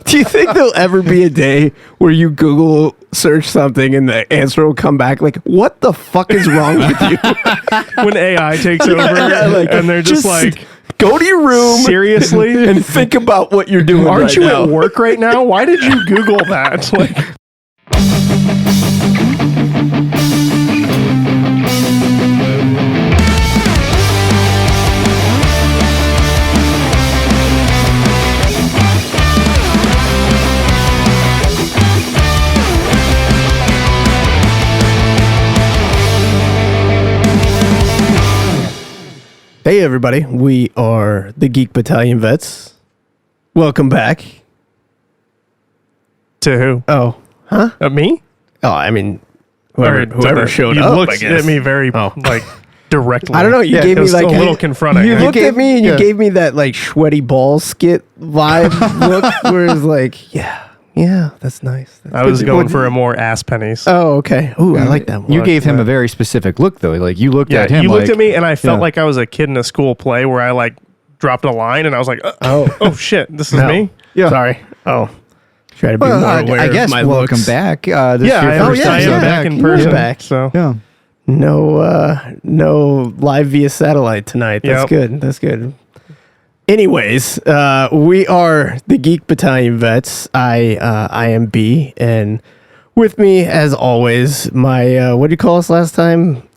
Do you think there'll ever be a day where you Google search something and the answer will come back like, what the fuck is wrong with you? When AI takes over and they're just like, go to your room. Seriously? And think about what you're doing. Aren't you now. at work right now? Why did you Google that? Like, Hey everybody, we are the Geek Battalion vets. Welcome back. to who? Oh, huh? Me? Oh, I mean, whoever showed you up. looked I guess. at me very like directly. I don't know. You gave it me was like a little confronting. You I looked at me and you gave me that like sweaty ball skit vibe look, where it's like, yeah, that's nice. That's I was going for a more ass pennies. Oh, okay. Ooh, I like that one. You gave him a very specific look, though. Like you looked at him. You looked like, at me, and I felt like I was a kid in a school play where I like dropped a line, and I was like, "Oh shit, this is me." Yeah. Sorry. Oh, try to be more aware I guess of my welcome looks. back. I am back in person. Back. So Yeah. No live via satellite tonight. That's good. That's good. Anyways, we are the Geek Battalion vets. I am B, and with me, as always, my what did you call us last time?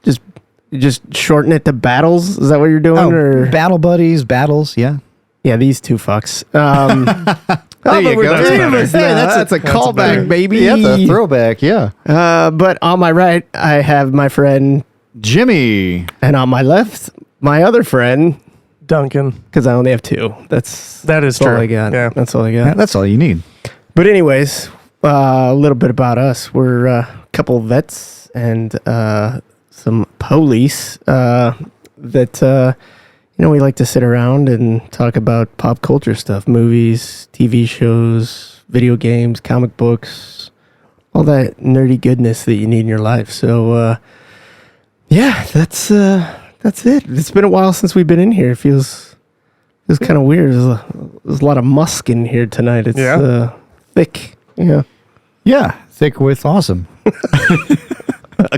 Just shorten it to battles. Is that what you're doing? Or Battle buddies, battles. Yeah. yeah, these two fucks. There you go. Hey, that's a callback, baby. Yeah, that's a throwback. Yeah. But on my right, I have my friend Jimmy. and on my left, my other friend. Duncan, Because I only have two. That's true. all I got. Yeah. That's all I got. Yeah, that's all you need. But anyways, a little bit about us. We're a couple vets and some police that we like to sit around and talk about pop culture stuff, movies, TV shows, video games, comic books, all that nerdy goodness that you need in your life. So that's it. It's been a while since we've been in here. It feels kind of weird. There's a lot of musk in here tonight. It's thick. Yeah. Yeah. Thick with awesome.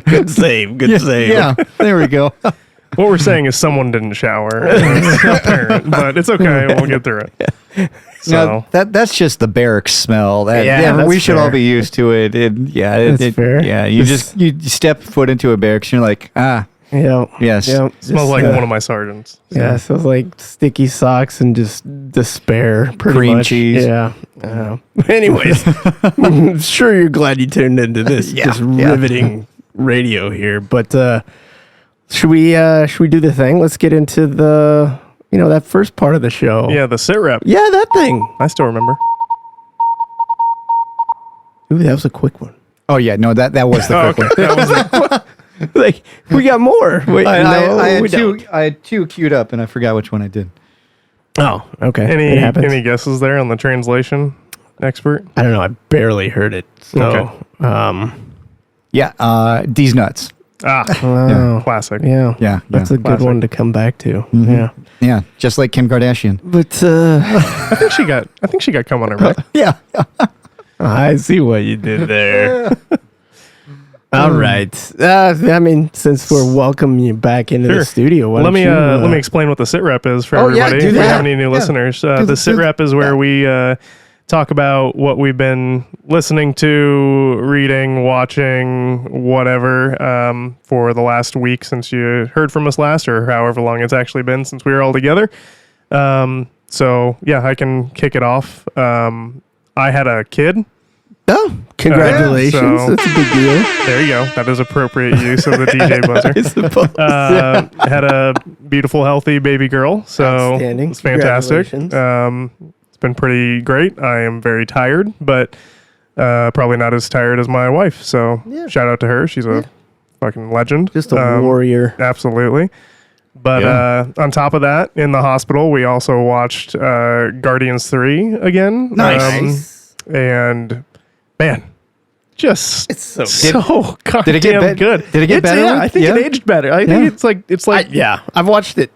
Good save. Good save. Yeah. There we go. what we're saying is someone didn't shower. It's apparent, but it's okay. We'll get through it. So No, that's just the barracks smell. That, Yeah, we that's should all fair. be used to it. That's fair. Yeah, you step foot into a barracks and you're like, Yeah. yes. Yeah. smells like one of my sergeants. So. Yeah. So it's like sticky socks and just despair. Pretty Cream much. cheese. Yeah. Anyways, I'm sure you're glad you tuned into this just riveting radio here. But should we do the thing? Let's get into the that first part of the show. Yeah, the sit rep. Yeah, that thing. I still remember. Ooh, that was a quick one. Oh yeah, no, that was the quick one. That was Like we got more. Wait, I we had two. don't. I had two queued up, and I forgot which one I did. Oh, okay. It happens. any guesses there on the translation expert? I don't know. I barely heard it. So, Okay. Yeah, D's nuts. wow. Classic. Yeah. Yeah, That's a good Classic. one to come back to. Mhm. Yeah. Yeah, just like Kim Kardashian. But I think she got cum on her back. Yeah. I see what you did there. All right. I mean, since we're welcoming you back into Sure. the studio, why Let don't me you, let me explain what the sit rep is for Oh, yeah, everybody. do If we that. have any new listeners, the sit rep is where we talk about what we've been listening to, reading, watching, whatever, for the last week since you heard from us last, or however long it's actually been since we were all together. So yeah, I can kick it off. I had a kid. Oh, congratulations. so- That's a big deal. There you go. That is appropriate use of the DJ buzzer. I suppose. Had a beautiful, healthy baby girl. So Outstanding. it's fantastic. Congratulations. It's been pretty great. I am very tired, but probably not as tired as my wife. So shout out to her. She's a fucking legend. Just a warrior. Absolutely. But on top of that, in the hospital, we also watched Guardians 3 again. Nice. And man, just It's so goddamn Did it get good. Did it get better? Yeah, I think Yeah? it aged better. I think it's like yeah. I've watched it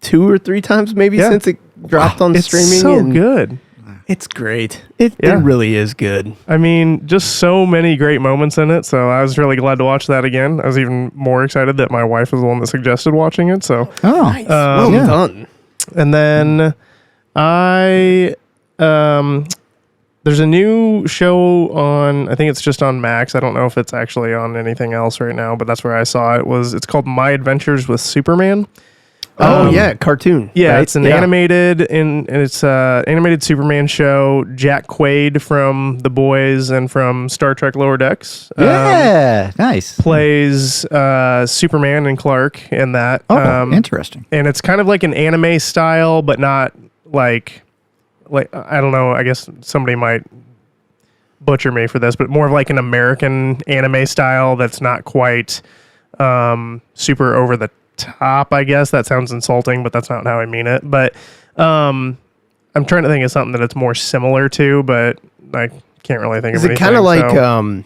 2 or 3 times maybe Yeah. since it dropped on it's streaming. so and good. It's great. It really is good. I mean, just so many great moments in it. So I was really glad to watch that again. I was even more excited that my wife was the one that suggested watching it. So Nice. Well done. And then there's a new show on, I think it's just on Max. I don't know if it's actually on anything else right now, but that's where I saw it. It's called My Adventures with Superman. Cartoon. Yeah, right? it's an animated and it's animated Superman show. Jack Quaid from The Boys and from Star Trek Lower Decks. Nice. Plays Superman and Clark in that. Interesting. And it's kind of like an anime style, but not like I don't know. I guess somebody might butcher me for this, but more of like an American anime style that's not quite super over the top. I guess that sounds insulting, but that's not how I mean it. But I'm trying to think of something that it's more similar to, but I can't really think of anything. Is it kind of like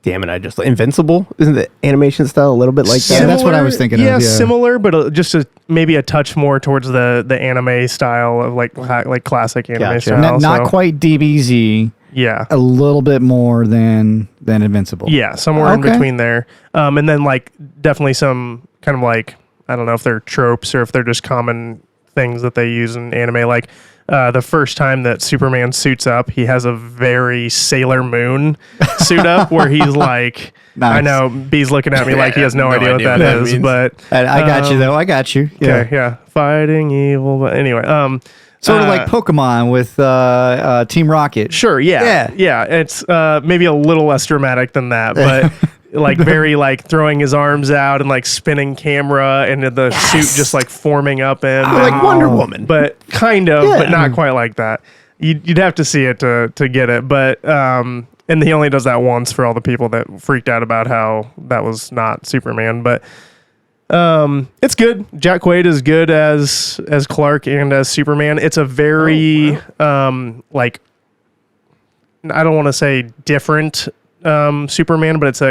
damn it, I just Invincible? Isn't the animation style a little bit like that? Yeah, that's what I was thinking of. Yeah, Yeah, similar, but just maybe a touch more towards the anime style of like classic anime style. Not quite DBZ. Yeah. A little bit more than Invincible. Yeah, somewhere in between there. And then like definitely some kind of like, I don't know if they're tropes or if they're just common things that they use in anime. Like the first time that Superman suits up, he has a very Sailor Moon suit up where he's like, nice. I know B's looking at me like he has no idea what that is, but I got you though. I got you. Yeah. Okay, yeah. Fighting evil. But anyway, sort of like Pokemon with Team Rocket. Sure, yeah. It's maybe a little less dramatic than that, but like very like throwing his arms out and like spinning camera and the suit just like forming up in. Like Wonder Woman. But kind of, but not quite like that. You'd have to see it to get it, but and he only does that once for all the people that freaked out about how that was not Superman, but it's good. Jack Quaid is good as Clark and as Superman. It's a very like, I don't want to say different Superman, but it's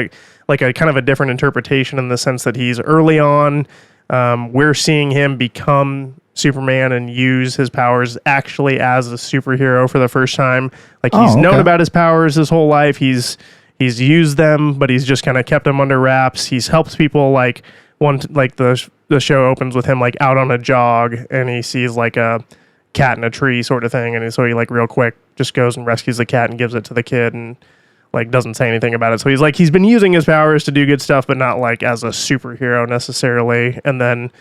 like a kind of a different interpretation in the sense that he's early on. We're seeing him become Superman and use his powers actually as a superhero for the first time. Like he's known about his powers his whole life. He's used them, but he's just kind of kept them under wraps. He's helped people like the show opens with him like out on a jog and he sees like a cat in a tree sort of thing, and so he like real quick just goes and rescues the cat and gives it to the kid and like doesn't say anything about it. So he's been using his powers to do good stuff, but not like as a superhero necessarily. And then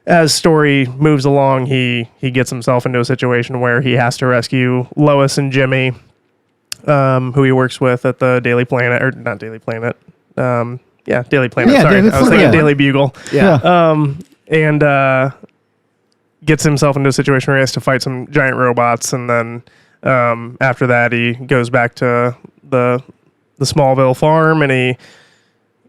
as story moves along, he gets himself into a situation where he has to rescue Lois and Jimmy, who he works with at the Daily Planet, or not Daily Planet. Daily Planet. Yeah, sorry, I was thinking Daily Bugle. Yeah. And gets himself into a situation where he has to fight some giant robots, and then after that he goes back to the Smallville farm, and he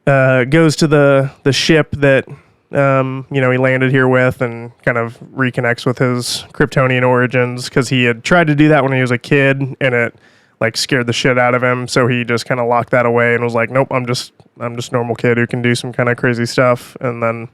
goes to the ship that he landed here with, and kind of reconnects with his Kryptonian origins, because he had tried to do that when he was a kid, and it like scared the shit out of him. So he just kind of locked that away and was like, nope, I'm just a normal kid who can do some kind of crazy stuff. And then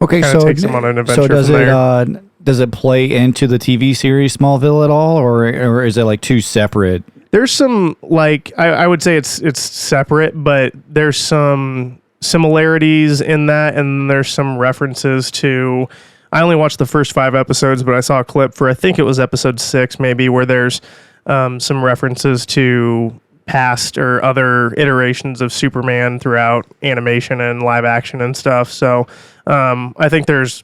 takes him on an adventure. So does it play into the TV series Smallville at all, or is it like two separate? There's some like I would say it's separate, but there's some similarities in that, and there's some references to. I only watched the first 5 episodes, but I saw a clip for I think it was episode 6 maybe, where there's some references to past or other iterations of Superman throughout animation and live action and stuff. So I think there's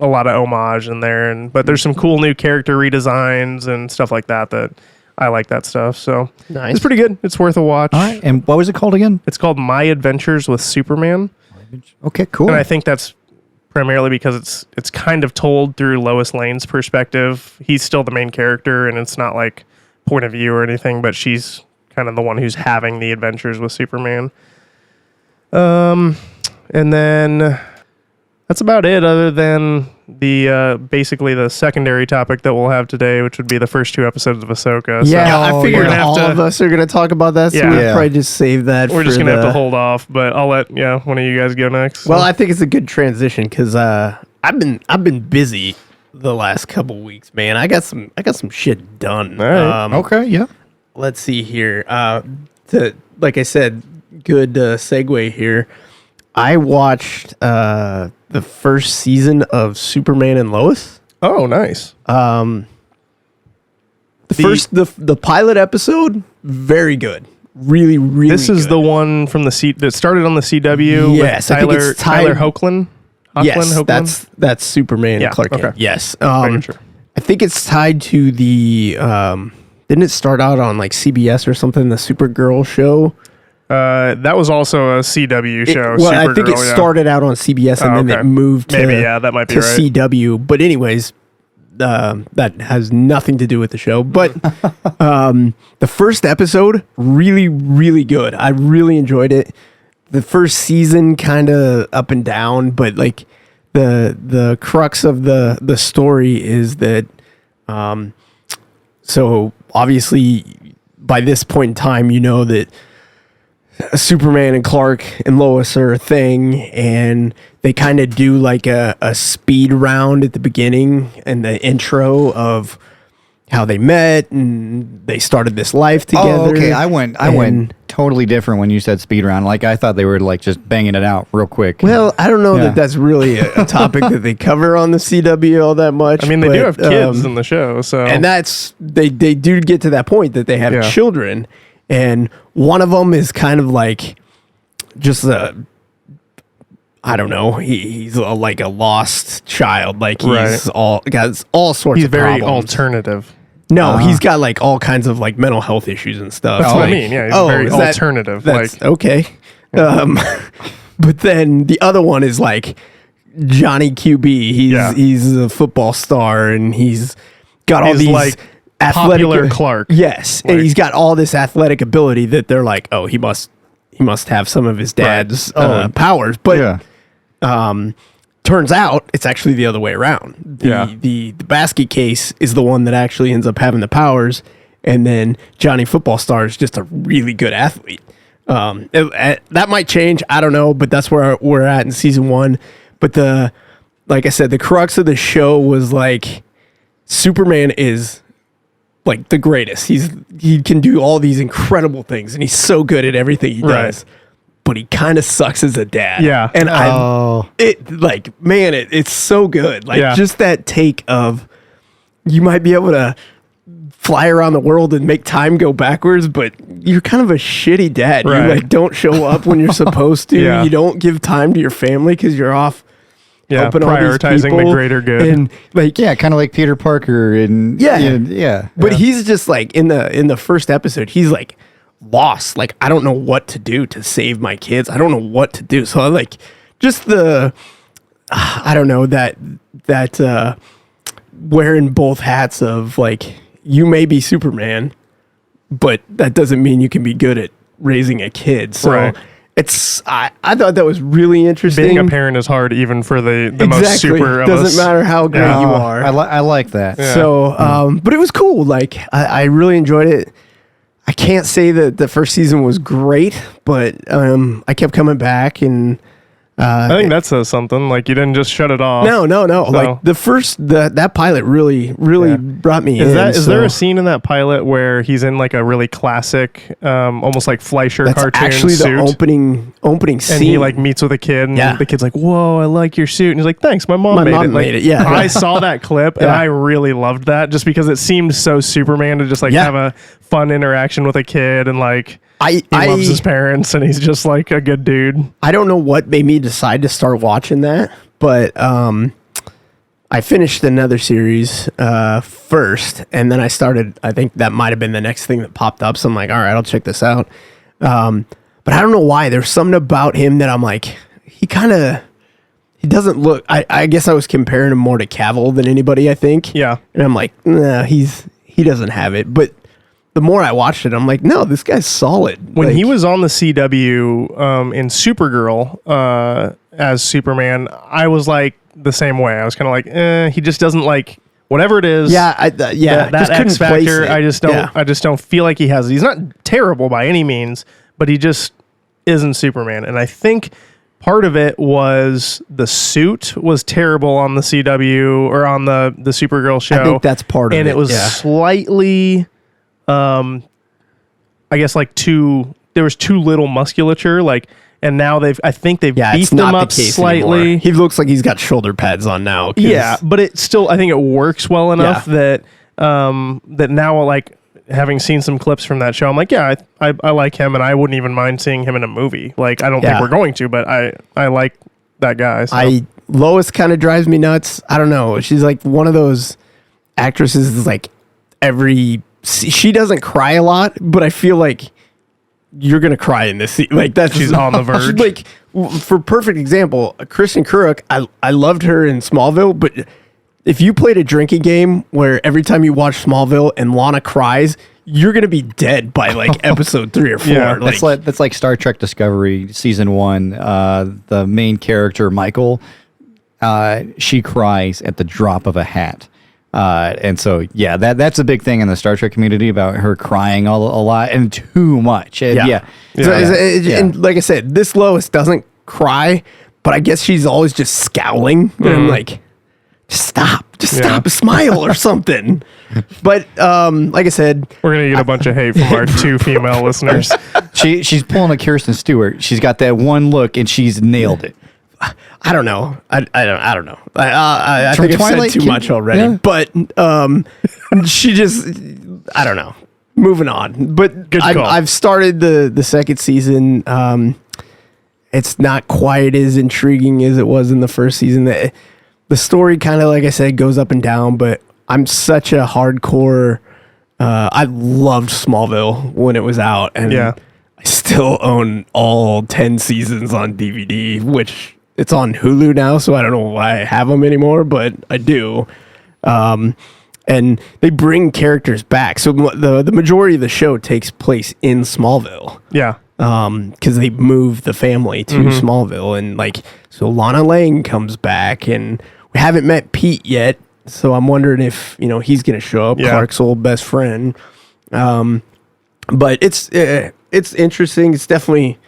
a lot of homage in there, but there's some cool new character redesigns and stuff like that I like that stuff. So nice. It's pretty good. It's worth a watch. All right. And what was it called again? It's called My Adventures with Superman. Okay, cool. And I think that's primarily because it's kind of told through Lois Lane's perspective. He's still the main character, and it's not like point of view or anything, but she's kind of the one who's having the adventures with Superman. And then that's about it, other than the basically the secondary topic that we'll have today, which would be the first 2 episodes of Ahsoka. Yeah, I figured all of us are going to talk about that, so we'll probably just save that. We're just going to have to hold off, but I'll let one of you guys go next. Well, I think it's a good transition because I've been busy the last couple weeks, man. I got some shit done. All right. Okay, yeah. Let's see here. Like I said, good segue here. I watched the first season of Superman and Lois. Oh, nice. The pilot episode, very good. Really, really. This is good. the one from that started on the CW. Yes, with I think it's Tyler Hoechlin. Yes, Hoechlin? that's Superman Yeah, and Clark Kent. okay. Yes. Making sure. I think it's tied to the. Didn't it start out on like CBS or something? The Supergirl show. That was also a CW show. Well, I think Supergirl, it yeah. started out on CBS and then okay. it moved to Maybe, yeah, that might be to right. CW. But anyways, that has nothing to do with the show. But the first episode, really, really good. I really enjoyed it. The first season, kind of up and down, but like the crux of the story is that. So obviously, by this point in time, you know that Superman and Clark and Lois are a thing, and they kind of do like a speed round at the beginning and the intro of how they met and they started this life together. Oh, okay. I went totally different when you said speed round. Like I thought they were like just banging it out real quick. Well, I don't know Yeah. that that's really a topic that they cover on the CW all that much. I mean, they do have kids in the show, so and that's they do get to that point that they have Yeah. children, and one of them is kind of like just I don't know, he's like a lost child, like he's got all sorts he's of very problems. alternative. No, he's got like all kinds of like mental health issues and stuff. That's what I Like, mean. Yeah, he's very is that- alternative. That's Like, okay. But then the other one is like Johnny QB. He's a football star and he's got all He's these like athletic popular Clark. Yes, and Like- he's got all this athletic ability that they're like, oh, he must have some of his dad's powers. But turns out it's actually the other way around. The basket case is the one that actually ends up having the powers, and then Johnny Football Star is just a really good athlete. That might change, I don't know, but that's where we're at in season 1. But like I said, the crux of the show was like Superman is like the greatest. He can do all these incredible things, and he's so good at everything he does. But he kind of sucks as a dad. Yeah. And it's so good. Like just that take of you might be able to fly around the world and make time go backwards, but you're kind of a shitty dad. Right. You like don't show up when you're supposed to. Yeah. You don't give time to your family because you're off helping all these prioritizing people. the greater good. And like yeah, kind of like Peter Parker and yeah. But he's just like in the first episode, he's like lost. Like, I don't know what to do to save my kids. I don't know what to do. So like just I don't know that wearing both hats of like, you may be Superman, but that doesn't mean you can be good at raising a kid. So I thought that was really interesting. Being a parent is hard, even for the most super of us. Doesn't matter how great you are. I like that. Yeah. So, but it was cool. Like, I really enjoyed it. I can't say that the first season was great, but I kept coming back, and I think that says something. Like, you didn't just shut it off. No. So- Like that pilot really brought me in. Is there a scene in that pilot where he's in like a really classic, almost like Fleischer That's cartoon actually suit? the opening scene. And he like meets with a kid, and the kid's like, "Whoa, I like your suit." And he's like, "Thanks, my mom made it." Like, made it. Yeah, I saw that clip, and I really loved that, just because it seemed so Superman to just like have a fun interaction with a kid, and like he loves his parents, and he's just like a good dude. I don't know what made me decide to start watching that, but I finished another series first, and then I started. I think that might have been the next thing that popped up. So I'm like, all right, I'll check this out. But I don't know why. There's something about him that I'm like, he doesn't look. I guess I was comparing him more to Cavill than anybody, I think. Yeah. And I'm like, nah, he doesn't have it. But the more I watched it, I'm like, no, this guy's solid. When Like, he was on the CW in Supergirl as Superman, I was like the same way. I was kind of like, he just doesn't like whatever it is. that That couldn't X place factor. it. I just don't. Yeah. I just don't feel like he has it. He's not terrible by any means, but he just isn't Superman. And I think part of it was the suit was terrible on the CW or on the Supergirl show. I think that's part of it. And it was slightly, I guess like there was too little musculature, like, and now I think they've beefed him up slightly. Anymore. He looks like he's got shoulder pads on now. Yeah, but it still, I think it works well enough that that now, like, having seen some clips from that show, I'm like, yeah, I like him, and I wouldn't even mind seeing him in a movie. Like, I don't think we're going to, but I like that guy. So. Lois kind of drives me nuts. I don't know. She's like one of those actresses. Like she doesn't cry a lot, but I feel like you're gonna cry in this scene. Like she's on the verge. Like for perfect example, Kristen Kuruk. I loved her in Smallville, but if you played a drinking game where every time you watch Smallville and Lana cries, you're gonna be dead by like episode 3 or 4. Yeah, that's like Star Trek Discovery season 1. The main character Michael, she cries at the drop of a hat. And so, yeah, that's a big thing in the Star Trek community about her crying a lot and too much. And And like I said, this Lois doesn't cry, but I guess she's always just scowling. And I'm like, just stop, smile or something. But like I said, we're gonna get a bunch of hate from our 2 female listeners. She's pulling a Kirsten Stewart. She's got that one look, and she's nailed it. I don't know. I don't know. I think I've said too much already. Yeah. But she just, I don't know. Moving on. But good call. I've started the second season. It's not quite as intriguing as it was in the first season. The story kind of, like I said, goes up and down. But I'm such a hardcore. I loved Smallville when it was out, and I still own all 10 seasons on DVD, which. It's on Hulu now, so I don't know why I have them anymore, but I do. And they bring characters back. So the majority of the show takes place in Smallville. Yeah. Because they moved the family to Smallville. And like, so Lana Lang comes back, and we haven't met Pete yet. So I'm wondering if, he's going to show up, Clark's old best friend. But it's interesting. It's definitely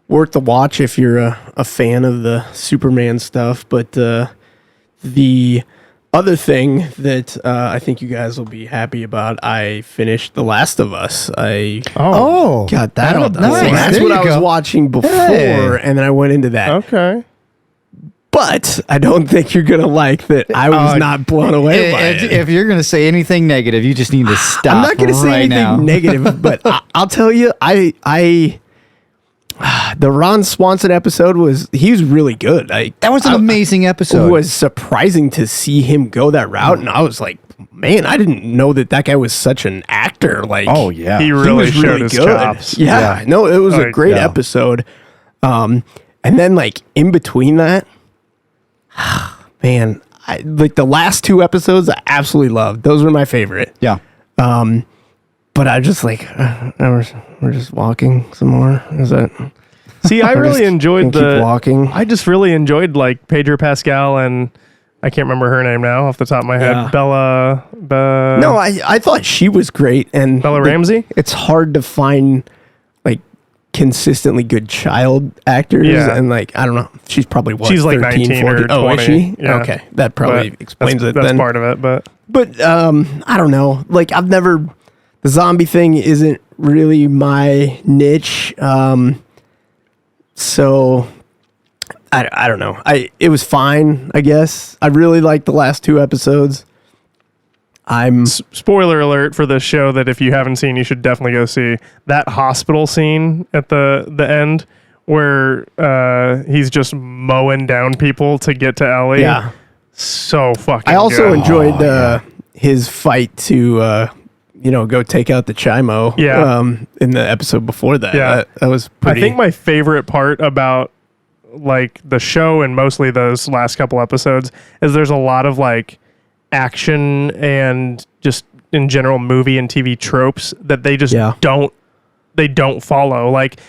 worth the watch if you're a fan of the Superman stuff. But the other thing that I think you guys will be happy about, I finished The Last of Us. I got that all done. Nice. So that's what I was watching before, and then I went into that. Okay. But I don't think you're going to like that I was not blown away by it. If you're going to say anything negative, you just need to stop. I'm not going to say anything negative, but I'll tell you, the Ron Swanson episode he was really good. That was an amazing episode. It was surprising to see him go that route, and I was like, man, I didn't know that guy was such an actor. Like, he really showed his chops. Yeah, no, it was a great episode. And then like in between that, man, like the last 2 episodes I absolutely loved. Those were my favorite. Yeah. But I just like, we're just walking some more. Is that? See, I really enjoyed keep walking. I just really enjoyed like Pedro Pascal and I can't remember her name now off the top of my head. Yeah. Bella. No, I thought she was great. And Bella Ramsey? It's hard to find like consistently good child actors. Yeah. And like, I don't know. She's probably she's 13, like 19 40. or 20. Oh, is she? Yeah. Okay. That probably explains it that's then. part of it, but I don't know. Like the zombie thing isn't really my niche. So I don't know. It was fine, I guess. I really liked the last 2 episodes. Spoiler alert for this show that if you haven't seen, you should definitely go see that hospital scene at the end where he's just mowing down people to get to Ellie. Yeah. So fucking I also good. enjoyed his fight to go take out the Chimo. Yeah. In the episode before that. Yeah. That was pretty. I think my favorite part about like the show and mostly those last couple episodes is there's a lot of like action and just in general movie and TV tropes that they just don't follow. Like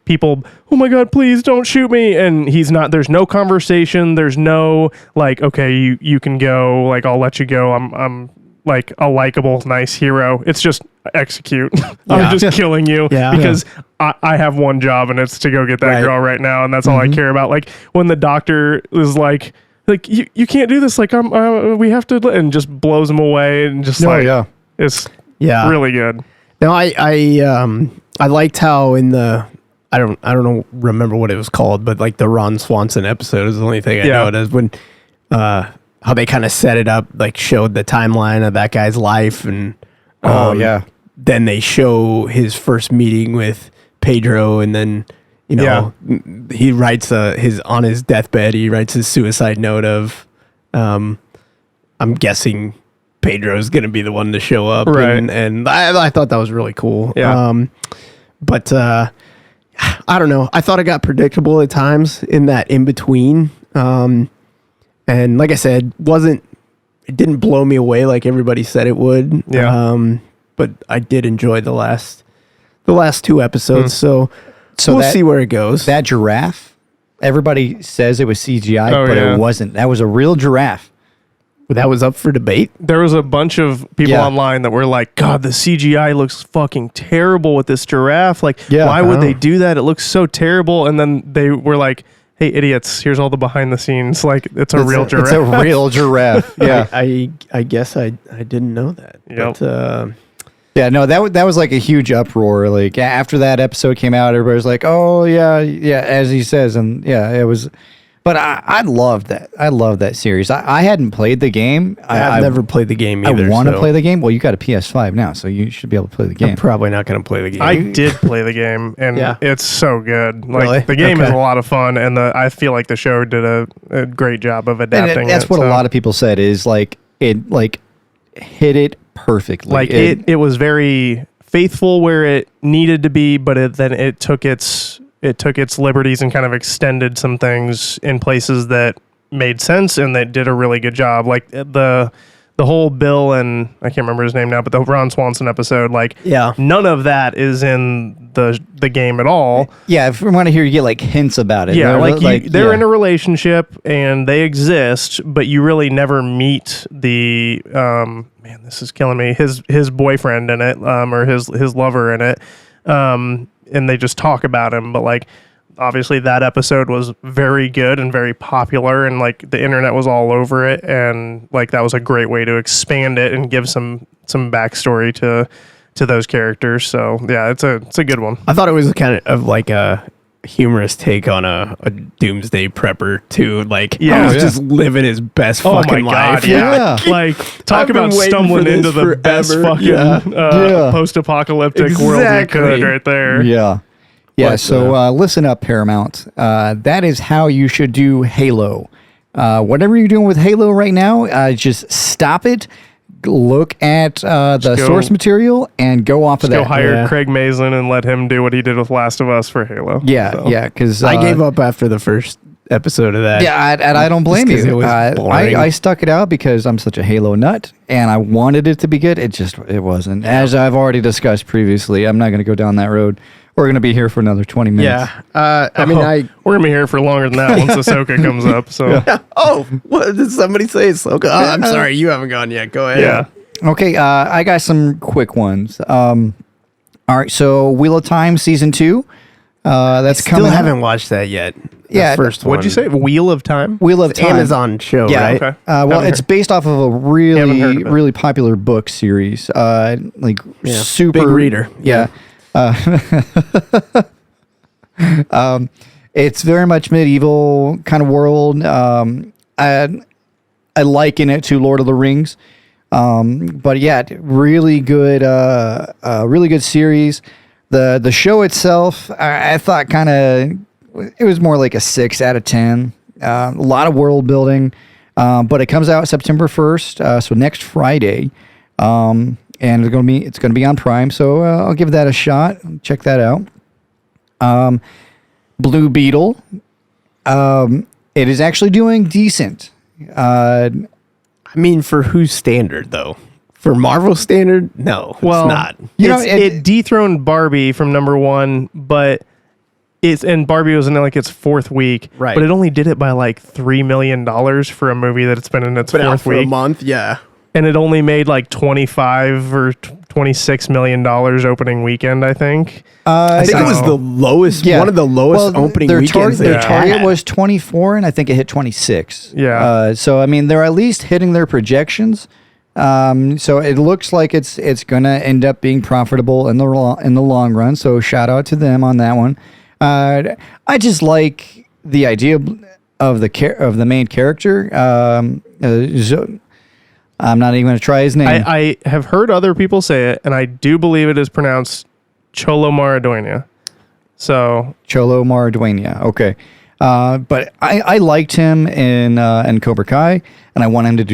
people, oh my God, please don't shoot me. And there's no conversation. There's no like, okay, you can go, like, I'll let you go. I'm like a likable, nice hero. It's just execute. I'm just killing you because I have one job and it's to go get that girl right now, and that's all I care about. Like when the doctor is like you can't do this. Like we have to, and just blows him away and just it's really good. No, I liked how in the I don't remember what it was called, but like the Ron Swanson episode is the only thing I know it is when how they kind of set it up, like showed the timeline of that guy's life, and then they show his first meeting with Pedro, and then he writes on his deathbed, he writes his suicide note of I'm guessing Pedro's gonna be the one to show up, and I thought that was really cool. But I don't know, I thought it got predictable at times in that in between. And like I said, it didn't blow me away like everybody said it would. But I did enjoy the last 2 episodes. So we'll see where it goes. That giraffe, everybody says it was CGI, but it wasn't. That was a real giraffe. That was up for debate. There was a bunch of people online that were like, God, the CGI looks fucking terrible with this giraffe. Like, why would they do that? It looks so terrible. And then they were like, hey, idiots, here's all the behind the scenes. Like, it's a real giraffe. It's a real giraffe. Yeah. I guess I didn't know that. Yep. But, no, that was like a huge uproar. Like, after that episode came out, everybody was like, oh, yeah, as he says. And, it was... But I loved that. I love that series. I hadn't played the game. I've never played the game either. I want to play the game. Well, you got a PS5 now, so you should be able to play the game. I'm probably not going to play the game. I did play the game, and it's so good. Like the game is a lot of fun, and I feel like the show did a great job of adapting. And that's what a lot of people said is like it hit it perfectly. Like it was very faithful where it needed to be, but then it took its liberties and kind of extended some things in places that made sense, and they did a really good job. Like the whole Bill and I can't remember his name now, but the Ron Swanson episode, none of that is in the game at all. Yeah, if we want to hear, you get like hints about it. Yeah, they're in a relationship and they exist, but you really never meet the man, this is killing me. His boyfriend in it, or his lover in it. And they just talk about him, but like obviously that episode was very good and very popular, and like the internet was all over it, and like that was a great way to expand it and give some backstory to those characters. So yeah, it's a good one. I thought it was kind of like a humorous take on a doomsday prepper too. Like he was just living his best fucking life. Like talk about stumbling into the best fucking post-apocalyptic world you could right there. So listen up, Paramount. That is how you should do Halo. Whatever you're doing with Halo right now, just stop it. Look at the source material and go off of that. Go hire Craig Mazin and let him do what he did with Last of Us for Halo. Because I gave up after the first episode of that. And I don't blame you. I stuck it out because I'm such a Halo nut, and I wanted it to be good. It wasn't. As I've already discussed previously, I'm not going to go down that road. We're going to be here for another 20 minutes. We're going to be here for longer than that once Ahsoka comes up. So. What did somebody say? Ahsoka? Oh, I'm sorry, you haven't gone yet. Go ahead. Yeah. Okay, I got some quick ones. All right, so Wheel of Time Season 2. That's coming. Still haven't watched that yet. First one. What'd you say? Wheel of Time? Wheel of Time. Amazon show, right? Okay. It's based off of a really popular book series. Super big reader. It's very much medieval kind of world. I liken it to Lord of the Rings. But really good series. The show itself, I thought it was more like a 6 out of 10. A lot of world building, but it comes out September 1st, so next Friday. And it's gonna be on Prime, so I'll give that a shot. Check that out. Blue Beetle. It is actually doing decent. I mean, for whose standard though? For Marvel standard, no, it's not. It dethroned Barbie from number 1, but and Barbie was in like its 4th week, right? But it only did it by like $3 million for a movie that it's been in its 4th week. For a month, yeah. and it only made like 25 or 26 million dollars opening weekend, I think. I think it was the lowest, one of the lowest opening weekends. Their target was 24, and I think it hit 26. Yeah. So I mean, they're at least hitting their projections. So it looks like it's gonna end up being profitable in the long run. So shout out to them on that one. I just like the idea of the main character. I'm not even going to try his name. I have heard other people say it, and I do believe it is pronounced Cholo Maridueña. So Cholo Maridueña. Okay. But I liked him in Cobra Kai, and I want him to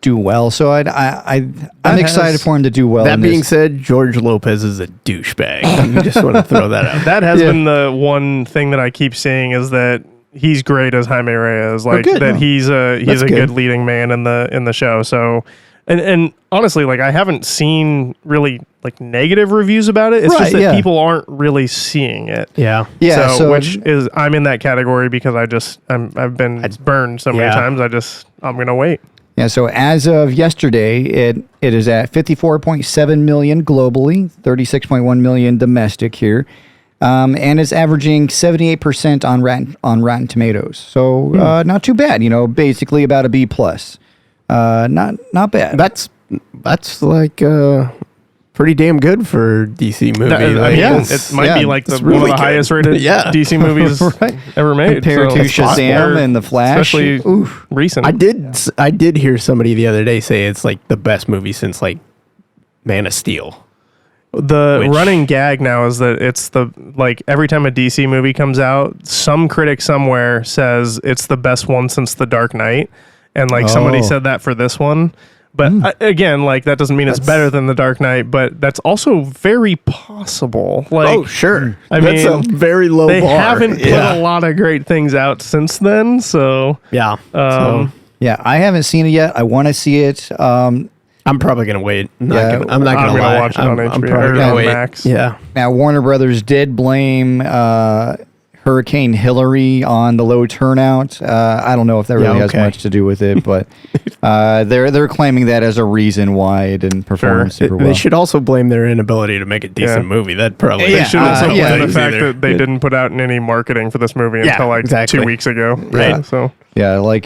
do well. So I'm excited for him to do well. That being said, George Lopez is a douchebag. I just want to throw that out. That has been the one thing that I keep seeing is that he's great as Jaime Reyes. Like that he's a good leading man in the show. So and honestly, like I haven't seen really like negative reviews about it. It's just that people aren't really seeing it. Yeah. Yeah. So which is I'm in that category because I've been burned so many times. I'm gonna wait. Yeah. So as of yesterday, it is at 54.7 million globally, 36.1 million domestic here. And it's averaging 78% on Rotten Tomatoes. So not too bad, basically about a B+. Not bad. That's like pretty damn good for DC movie. It might be like one of the highest rated DC movies ever made. Compared to Shazam and The Flash. Especially recent. I did hear somebody the other day say it's like the best movie since like Man of Steel. The running gag now is that it's every time a DC movie comes out, some critic somewhere says it's the best one since The Dark Knight. And somebody said that for this one. But again, that doesn't mean it's better than The Dark Knight, but that's also very possible. Sure. That's a very low bar. They haven't put a lot of great things out since then, so yeah. Yeah, I haven't seen it yet. I want to see it. I'm probably gonna wait. I'm not gonna lie. Watch it on HBO I'm probably or gonna wait. Max. Yeah. Now Warner Brothers did blame Hurricane Hillary on the low turnout. I don't know if that really has much to do with it, but they're claiming that as a reason why it didn't perform super well. They should also blame their inability to make a decent movie. That probably they should also blame the fact that they didn't put out any marketing for this movie until 2 weeks ago. Right. So. Yeah, like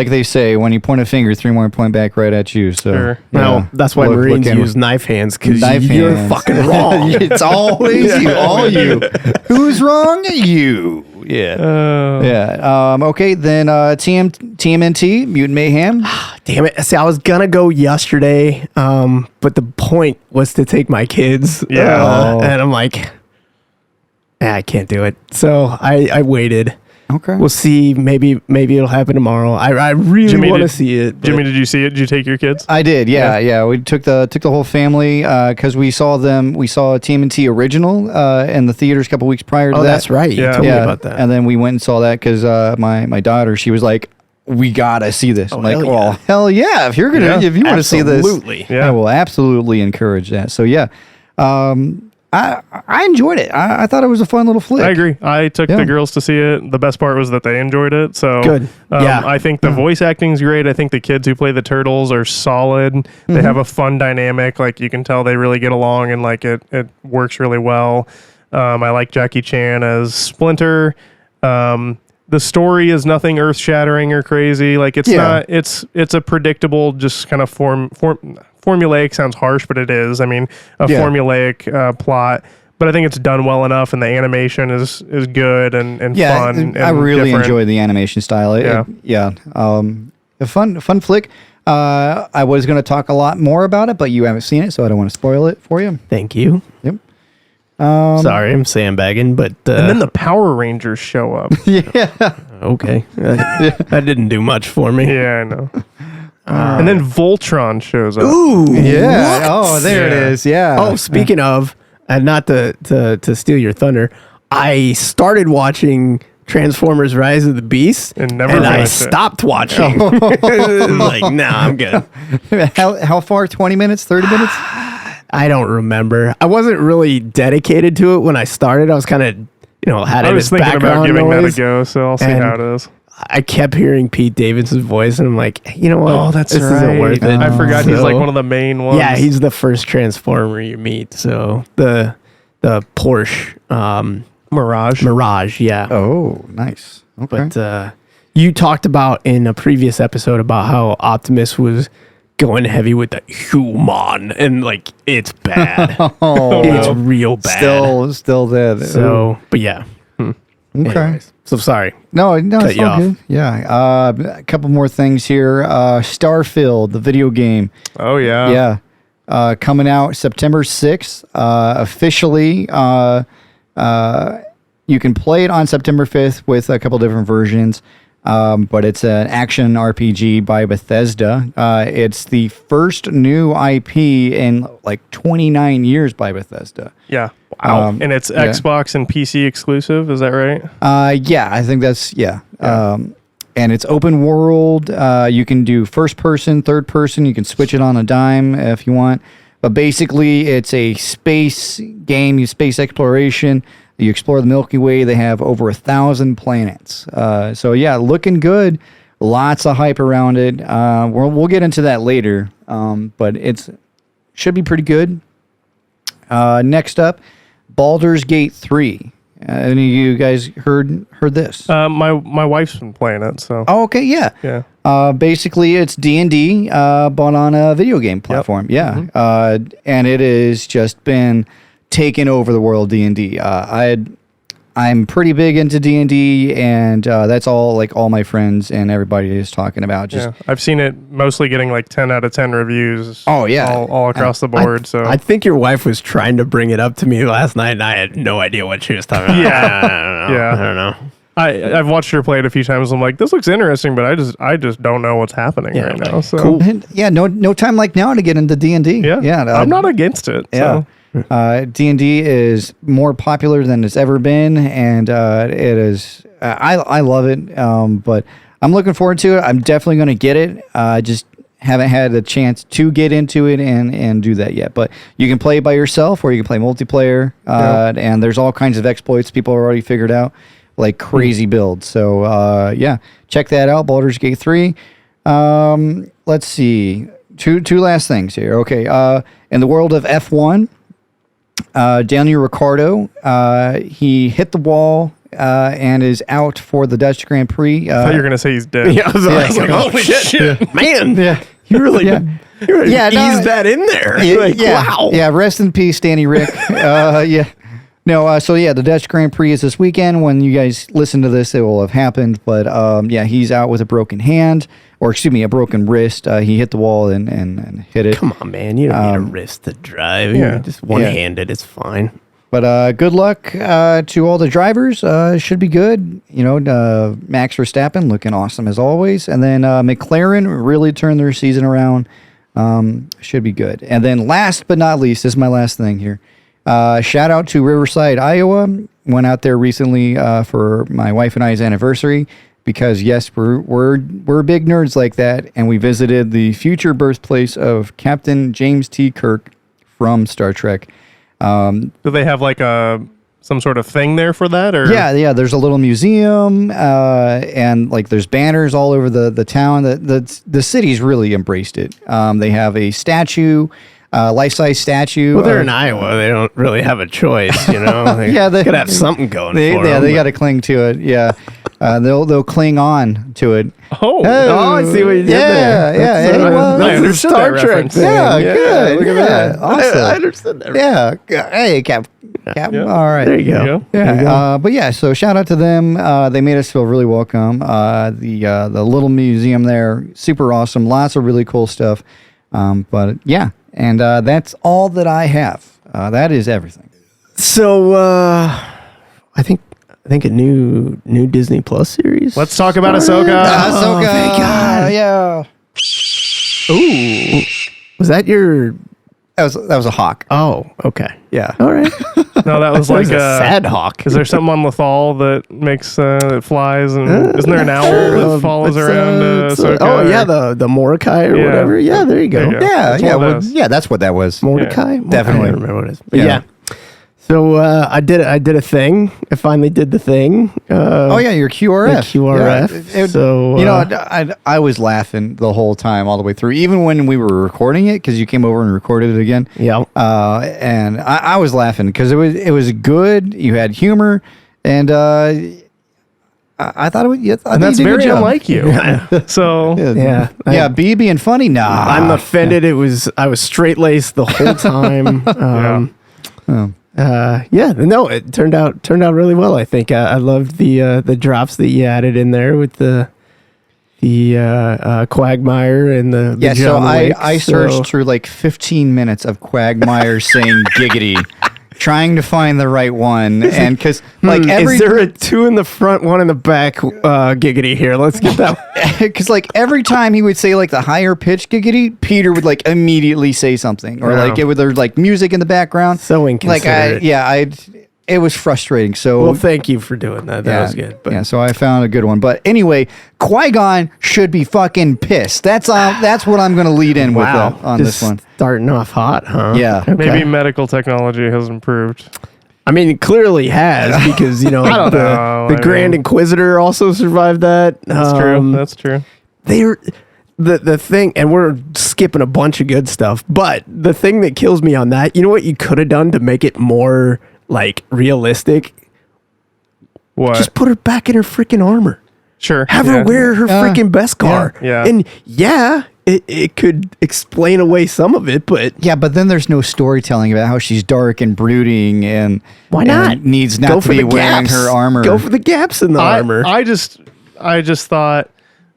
they say, when you point a finger, 3 more point back right at you. So no, that's why Marines use knife hands, because you're fucking wrong. It's always you, all you. Who's wrong? You. Yeah. Okay, then TMNT, Mutant Mayhem. Damn it! See, I was gonna go yesterday, but the point was to take my kids. And I'm like, I can't do it. So I waited. Okay. We'll see. Maybe it'll happen tomorrow. I really want to see it. Jimmy, did you see it? Did you take your kids? I did. Yeah. We took the whole family because we saw TMNT original in the theaters a couple weeks prior to that. Oh, that's right. You told me about that. And then we went and saw that because my daughter, she was like, we gotta see this. I'm like, well, hell yeah! If you want to see this, I will absolutely encourage that. So yeah. I enjoyed it. I thought it was a fun little flick. I agree. I took the girls to see it. The best part was that they enjoyed it. So good. I think the voice acting is great. I think the kids who play the turtles are solid. They have a fun dynamic. You can tell they really get along, and it works really well. I like Jackie Chan as Splinter. The story is nothing earth shattering or crazy. It's not. It's a predictable, just kind of formulaic sounds harsh, but it is. I mean, a formulaic plot, but I think it's done well enough, and the animation is good and fun. And I really enjoy the animation style. A fun flick. I was going to talk a lot more about it, but you haven't seen it, so I don't want to spoil it for you. Thank you. Yep. Sorry, I'm sandbagging, but and then the Power Rangers show up. Okay, that didn't do much for me. Yeah, I know. And then Voltron shows up. Ooh, yeah. what? Oh, there it is. Yeah. Oh, speaking of, and not to steal your thunder, I started watching Transformers: Rise of the Beast, and I stopped watching. Like, nah, I'm good. How far? 20 minutes? 30 minutes? I don't remember. I wasn't really dedicated to it when I started. I was kind of, had it as background about giving noise. that a go, so I'll see how it is. I kept hearing Pete Davidson's voice, and I'm like, you know what? Oh, that's this right. isn't worth it. I forgot he's So- like one of the main ones. Yeah, he's the first Transformer you meet. So the Porsche Mirage, yeah. Oh, nice. Okay. But you talked about in a previous episode about how Optimus was going heavy with the human, and like it's bad. It's real bad. Still there. So, but yeah. Okay. Anyways, so sorry. No, Cut it's you all off. good. Yeah. A couple more things here. Starfield, the video game. Oh yeah. Yeah. Coming out September 6th. Officially, you can play it on September 5th with a couple different versions. But it's an action RPG by Bethesda. It's the first new IP in like 29 years by Bethesda. Yeah. Wow. And it's yeah. Xbox and PC exclusive. Is that right? Yeah, I think that's, yeah. And it's open world. You can do first person, third person. You can switch it on a dime if you want. But basically, it's a space game, space exploration. You explore the Milky Way. They have over 1,000 planets. So yeah, looking good. Lots of hype around it. We'll get into that later. But it's should be pretty good. Next up, Baldur's Gate 3. Any of you guys heard this? My wife's been playing it, so. Oh, okay, yeah. Yeah. Basically, it's D&D, but on a video game platform. Yep. Yeah. Mm-hmm. And it has just been taking over the world D&D. I'm pretty big into D&D, and that's all my friends and everybody is talking about. Just Yeah. I've seen it mostly getting like 10 out of 10 reviews. Oh, yeah. All across the board. So I think your wife was trying to bring it up to me last night, and I had no idea what she was talking about. Yeah. I don't know. Yeah. I don't know. I've watched her play it a few times. I'm like, this looks interesting, but I just don't know what's happening right now. So Cool. and, yeah, no time like now to get into D&D. Yeah. I'm not against it. Yeah. So. D&D is more popular than it's ever been, and it is. I love it, but I'm looking forward to it. I'm definitely going to get it. Just haven't had a chance to get into it and do that yet. But you can play by yourself, or you can play multiplayer, and there's all kinds of exploits people have already figured out, like crazy builds. So yeah, check that out. Baldur's Gate 3. Let's see. Two last things here. Okay. In the world of F1. Daniel Ricciardo, he hit the wall and is out for the Dutch Grand Prix. I thought you were gonna say he's dead. Yeah, I was like, holy shit, man! Yeah. You really, Yeah. you really Yeah, no, eased that in there. Like, wow. Yeah, rest in peace, Danny Rick. Yeah. No, so yeah, the Dutch Grand Prix is this weekend. When you guys listen to this, it will have happened. But yeah, he's out with a broken hand, or excuse me, a broken wrist. He hit the wall and hit it. Come on, man! You don't need a wrist to drive. Yeah. You're just one-handed. It's fine. But good luck to all the drivers. Should be good. You know, Max Verstappen looking awesome as always. And then McLaren really turned their season around. Should be good. And then last but not least, this is my last thing here. Shout out to Riverside, Iowa. Went out there recently for my wife and I's anniversary because yes, we're big nerds like that, and we visited the future birthplace of Captain James T. Kirk from Star Trek. Do they have like some sort of thing there for that? Or Yeah. There's a little museum, and like there's banners all over the town. The city's really embraced it. They have a statue. Life-size statue. Well, they're in Iowa. They don't really have a choice, you know. They Yeah, they could have something going for Yeah, them. they got to cling to it. Yeah, they'll cling on to it. Oh, I see what you did there. Yeah. That's, Hey, well, I that's a understood Star that Trek reference. thing. Yeah, good. Look at Yeah, that. awesome. I understood that. Yeah. Hey, Cap. Yeah. All right. There you go. There you go. Yeah, but yeah, so shout out to them. They made us feel really welcome. The little museum there, super awesome. Lots of really cool stuff. But yeah, and that's all that I have. That is everything. So I think a new Disney Plus series. Let's talk about Ahsoka. Ahsoka. thank God. Yeah. Ooh, was that your? That was a hawk. Oh, okay. Yeah. All right. No, that was That like was a sad hawk. Is there something on Lethal that makes that flies and isn't there an owl that follows It's, around it's, Ahsoka? oh yeah, or- the Mordecai or Yeah. whatever. Yeah, there you go. There you go. Yeah, That's yeah, one of well, those. yeah. That's what that was. Mordecai. Definitely. I don't remember what it is. But Yeah. yeah. So I did a thing. I finally did the thing. Oh yeah, your QRF. The QRF. Yeah, So I was laughing the whole time, all the way through, even when we were recording it, because you came over and recorded it again. Yeah. And I was laughing because it was good. You had humor, and I thought it was. Yeah, and that's very unlike you. So Yeah. B being funny. Nah, I'm offended. I was straight laced the whole time. No, it turned out really well. I think I loved the drops that you added in there with the Quagmire and the So John Wick, I searched through like 15 minutes of Quagmire saying giggity, trying to find the right one, and because like is there a 2 in the front, 1 in the back giggity here? Let's get that. Because like every time he would say like the higher pitch giggity, Peter would like immediately say something, or like there's like music in the background. So inconsiderate. It was frustrating. So well, thank you for doing that. That was good. But so I found a good one. But anyway, Qui-Gon should be fucking pissed. That's what I'm going to lead in with on Just this one. Starting off hot, huh? Yeah. Okay. maybe medical technology has improved. I mean, it clearly has, because I don't know. the Grand Inquisitor also survived that. That's true. That's true. They're the thing, and we're skipping a bunch of good stuff, but the thing that kills me on that, you know what you could have done to make it more like realistic? What? Just put her back in her freaking armor. Sure. Have her wear her freaking Beskar. Yeah. And it could explain away some of it, but Yeah, but then there's no storytelling about how she's dark and brooding and why not? and needs Go not for to be the wearing gaps. her armor. Go for the gaps in the armor. I just thought.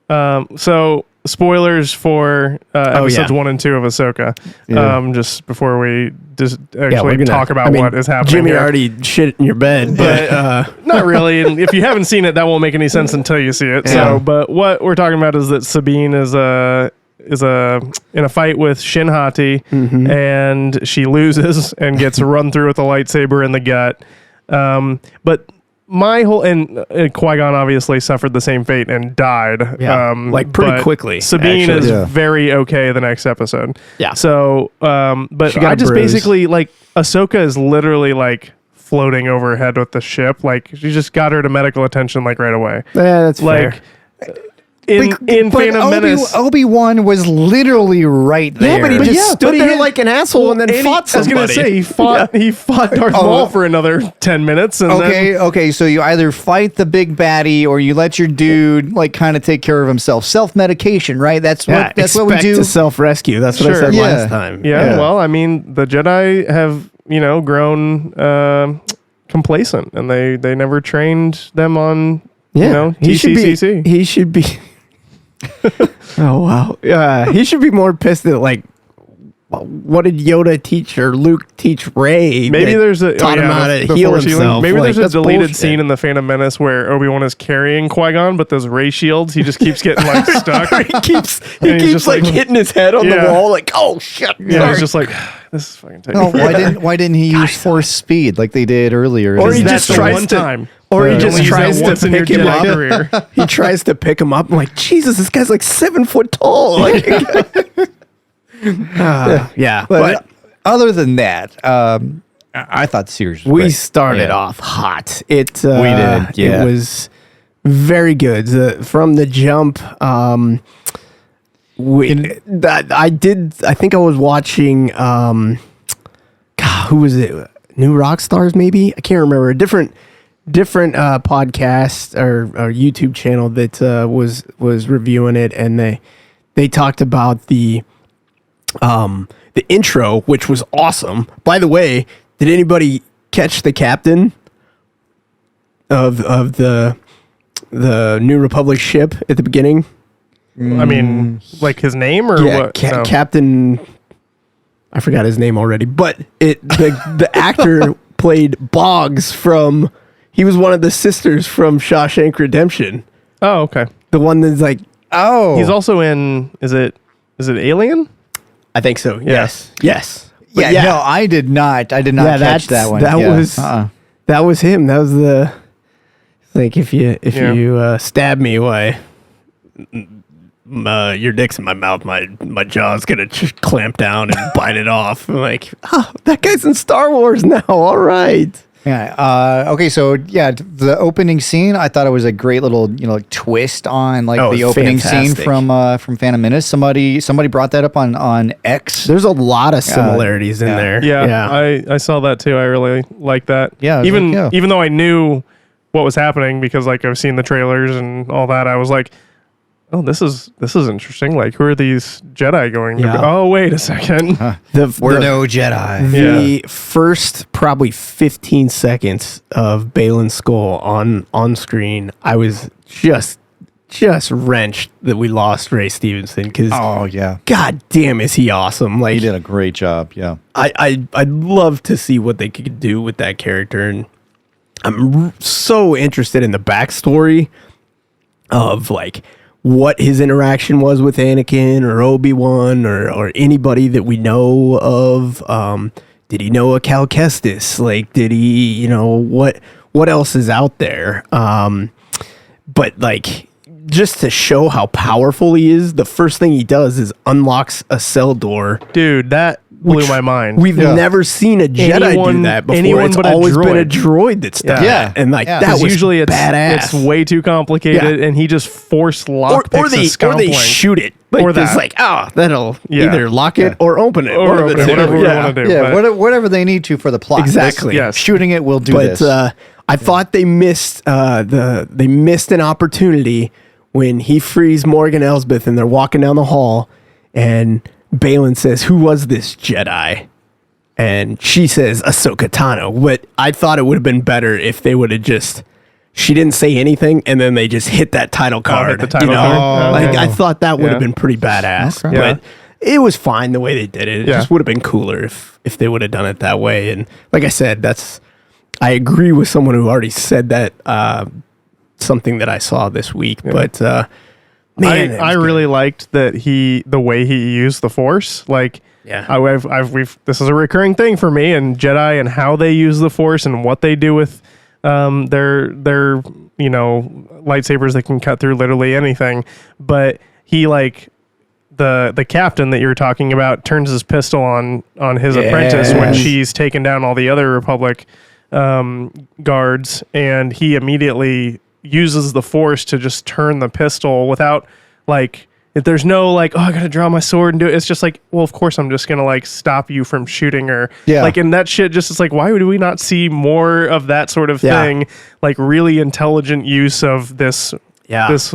So spoilers for episodes 1 and 2 of Ahsoka. Yeah. Just before we just we're actually gonna talk about what is happening. Jimmy here. already shit in your bed, but Not really. And if you haven't seen it, that won't make any sense until you see it. Yeah. So, but what we're talking about is that Sabine is in a fight with Shin Hati, and she loses and gets run through with a lightsaber in the gut. But my whole Qui-Gon obviously suffered the same fate and died. like pretty but quickly. Sabine actually. is very okay the next episode. Yeah. So, but She got I a just bruise. basically like Ahsoka is literally like floating overhead with the ship. Like she just got her to medical attention like right away. Yeah, that's Like fair. in Phantom Menace. Obi-Wan was literally right there. Yeah, but he just stood there had- like an asshole and then fought somebody. I was gonna say he fought Darth Maul for another 10 minutes and Okay, so you either fight the big baddie or you let your dude like kind of take care of himself. Self-medication, right? That's what we do. To self-rescue. That's what I Sure. said Yeah. last time. then well, I mean the Jedi have grown complacent and they never trained them on TCCC. He should be. Oh wow! Yeah, he should be more pissed at like, what did Yoda teach or Luke teach Rey? Maybe that there's a taught him how to the heal Force healing. himself. Maybe Like, there's a that's deleted bullshit. scene in the Phantom Menace where Obi-Wan is carrying Qui-Gon, but those ray shields, he just keeps getting like stuck. he keeps And he's just like like- hitting his head on the Yeah. wall, like, oh shit! Yeah, sorry. he's just like, this is fucking taking No, forever. why didn't he use force speed like they did earlier? Or he That's just the tries one to- time. or he You just only use that tries to once in your pick him Jedi up. career. He tries to pick him up. I'm like, Jesus, this guy's like 7 foot tall. Like, yeah, But other than that, I thought the series was we great. started Yeah. off hot. It did, yeah. It was very good from the jump. I think I was watching. God, who was it? New Rockstars, maybe. I can't remember. A different podcast or YouTube channel that was reviewing it, and they talked about the intro, which was awesome. By the way, did anybody catch the captain of the New Republic ship at the beginning? I mean, like his name or Yeah, what? No. Captain. I forgot his name already, but the actor played Boggs from. He was one of the sisters from Shawshank Redemption. Oh, okay. The one that's like, Oh, He's also in. Is it Alien? I think so. Yes. But yeah, no, I did not. I did not catch that one. That Yeah. was that was him. That was the like if you stab me, why your dick's in my mouth, my jaw's gonna clamp down and bite it off. I'm like, oh, that guy's in Star Wars now. All right. Yeah. Okay. So yeah, the opening scene, I thought it was a great little, twist on the opening scene from Phantom Menace. Somebody brought that up on X. There's a lot of similarities in there. Yeah. I saw that too. I really like that. Yeah. Even though I knew what was happening because I've seen the trailers and all that, I was like, oh, this is interesting. Like, who are these Jedi going to be? Oh, wait a second. We're no Jedi. The first probably 15 seconds of Balin's skull on screen, I was just wrenched that we lost Ray Stevenson because God damn, is he awesome! Like, he did a great job. Yeah, I'd love to see what they could do with that character, and I'm so interested in the backstory of what his interaction was with Anakin or Obi-Wan or anybody that we know of. Did he know a Cal Kestis? Did he, what else is out there? But just to show how powerful he is, the first thing he does is unlocks a cell door. Dude, that blew my mind. We've never seen a Jedi do that before. It's always been a droid that's done that. And that was usually badass. It's way too complicated, and he just force lockpicks or they shoot it. Or that. That'll either lock it or open it. Or open it, whatever we want to do. Yeah, whatever they need to for the plot. Exactly. Shooting it will do this. I thought they missed they missed an opportunity when he frees Morgan Elsbeth and they're walking down the hall and Balin says, "Who was this Jedi?" And she says, "Ahsoka Tano." But I thought it would have been better if they would have she didn't say anything, and then they just hit that title card. I thought that would have been pretty badass. Okay. But it was fine the way they did it. It just would have been cooler if they would have done it that way. And like I said, I agree with someone who already said that something that I saw this week. Yeah. But man, I really liked that the way he used the Force. This is a recurring thing for me, and Jedi and how they use the Force and what they do with their lightsabers that can cut through literally anything. But he the captain that you're talking about turns his pistol on his apprentice when she's taken down all the other Republic guards, and he immediately uses the Force to just turn the pistol without if there's no I gotta draw my sword and do it. It's just well, of course I'm just gonna stop you from shooting her. And that shit just is why would we not see more of that sort of thing? Really intelligent use of this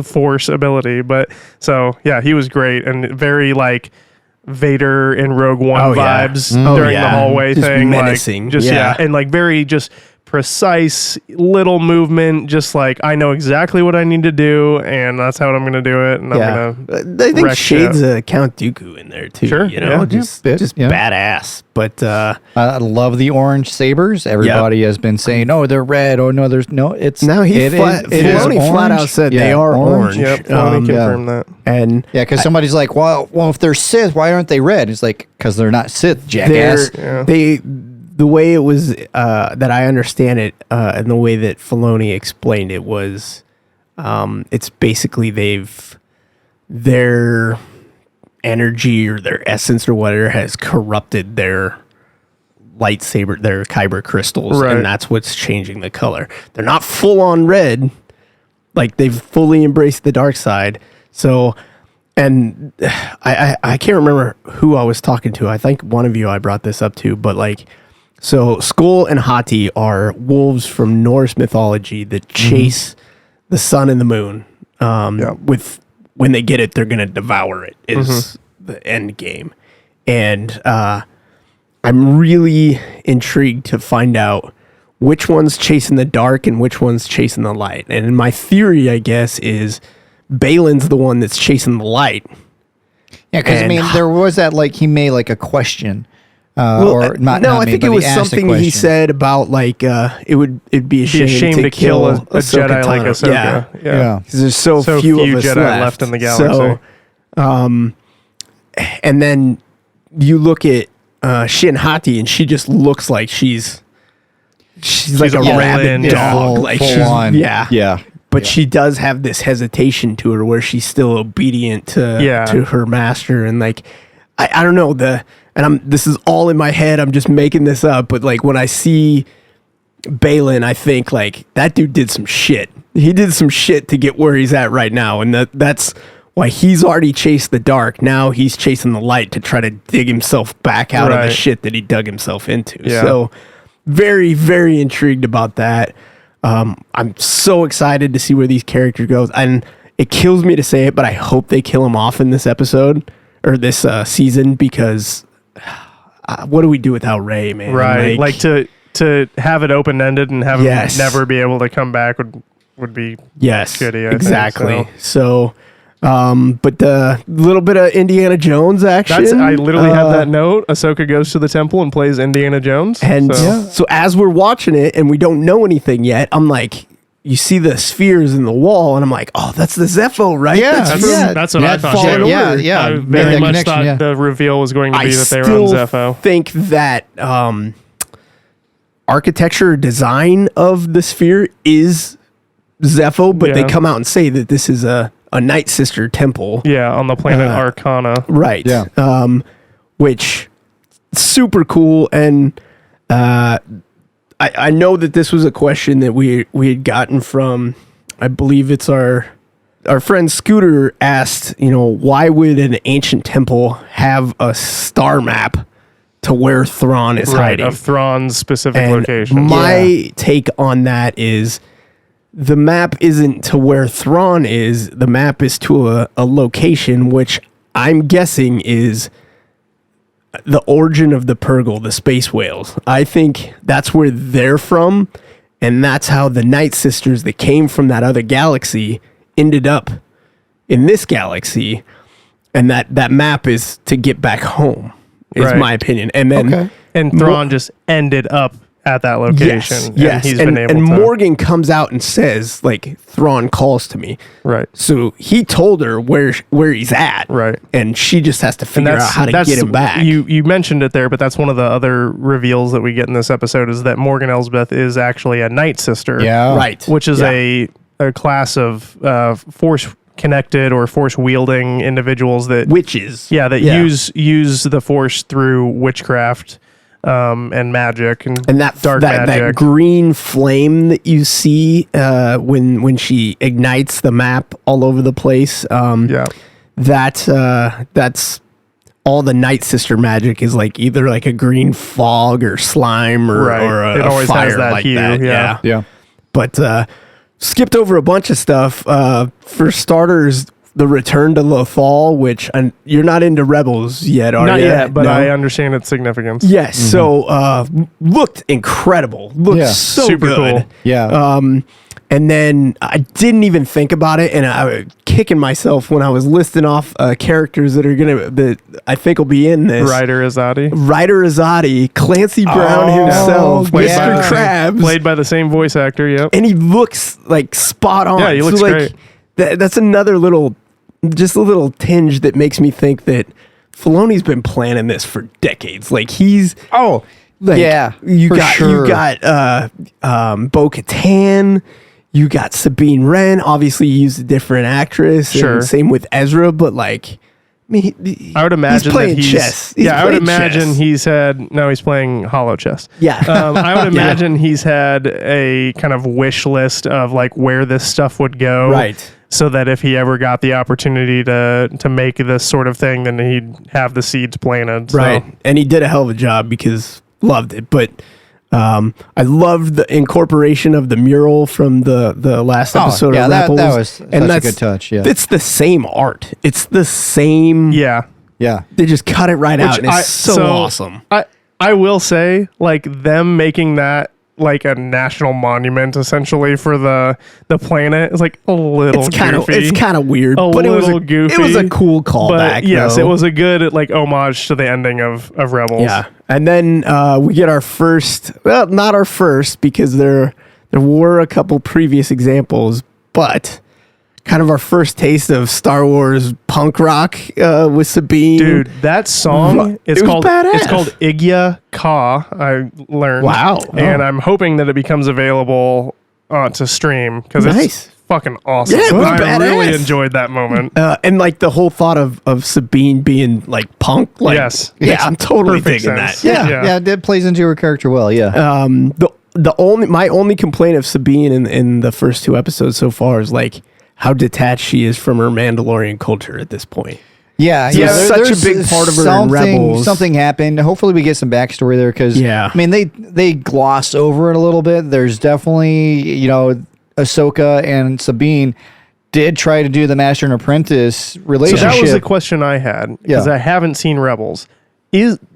Force ability. But so he was great and very Vader in Rogue One vibes during the hallway just thing. Menacing. And very just precise little movement, just I know exactly what I need to do, and that's how I'm going to do it. And I'm going to. I think shades of Count Dooku in there too. Sure, just badass. But I love the orange sabers. Everybody has been saying, "Oh, they're red." Oh no, there's no. It's now Filoni flat out said they are orange. Yep, Filoni confirmed that. And because somebody's like, well, if they're Sith, why aren't they red? It's because they're not Sith, jackass. The way it was that I understand it, and the way that Filoni explained it was, it's basically their energy or their essence or whatever has corrupted their lightsaber, their kyber crystals, and that's what's changing the color. They're not full on red, they've fully embraced the dark side. So, and I can't remember who I was talking to. I think one of you I brought this up to, but so Skull and Hati are wolves from Norse mythology that chase the sun and the moon. With when they get it, they're gonna devour it. Is the end game, and I'm really intrigued to find out which one's chasing the dark and which one's chasing the light. And my theory, I guess, is Balin's the one that's chasing the light. Yeah, because there was that he made a question. I think it was something he said about it'd be a shame to kill a Jedi like Ahsoka. Yeah. Because there's so few of us Jedi left in the galaxy. So, and then you look at Shin Hati, and she just looks like she's like a rabid dog, full on. Yeah. but she does have this hesitation to her where she's still obedient to her master, and like I don't know this is all in my head. I'm just making this up, but like when I see Balin, I think like that dude did some shit. He did some shit to get where he's at right now, and that's why he's already chased the dark. Now he's chasing the light to try to dig himself back out of the shit that he dug himself into. Yeah. So very, very intrigued about that. I'm so excited to see where these characters go, and it kills me to say it, but I hope they kill him off in this episode or this season, because what do we do without Rey, man? Right, like to have it open ended and have him never be able to come back would be shitty. Exactly. So, but the little bit of Indiana Jones action. I literally had that note. Ahsoka goes to the temple and plays Indiana Jones. And so as we're watching it and we don't know anything yet, I'm like, you see the spheres in the wall, and I'm like, oh, that's the Zepho, right? Yeah, that's what I thought. I very much thought the reveal was going to be that they were on Zepho. I think that architecture design of the sphere is Zepho, but they come out and say that this is a Night Sister temple. Yeah, on the planet Arcana. Right. Yeah. Which super cool, and I know that this was a question that we had gotten from, I believe it's our friend Scooter asked, why would an ancient temple have a star map to where Thrawn is hiding? Of Thrawn's specific location. My take on that is the map isn't to where Thrawn is. The map is to a location, which I'm guessing is the origin of the Purgle, the space whales. I think that's where they're from, and that's how the Night Sisters that came from that other galaxy ended up in this galaxy, and that map is to get back home, is my opinion. And then and Thrawn just ended up at that location. Yes. He's been able to. Morgan comes out and says, like, Thrawn calls to me. Right. So he told her where he's at. Right. And she just has to figure out how to get him back. You mentioned it there, but that's one of the other reveals that we get in this episode, is that Morgan Elsbeth is actually a Night Sister. Yeah. Right. Which is a class of force connected or force wielding individuals that witches. Yeah, that use the force through witchcraft. And magic and that dark magic. That green flame that you see when she ignites the map all over the place. That's all the Night Sister magic is, like either like a green fog or slime or it always fire has that like hue. that. Yeah. But skipped over a bunch of stuff. For starters, the return to Lothal, which you're not into Rebels yet, are you? Not yet, but I understand its significance. Yes. Mm-hmm. So looked incredible. Looked so super good. Cool. Yeah. And then I didn't even think about it, and I was kicking myself when I was listing off characters that I think will be in this. Ryder Azadi, Clancy Brown himself, Mr. Krabs, played by the same voice actor. Yep. And he looks like spot on. Yeah, he looks great. That's another just a little tinge that makes me think that Filoni's been planning this for decades. Like he's you got Bo-Katan, you got Sabine Wren. Obviously, you used a different actress. Sure. And same with Ezra, but like, I would imagine he's playing chess. I would imagine he's playing hollow chess. Yeah. I would imagine he's had a kind of wish list of like where this stuff would go. Right. So that if he ever got the opportunity to make this sort of thing, then he'd have the seeds planted. So. Right. And he did a hell of a job because loved it. But I loved the incorporation of the mural from the last episode of Rebels. That was a good touch. Yeah. It's the same art. It's the same. Yeah. Yeah. They just cut it right out, and it's so awesome. I will say, like, them making that like a national monument essentially for the planet is like a little goofy. It's kind of weird, but it was a cool callback. Yes, it was a good like homage to the ending of Rebels. Yeah, and then we get our first. Well, not our first because there were a couple previous examples, but kind of our first taste of Star Wars punk rock with Sabine. Dude, that song it's called Igya Ka, I learned. Wow. And I'm hoping that it becomes available to stream because it's fucking awesome. Yeah, it was I really badass. enjoyed that moment. And like the whole thought of Sabine being like punk. Like, Yes. Yeah, I'm totally Perfect digging sense. that. Yeah, that plays into her character well. Yeah. My only complaint of Sabine in the first 2 episodes so far is like how detached she is from her Mandalorian culture at this point. Yeah, There's such a big part of her in Rebels. Something happened. Hopefully, we get some backstory there because Yeah. I mean they gloss over it a little bit. There's definitely Ahsoka and Sabine did try to do the master and apprentice So relationship. that was the question I had because Yeah. I haven't seen Rebels.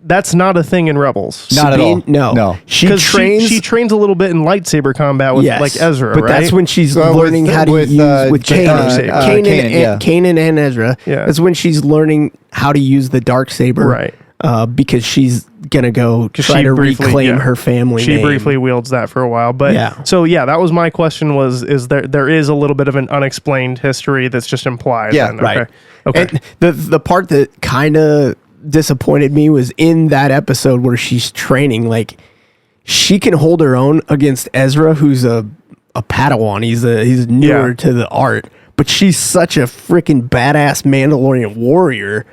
That's not a thing in Rebels? Not at all. Sabine? No. She 'Cause trains. She trains a little bit in lightsaber combat with Yes, like Ezra, but right? that's when she's With- learning how to with, use with Kanan, Kanan, yeah. Kanan and Ezra. Yeah. That's when she's learning how to use the dark saber, Right. Because she's gonna go try to reclaim her family. She name. briefly wields that for a while, but Yeah. So yeah, that was my question. Is there is a little bit of an unexplained history that's just implied? Yeah, then. Right. Okay. And the part that kind of disappointed me was in that episode where she's training. Like, she can hold her own against Ezra, who's a Padawan. He's newer Yeah. to the art, but she's such a freaking badass Mandalorian warrior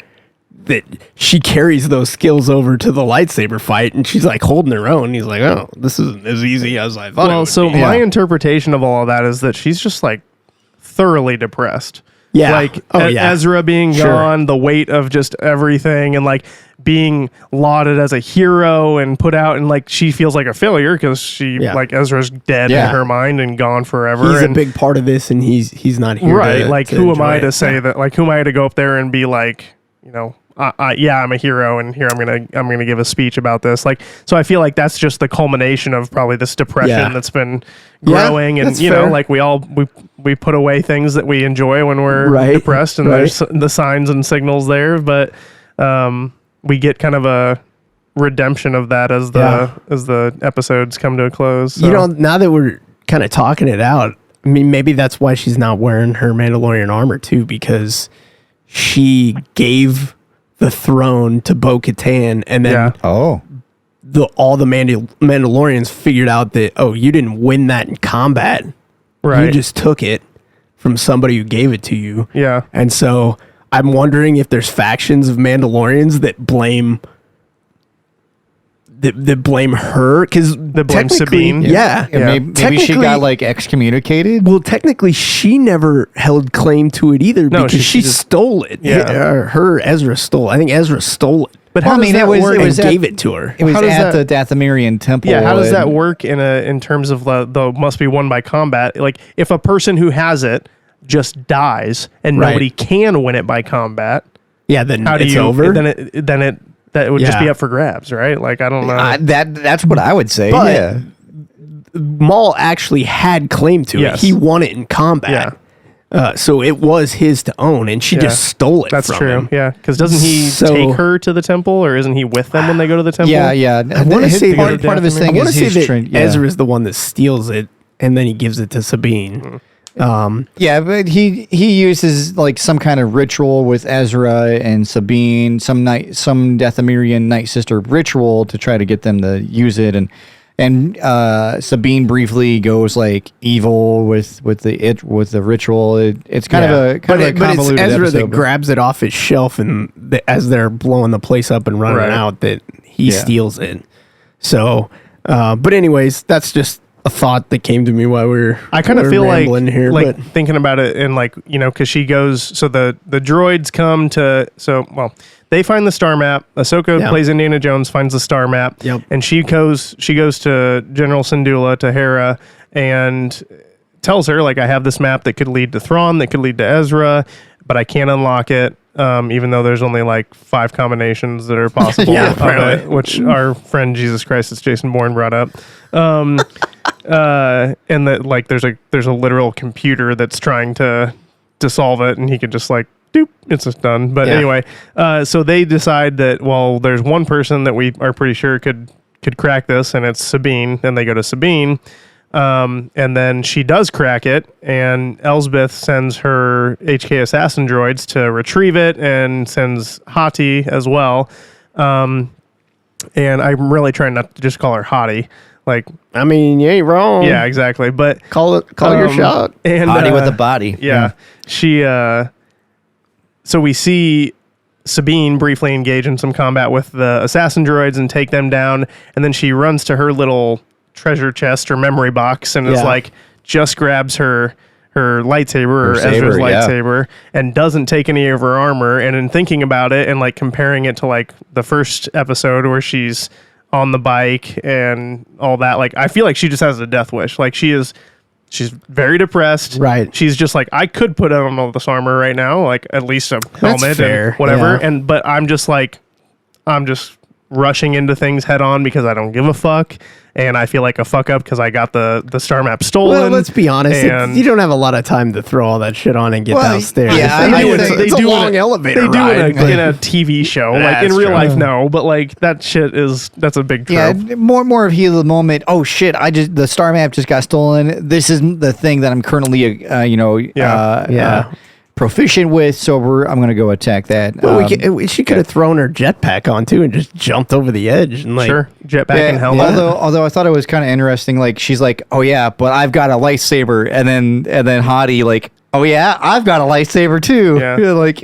that she carries those skills over to the lightsaber fight, and she's like holding her own. He's like, "Oh, this isn't as easy as I thought." it Well, would so be. my interpretation of all of that is that she's just like thoroughly depressed. Yeah. Like Oh, yeah. Ezra being Sure. gone, the weight of just everything, and like being lauded as a hero and put out, and like she feels like a failure because she Yeah. like Ezra's dead Yeah. in her mind and gone forever. he's a and, big part of this, and he's not here. right. to- Like to who am enjoy I to it. say that? Like who am I to go up there and be like, yeah, I'm a hero, and here I'm gonna give a speech about this. Like, so I feel like that's just the culmination of probably this depression Yeah. that's been Yeah, growing, and that's you know, fair. like we put away things that we enjoy when we're Right, depressed, and right. there's the signs and signals there, but we get kind of a redemption of that as the episodes come to a close. So. You know, now that we're kind of talking it out, I mean, maybe that's why she's not wearing her Mandalorian armor too, because she gave the throne to Bo-Katan, and then Yeah. Oh, all the Mandalorians figured out that, oh, you didn't win that in combat. Right. You just took it from somebody who gave it to you. Yeah. And so I'm wondering if there's factions of Mandalorians that blame her, because That blame Sabine? Yeah, yeah. Maybe she Technically- got like excommunicated. Well, technically, she never held claim to it either, No, because she she just- stole it. Yeah. Ezra stole. I think Ezra stole it. But Well, how I does mean, that work? it was and at- gave it to her. It was How does at that- the Dathomirian temple. Yeah, how does that and- work in terms of the must be won by combat? Like if a person who has it just dies and Right. nobody can win it by combat, Yeah, then how do it's you over. That would just be Yeah. up for grabs, right? Like I don't know. that's what I would say. But- yeah. Maul actually had claim to Yes. it. He won it in combat. So it was his to own, and she Yeah. just stole it That's from true. him. Yeah, because doesn't he So- take her to the temple, or isn't he with them when they go to the temple? Yeah, yeah. I want to say part, that part of his I thing want is to say he's that trained. Yeah. Ezra is the one that steals it, and then he gives it to Sabine. Yeah, but he uses like some kind of ritual with Ezra and Sabine, some Dathomirian Night Sister ritual to try to get them to use it, and Sabine briefly goes like evil with the ritual. It's kind of a but it's convoluted Ezra episode, that but- grabs it off his shelf, and as they're blowing the place up and running Right. out, that he Yeah. steals it. So, but anyways, that's just a thought that came to me while we were. I kind of feel like rambling here, like but thinking about it, and like because she goes. So the droids come to. They find the star map. Ahsoka Yeah. plays Indiana Jones, finds the star map, Yep. and she goes to General Syndulla, to Hera, and tells her like, I have this map that could lead to Thrawn, that could lead to Ezra, but I can't unlock it. Even though there's only like 5 combinations that are possible, Yeah, of apparently. it, which our friend Jesus Christ, it's Jason Bourne, brought up. And that like there's a literal computer that's trying to solve it, and he could just like doop, it's just done. But Yeah. anyway, so they decide that there's one person that we are pretty sure could crack this, and it's Sabine. And they go to Sabine, and then she does crack it, and Elsbeth sends her HK assassin droids to retrieve it, and sends Hati as well. And I'm really trying not to just call her Hottie. Like, I mean, you ain't wrong. yeah, exactly. But Call your shot. And Body with a body. yeah, she. So we see Sabine briefly engage in some combat with the assassin droids and take them down, and then she runs to her little treasure chest or memory box and is like, just grabs her lightsaber or Ezra's lightsaber and doesn't take any of her armor. And in thinking about it and like comparing it to like the first episode where she's on the bike and all that, like I feel like she just has a death wish. Like she's very depressed. Right. She's just like, I could put on all this armor right now, like at least a helmet fair. and whatever. Yeah. But I'm just rushing into things head on because I don't give a fuck. And I feel like a fuck up because I got the star map stolen. Well, let's be honest. You don't have a lot of time to throw all that shit on and get downstairs. Yeah, it's a long elevator They do ride. in a TV show. Like in real life, no. But like that shit that's a big trope. Yeah, more of heat of the moment. Oh shit! The star map just got stolen. This isn't the thing that I'm currently, proficient with. So I'm gonna go attack that. Well, she could have thrown her jetpack on too and just jumped over the edge and like jetpack and helmet. Although I thought it was kind of interesting. Like she's like, oh yeah, but I've got a lightsaber, and then Hottie like, oh yeah, I've got a lightsaber too. Yeah. Like,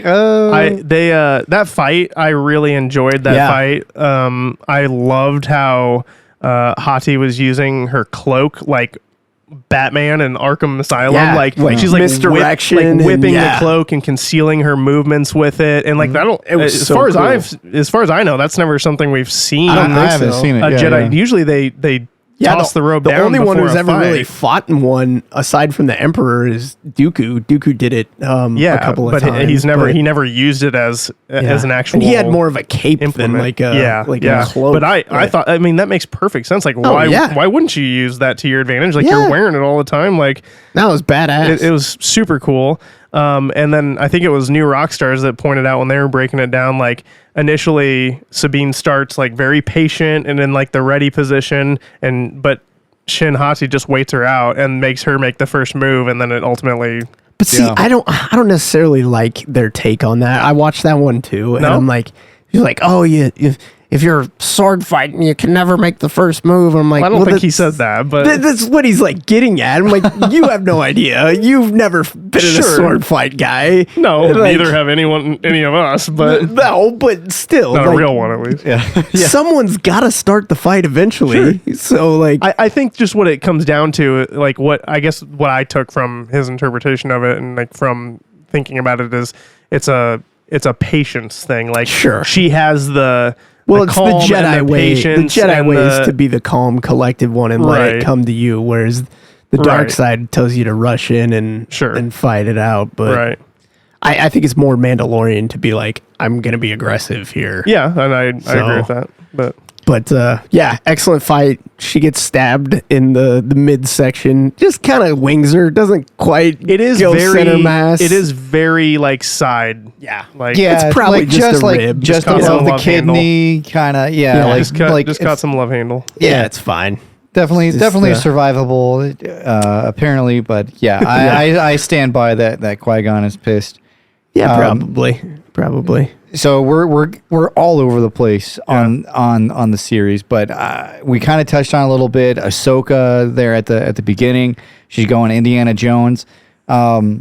that fight, I really enjoyed that fight. I loved how Hottie was using her cloak like Batman and Arkham Asylum. Like she's like misdirection, whipping the cloak and concealing her movements with it. And like as far as I know, that's never something we've seen. I haven't seen it. A Jedi. Usually they toss the robe down. The only one who's ever fight. really fought in one, aside from the Emperor, is Dooku. Dooku did it a couple of times. He never used it as an actual. And he had more of a cape than like a cloak. But I thought, I mean, that makes perfect sense. Like why wouldn't you use that to your advantage? Like you're wearing it all the time. Like that was badass. It was super cool. And then I think it was New Rockstars that pointed out when they were breaking it down, like initially Sabine starts like very patient and in like the ready position, but Shin Hati just waits her out and makes her make the first move, and then it ultimately. But see, I don't necessarily like their take on that. I watched that one too, and I'm like, he's like, oh if you're sword fighting, you can never make the first move. I'm like, I don't think he said that, but that's what he's like getting at. I'm like, you have no idea. You've never been in a sword fight, guy. No, like, neither have any of us. But no, but still, not a real one at least. Yeah. Someone's got to start the fight eventually. Sure. So like, I think just what it comes down to, like what I took from his interpretation of it, and like from thinking about it, is it's a patience thing. Like she has the. Well, it's the Jedi way. The Jedi way is to be the calm, collected one and let it come to you, whereas the dark side tells you to rush in and fight it out. But I think it's more Mandalorian to be like, I'm going to be aggressive here. Yeah, and I agree with that. But excellent fight. She gets stabbed in the midsection. Just kind of wings her. Doesn't quite go center mass. It is very like side. Yeah. Like it's probably like, just a rib. Just above the kidney, kind of. Yeah. Like, just got some love handle. Yeah, it's fine. Definitely survivable, apparently. But yeah, I stand by that Qui-Gon is pissed. Yeah, probably. So we're all over the place on the series, but we kind of touched on a little bit. Ahsoka there at the beginning, she's going Indiana Jones. I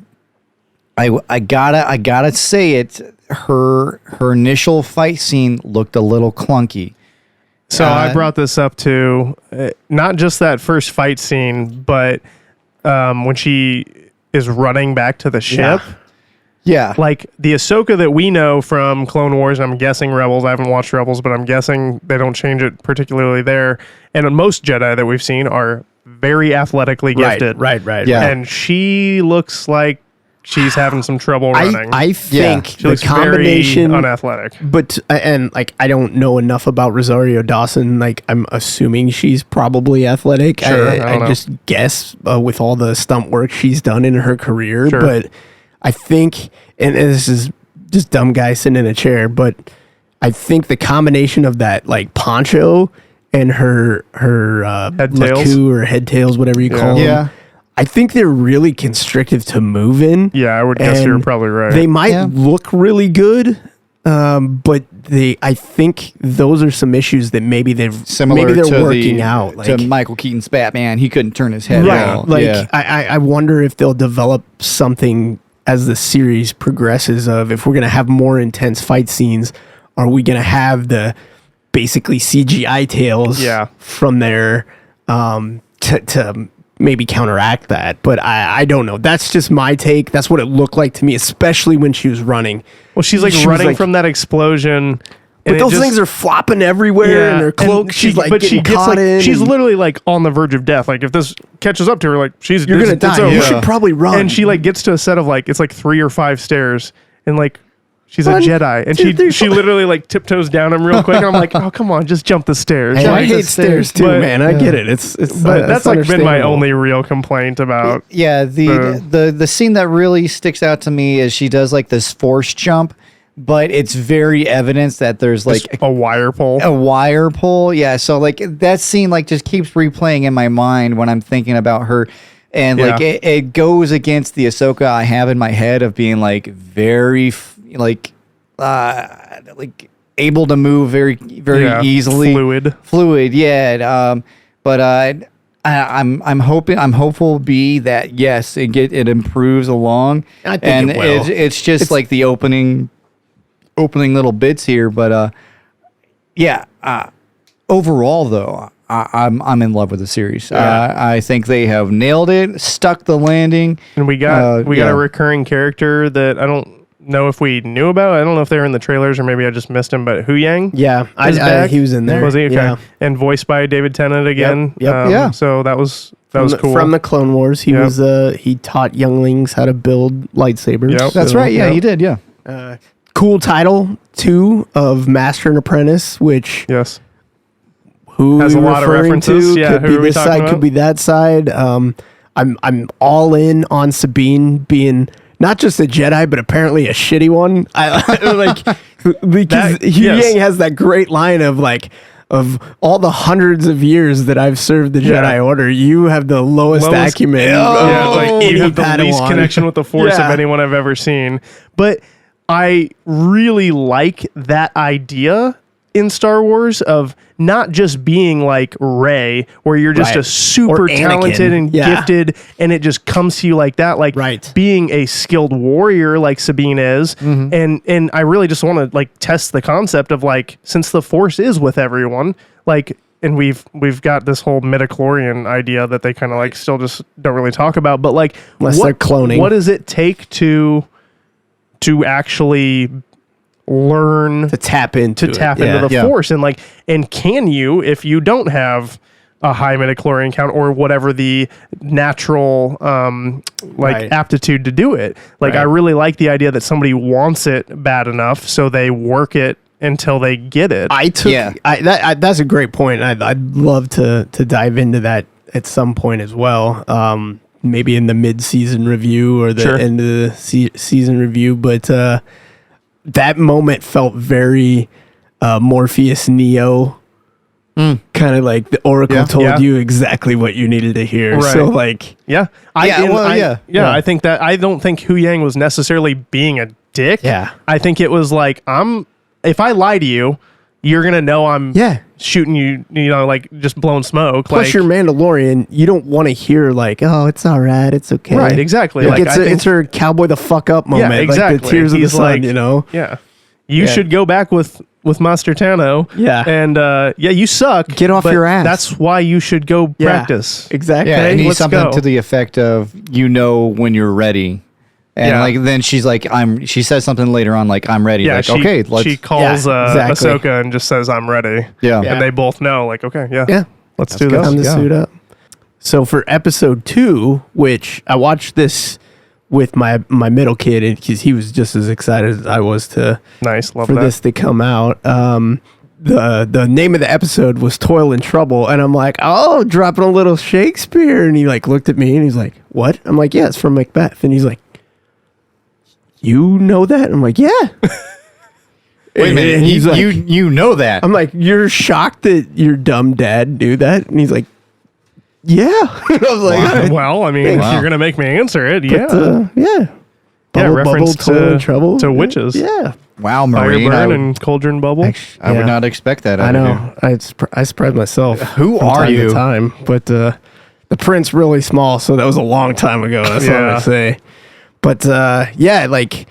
gotta say it. Her initial fight scene looked a little clunky. So I brought this up too, not just that first fight scene, but when she is running back to the ship. Yeah. Like the Ahsoka that we know from Clone Wars, and I'm guessing Rebels, I haven't watched Rebels, but I'm guessing they don't change it particularly there. And most Jedi that we've seen are very athletically gifted. Right. Yeah. And she looks like she's having some trouble running. I think she looks combination very unathletic. But and like I don't know enough about Rosario Dawson. Like I'm assuming she's probably athletic. Sure, I just guess with all the stunt work she's done in her career. Sure. But I think, and this is just dumb guy sitting in a chair, but I think the combination of that like poncho and her head tails or head tails, whatever you call them. I think they're really constrictive to move in. Yeah, I would guess you're probably right. They might look really good But I think those are some issues that maybe they're working out. Like, to Michael Keaton's Batman, he couldn't turn his head. Right. Like I wonder if they'll develop something as the series progresses. Of if we're gonna have more intense fight scenes, are we gonna have the basically CGI tales from there to maybe counteract that? But I don't know. That's just my take. That's what it looked like to me, especially when she was running. Well, she's like running from that explosion. But those things are flopping everywhere, and her cloak, she's like getting caught in. She's literally like on the verge of death. Like if this catches up to her, like you're gonna die. You should probably run. And she like gets to a set of like, it's like 3 or 5 stairs, and like she's a Jedi, and she literally like tiptoes down them real quick. And I'm like, oh come on, just jump the stairs. Hey, I hate stairs too, man. I get it. But that's like been my only real complaint about. Yeah, the scene that really sticks out to me is she does like this force jump. But it's very evident that there's like a wire pull. A wire pull, yeah. So like that scene like just keeps replaying in my mind when I'm thinking about her, and like it goes against the Ahsoka I have in my head of being like very like able to move very easily, fluid, yeah. But I'm hopeful that yes, it improves along. I think it will. It's just like the opening little bits here, but overall though, I'm in love with the series. I think they have nailed it, stuck the landing, and we got a recurring character that I don't know if we knew about. I don't know if they were in the trailers or maybe I just missed him. But Hu Yang, he was in there. Was he? Okay. Yeah. And voiced by David Tennant again. Yep. So that was cool. From the Clone Wars, he was he taught younglings how to build lightsabers. Yep. That's right. Yeah, he did. Yeah. Cool title too of Master and Apprentice, which who has a lot of references. Could be this side, could be that side. I'm all in on Sabine being not just a Jedi, but apparently a shitty one. I like because Hu Yang has that great line of like, of all the hundreds of years that I've served the Jedi Order, you have the lowest acumen. You have the least connection with the Force of anyone I've ever seen. But I really like that idea in Star Wars of not just being like Rey, where you're just a super talented and gifted, and it just comes to you like that, like being a skilled warrior like Sabine is. And I really just want to like test the concept of like, since the Force is with everyone, like, and we've got this whole midichlorian idea that they kind of like still just don't really talk about, but like, unless they're cloning, what does it take to actually learn to tap into the Force, and like, and can you, if you don't have a high midichlorian count or whatever the natural aptitude to do it, like I really like the idea that somebody wants it bad enough so they work it until they get it. That's a great point. I'd love to dive into that at some point as well. Maybe in the mid-season review or the end of the season review, but that moment felt very Morpheus Neo, kind of like the Oracle told you exactly what you needed to hear. Right. So like, I think that I don't think Hu Yang was necessarily being a dick. Yeah, I think it was like, if I lie to you, you're gonna know I'm shooting you, like just blowing smoke. Plus, like, you're Mandalorian. You don't want to hear like, "Oh, it's all right, it's okay." Right, exactly. Like it's her cowboy the fuck up moment. Yeah, exactly. Like the tears of the sun. Yeah. You should go back with Master Tano. Yeah. And you suck. Get off your ass. That's why you should go practice. Exactly. Yeah, and he's something to the effect of, when you're ready. And like then she's like, she says something later on like, I'm ready. Yeah, like, okay, let's. She calls Ahsoka and just says, I'm ready. Yeah. And they both know, like, okay, let's do this. Time to suit up. So for episode 2, which I watched this with my middle kid, because he was just as excited as I was for this to come out. The name of the episode was Toil and Trouble, and I'm like, oh, dropping a little Shakespeare, and he like looked at me and he's like, what? I'm like, yeah, it's from Macbeth, and he's like, you know that? I'm like, yeah. Wait a minute, and he's like, you know that? I'm like, you're shocked that your dumb dad knew that? And he's like, yeah. I was like, well, I mean, if you're gonna make me answer it, yeah. reference toil, and trouble to witches. Yeah. Wow, Fire Marine. burn and cauldron bubble. I would not expect that. I out of know. I surprised myself. Who from are time you? To time, but the print's really small, so that was a long time ago. That's all I say. But yeah, like,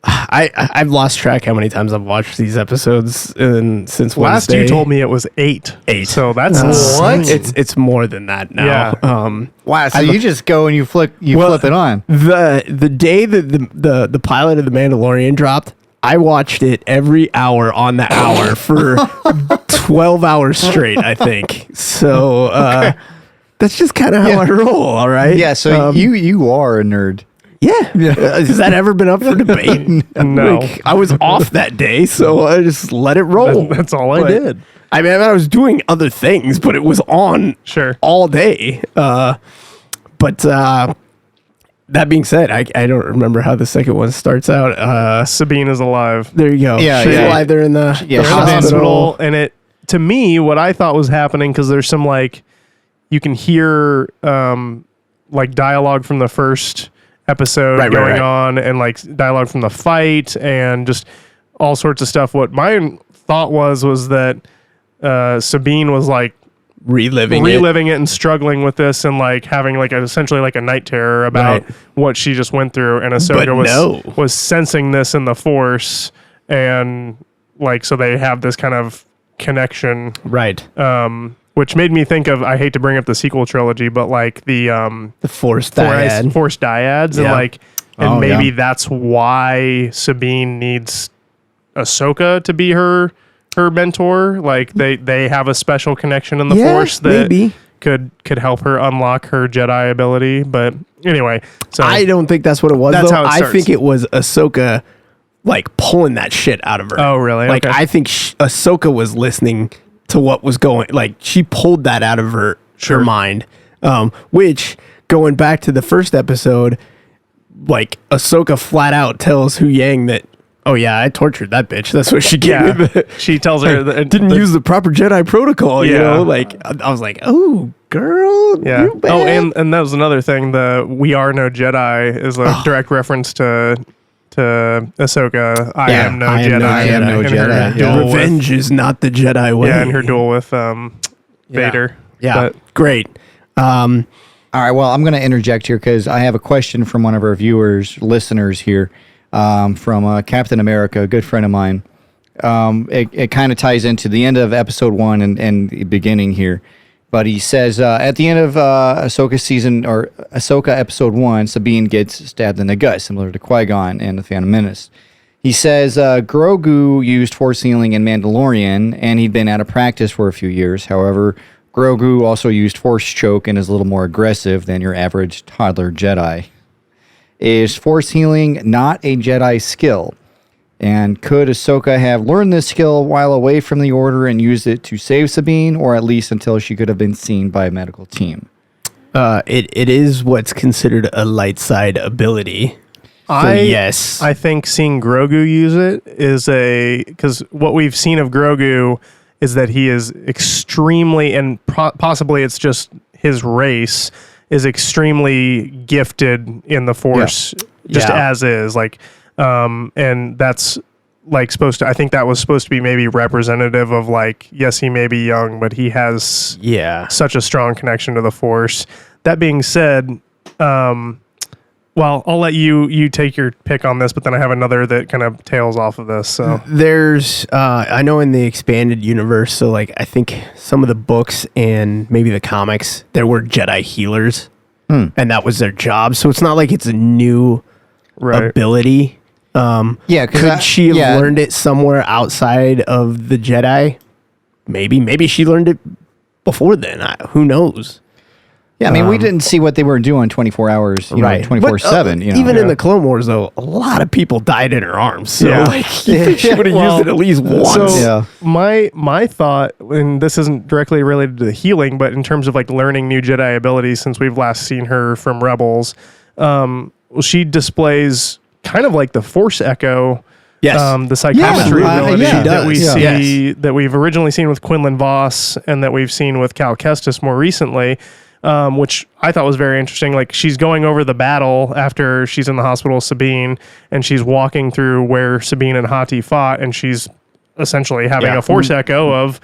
I've lost track how many times I've watched these episodes since Last Wednesday. you told me it was 8. 8. So that's What? insane. It's more than that now. Yeah. Wow, so you just go and you flip it on. The day that the pilot of The Mandalorian dropped, I watched it every hour on the hour for 12 hours straight, I think. So that's just kind of how I roll, all right? Yeah, so you are a nerd. Yeah. Has that ever been up for debate? No. Like, I was off that day, so I just let it roll. That's all I did. I mean, I was doing other things, but it was on all day. But that being said, I don't remember how the second one starts out. Sabine is alive. There you go. Yeah, She's yeah. alive. They're in the Hospital. And it, to me, what I thought was happening, because there's some, like, you can hear like dialogue from the first episode going on, and like dialogue from the fight, and just all sorts of stuff. What my thought was that Sabine was like reliving it and struggling with this, and like having like essentially like a night terror about what she just went through, and Ahsoka was sensing this in the Force, and like, so they have this kind of connection, which made me think of, I hate to bring up the sequel trilogy, but like the Force dyads, and like, and maybe that's why Sabine needs Ahsoka to be her mentor. Like they have a special connection in the Force that could help her unlock her Jedi ability. But anyway, so I don't think that's what it was. That's though. how it I starts. think it was Ahsoka like pulling that shit out of her. Oh, really? Like, Okay. I think Ahsoka was listening to what was going, like, she pulled that out of her mind, which, going back to the first episode, like, Ahsoka flat out tells Hu Yang that, oh yeah, I tortured that bitch. That's what she gave me. She tells her that Didn't use the proper Jedi protocol, you know? Like, I was like, oh, girl, you bad. Oh, and that was another thing. The "We are no Jedi" is a direct reference to Ahsoka. I am no Jedi. I am no In her Jedi. duel Revenge is not the Jedi way. Yeah, in her duel with Vader. Yeah, But, great. All right, well, I'm going to interject here because I have a question from one of our listeners here, from Captain America, a good friend of mine. It kind of ties into the end of episode 1 and the beginning here. But he says, at the end of Ahsoka episode 1, Sabine gets stabbed in the gut, similar to Qui-Gon and the Phantom Menace. He says, Grogu used Force healing in Mandalorian, and he'd been out of practice for a few years. However, Grogu also used Force choke and is a little more aggressive than your average toddler Jedi. Is Force healing not a Jedi skill? And could Ahsoka have learned this skill while away from the Order and used it to save Sabine, or at least until she could have been seen by a medical team? It is what's considered a light side ability. Yes. I think seeing Grogu use it is because what we've seen of Grogu is that he is extremely, and possibly it's just his race, is extremely gifted in the Force, just as is. Like, and that's like I think that was supposed to be maybe representative of, like, yes, he may be young, but he has such a strong connection to the Force. That being said, well, I'll let you take your pick on this, but then I have another that kind of tails off of this. So there's, I know in the expanded universe, so like I think some of the books and maybe the comics, there were Jedi healers, and that was their job. So it's not like it's a new ability. Could she have learned it somewhere outside of the Jedi? Maybe she learned it before then. Who knows? Yeah, I mean, we didn't see what they were doing 24 hours, 24/7. Even in the Clone Wars, though, a lot of people died in her arms. So, like, you think she would have used it at least once. So my thought, and this isn't directly related to the healing, but in terms of like learning new Jedi abilities, since we've last seen her from Rebels, she displays kind of like the Force Echo. Yes. The psychometry ability that we see, that we've originally seen with Quinlan Voss and that we've seen with Cal Kestis more recently. which I thought was very interesting. Like, she's going over the battle after she's in the hospital with Sabine, and she's walking through where Sabine and Hati fought, and she's essentially having a force echo of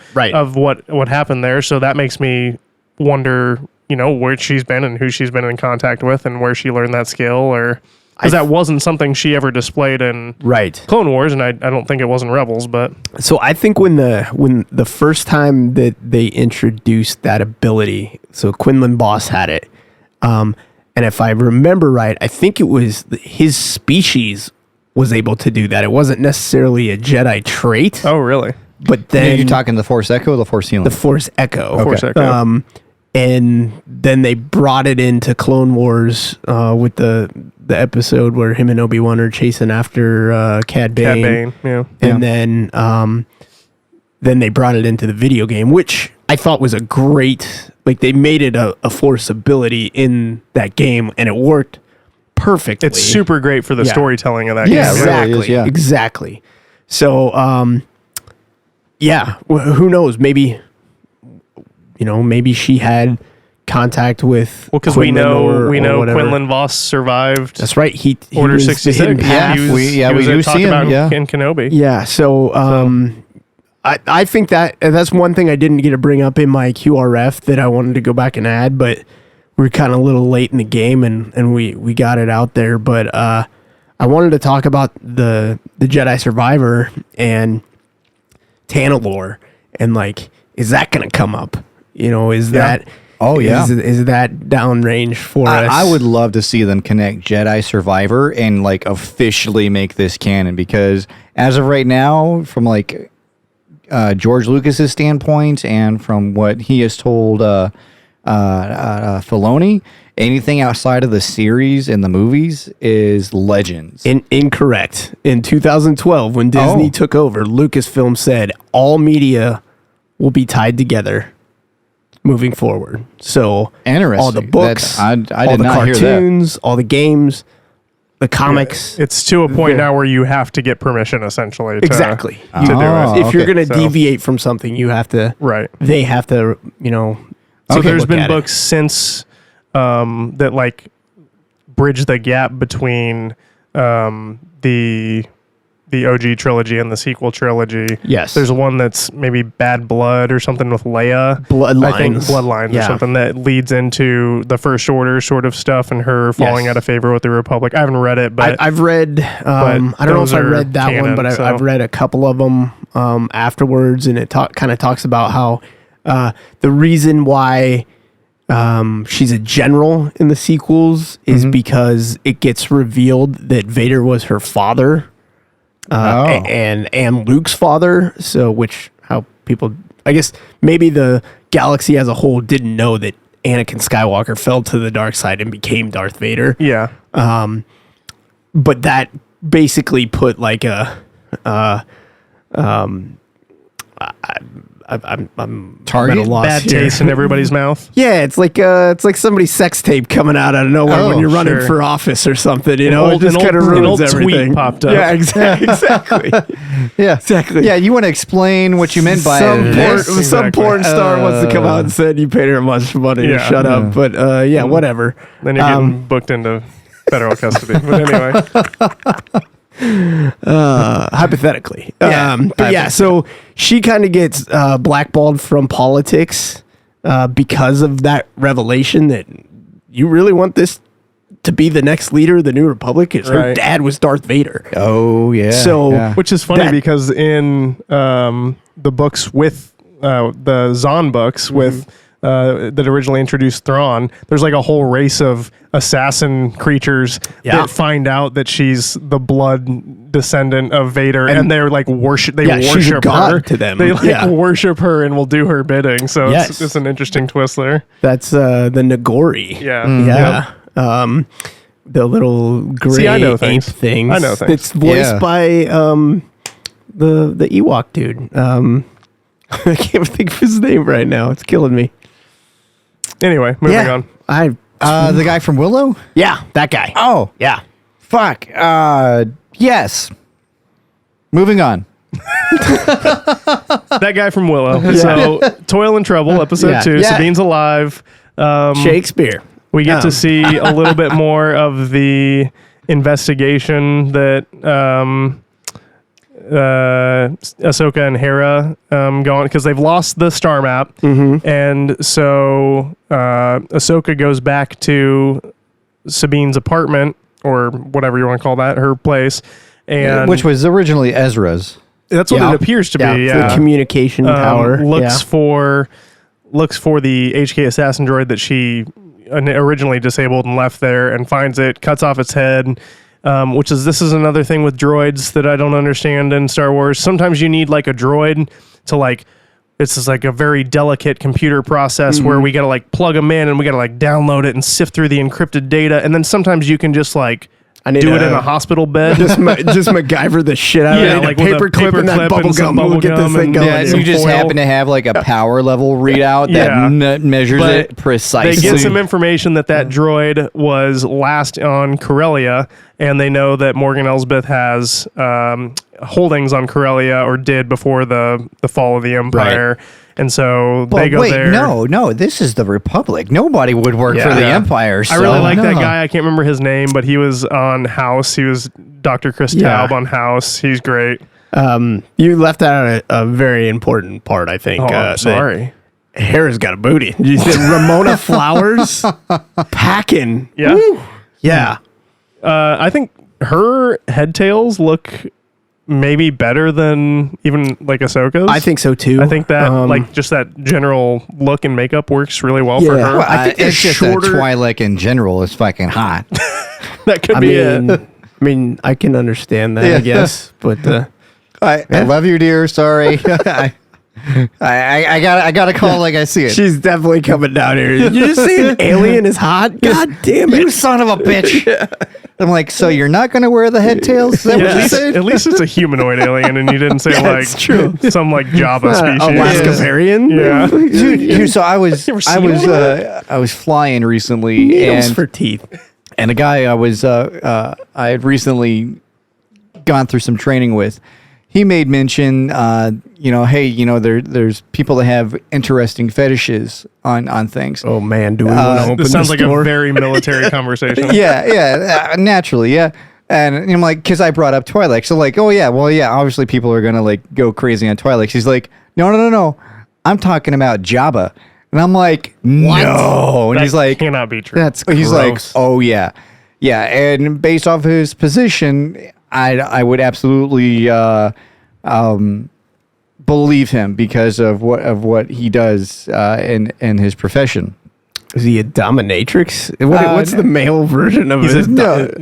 what happened there. So that makes me wonder, where she's been and who she's been in contact with and where she learned that skill, or because that wasn't something she ever displayed in Clone Wars, and I don't think it was in Rebels. But so I think when the first time that they introduced that ability, so Quinlan Voss had it, and if I remember right, I think it was his species was able to do that. It wasn't necessarily a Jedi trait. Oh, really? But then you're talking the Force Echo or the Force Healing? The Force Echo. Okay. Force Echo. And then they brought it into Clone Wars with the episode where him and Obi-Wan are chasing after Cad Bane. Yeah. And then they brought it into the video game, which I thought was a great, like, they made it a Force ability in that game, and it worked perfectly. It's super great for the storytelling of that game. Yeah, exactly. Really is, Exactly. So, who knows? Maybe she had contact with. Well, because we know Quinlan Voss survived. That's right. He Order was 66. half. We do see him. In Kenobi. Yeah. So, I think that's one thing I didn't get to bring up in my QRF that I wanted to go back and add, but we're kind of a little late in the game and we got it out there. But I wanted to talk about the Jedi Survivor and Tanalorr, and like, is that going to come up? Is that is that downrange for us? I would love to see them connect Jedi Survivor and like officially make this canon, because as of right now, from like George Lucas's standpoint and from what he has told Filoni, anything outside of the series and the movies is legends. Incorrect. In 2012, when Disney took over, Lucasfilm said all media will be tied together moving forward. So interesting. All the books, I all did the not cartoons, all the games, the comics. It's to a point now where you have to get permission, essentially. Exactly. To do it. If you're going to deviate from something, you have to. Right. They have to. So there's been books since that like bridge the gap between the OG trilogy and the sequel trilogy. Yes. There's one that's maybe Bad Blood or something with Leia. Bloodlines. I think Bloodlines or something that leads into the First Order sort of stuff and her falling out of favor with the Republic. I haven't read it, but I've read. I don't know if I read that canon, one, but I've read a couple of them afterwards, and it kind of talks about how the reason why she's a general in the sequels is because it gets revealed that Vader was her father. And Luke's father, how people, I guess maybe the galaxy as a whole didn't know that Anakin Skywalker fell to the dark side and became Darth Vader. Yeah. But that basically put like I'm Target? at a loss Bad here. taste in everybody's mouth. Yeah, it's like somebody's sex tape coming out of nowhere when you're running for office or something. It just kind of ruins everything. Tweet popped up. Yeah, exactly. Yeah, exactly. Yeah, you want to explain what you meant by some porn star wants to come out and said you paid her much money to shut up. But whatever. Then you're getting booked into federal custody. But anyway. Hypothetically. So she kind of gets blackballed from politics because of that revelation that you really want this to be the next leader of the New Republic. Her dad was Darth Vader. Oh, yeah. So, which is funny because in the books with the Zahn books with that originally introduced Thrawn, there's like a whole race of assassin creatures that find out that she's the blood descendant of Vader, and they're like worship. They worship a god her to them. They worship her and will do her bidding. So it's an interesting twist there. That's the Nagori. Yeah. The little gray ape thing. I know things. It's voiced by the Ewok dude. I can't think of his name right now. It's killing me. Anyway, moving on. The guy from Willow? Yeah, that guy. Oh. Yeah. Fuck. Yes. Moving on. That guy from Willow. So, Toil and Trouble, episode 2. Yeah. Sabine's alive. Shakespeare. We get to see a little bit more of the investigation that Ahsoka and Hera go on, because they've lost the star map, and so Ahsoka goes back to Sabine's apartment, or whatever you want to call that, her place, and which was originally Ezra's. that's what it appears to be. The communication tower. Looks for the HK assassin droid that she originally disabled and left there, and finds it, cuts off its head. This is another thing with droids that I don't understand in Star Wars. Sometimes you need like a droid to like, it's just like a very delicate computer process where we got to like plug them in and we got to like download it and sift through the encrypted data. And then sometimes you can just like do it in a hospital bed. Just MacGyver the shit out of it. Like paper clip and that bubble gum. We'll get this thing going. Yeah, you just happen to have like a power level readout that measures it precisely. They get some information that droid was last on Corellia, and they know that Morgan Elsbeth has holdings on Corellia, or did before the fall of the Empire. Right. And so they go there. No, this is the Republic. Nobody would work for the Empire. So. I really like that guy. I can't remember his name, but he was on House. He was Dr. Chris Taub on House. He's great. You left out a very important part, I think. I'm sorry. Hera's got a booty. You said Ramona Flowers packing. Yeah. Woo. Yeah. I think her head tails look maybe better than even like Ahsoka's. I think so too. I think that like just that general look and makeup works really well for her. Well, I think it's just that Twi'lek in general is fucking hot. That could be it. I mean, I can understand that, I guess, but I love you, dear. Sorry. I got a call like I see it. She's definitely coming down here. You just see an alien is hot? God damn it. You son of a bitch. I'm like, so you're not going to wear the head tails? Is that what you said? At least it's a humanoid alien, and you didn't say some like Java species. Alaskavarian? Yeah. Dude, so I was flying recently, Needles for teeth. And a guy I had recently gone through some training with, he made mention, there's people that have interesting fetishes on things. Oh man, do we want to open this? Sounds like door? a very military conversation. Yeah, naturally, yeah. And I'm like, because I brought up Twi'lek, so like, obviously people are gonna like go crazy on Twi'lek. He's like, no, I'm talking about Jabba, and I'm like, what? No, and that he's like, cannot be true. That's he's gross. like, oh yeah, and based off his position, I would absolutely believe him because of what he does in his profession. Is he a dominatrix? What's the male version of it?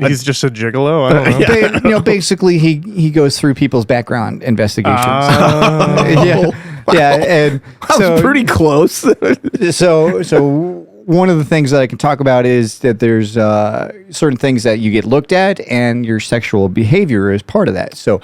He's just a gigolo. I don't know. Basically, he goes through people's background investigations. And so was pretty close. so one of the things that I can talk about is that there's certain things that you get looked at, and your sexual behavior is part of that. So,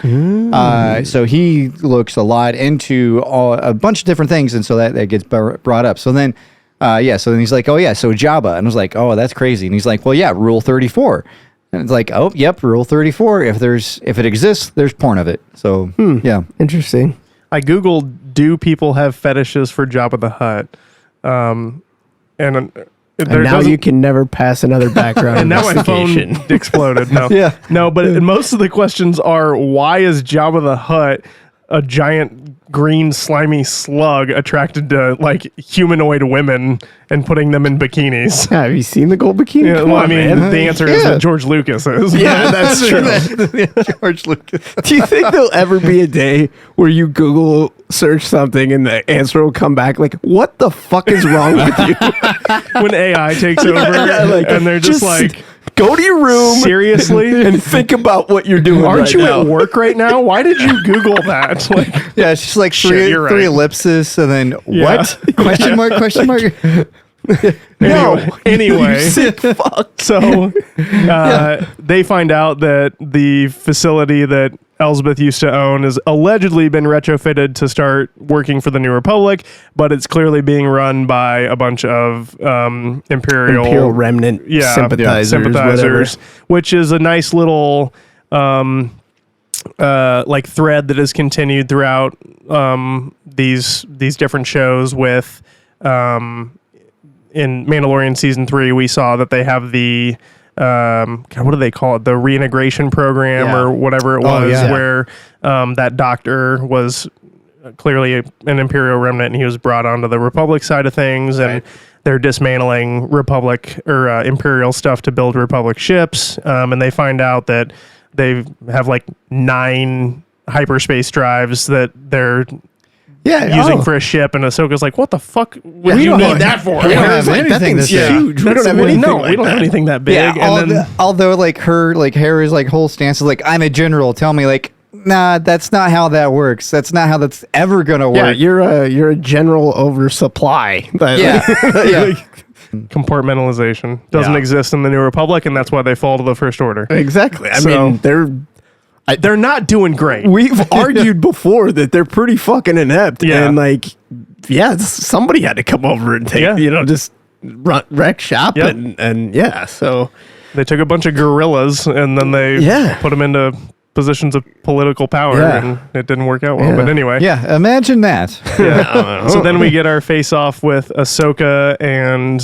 so he looks a lot into a bunch of different things, and so that gets brought up. So then. So then he's like, oh yeah, so Jabba. And I was like, oh, that's crazy. And he's like, well, yeah, Rule 34. And it's like, oh, yep, Rule 34. If it exists, there's porn of it. So, yeah. Interesting. I Googled, do people have fetishes for Jabba the Hutt? And now you can never pass another background and now my phone exploded. No. Yeah. No, but most of the questions are, why is Jabba the Hutt a giant green slimy slug attracted to like humanoid women and putting them in bikinis? Yeah, have you seen the gold bikini? Yeah, well, I mean, the answer is that George Lucas is. Yeah, that's true. George Lucas. Do you think there'll ever be a day where you Google search something and the answer will come back like, what the fuck is wrong with you? When AI takes over and they're just like, go to your room. Seriously? And think about what you're doing. Aren't you now. at work right now? Why did you Google that? Like, yeah, it's just like three ellipses and then what? Question mark, question mark. Anyway. You sick fuck. So they find out that the facility that Elsbeth used to own has allegedly been retrofitted to start working for the New Republic, but it's clearly being run by a bunch of Imperial remnant sympathizers, which is a nice little like thread that has continued throughout these different shows with in Mandalorian season 3, we saw that they have the God, what do they call it? The reintegration program or whatever it was, where that doctor was clearly an Imperial remnant, and he was brought onto the Republic side of things, and they're dismantling Republic or Imperial stuff to build Republic ships, and they find out that they have like 9 hyperspace drives that they're using for a ship, and Ahsoka's like, "What the fuck would you need that for?" We don't have anything that's huge. We don't have anything. We don't have anything that big. Yeah, and then, although like her like Harry's like whole stance is like, I'm a general. Tell me like, nah, that's not how that works. That's not how that's ever gonna work. Yeah, you're a general oversupply. compartmentalization doesn't exist in the New Republic, and that's why they fall to the First Order. Exactly. I mean, they're not doing great. We've argued before that they're pretty fucking inept, and like, somebody had to come over and take, just wreck shop, and so they took a bunch of guerrillas and then they put them into positions of political power, and it didn't work out well. But anyway, imagine that. So then we get our face off with Ahsoka and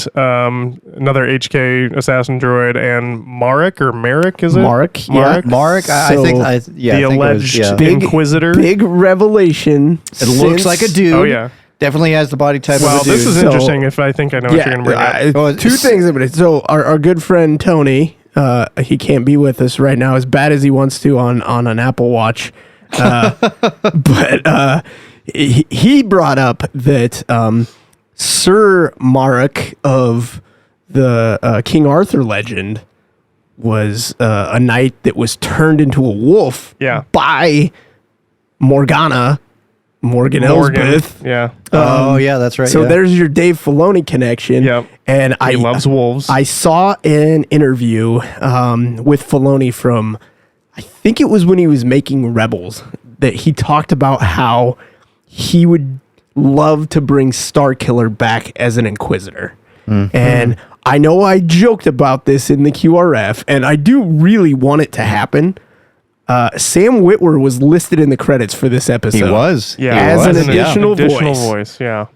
another HK assassin droid and Marek or Merrick, is it? Marek. Marek. I think the alleged Inquisitor. Big revelation. It looks like a dude. Oh yeah. Definitely has the body type of a dude. This is interesting. If I think I know what you're going to bring up. Two things about it. So our good friend Tony, he can't be with us right now as bad as he wants to on an Apple Watch. But he brought up that Sir Marek of the King Arthur legend was a knight that was turned into a wolf by Morgan Elsbeth. Yeah. that's right. So there's your Dave Filoni connection. Yep. And he loves wolves. I saw an interview with Filoni from, I think it was when he was making Rebels, that he talked about how he would love to bring Starkiller back as an Inquisitor. Mm-hmm. And I know I joked about this in the QRF, and I do really want it to happen. Sam Witwer was listed in the credits for this episode. He was. As an additional voice. Yeah.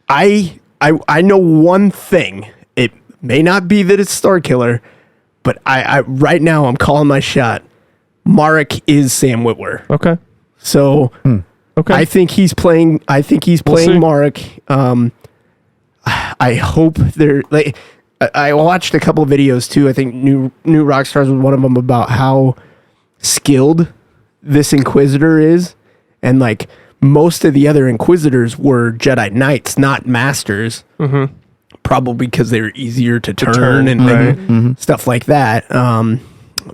I know one thing. It may not be that it's Starkiller, but I right now I'm calling my shot. Marek is Sam Witwer. Okay. So I think he's playing Marek. I hope they're like. I watched a couple of videos too. I think New Rockstars was one of them about how skilled this Inquisitor is, and like most of the other Inquisitors were Jedi Knights, not Masters. Mm-hmm. Probably because they're easier to turn and stuff like that.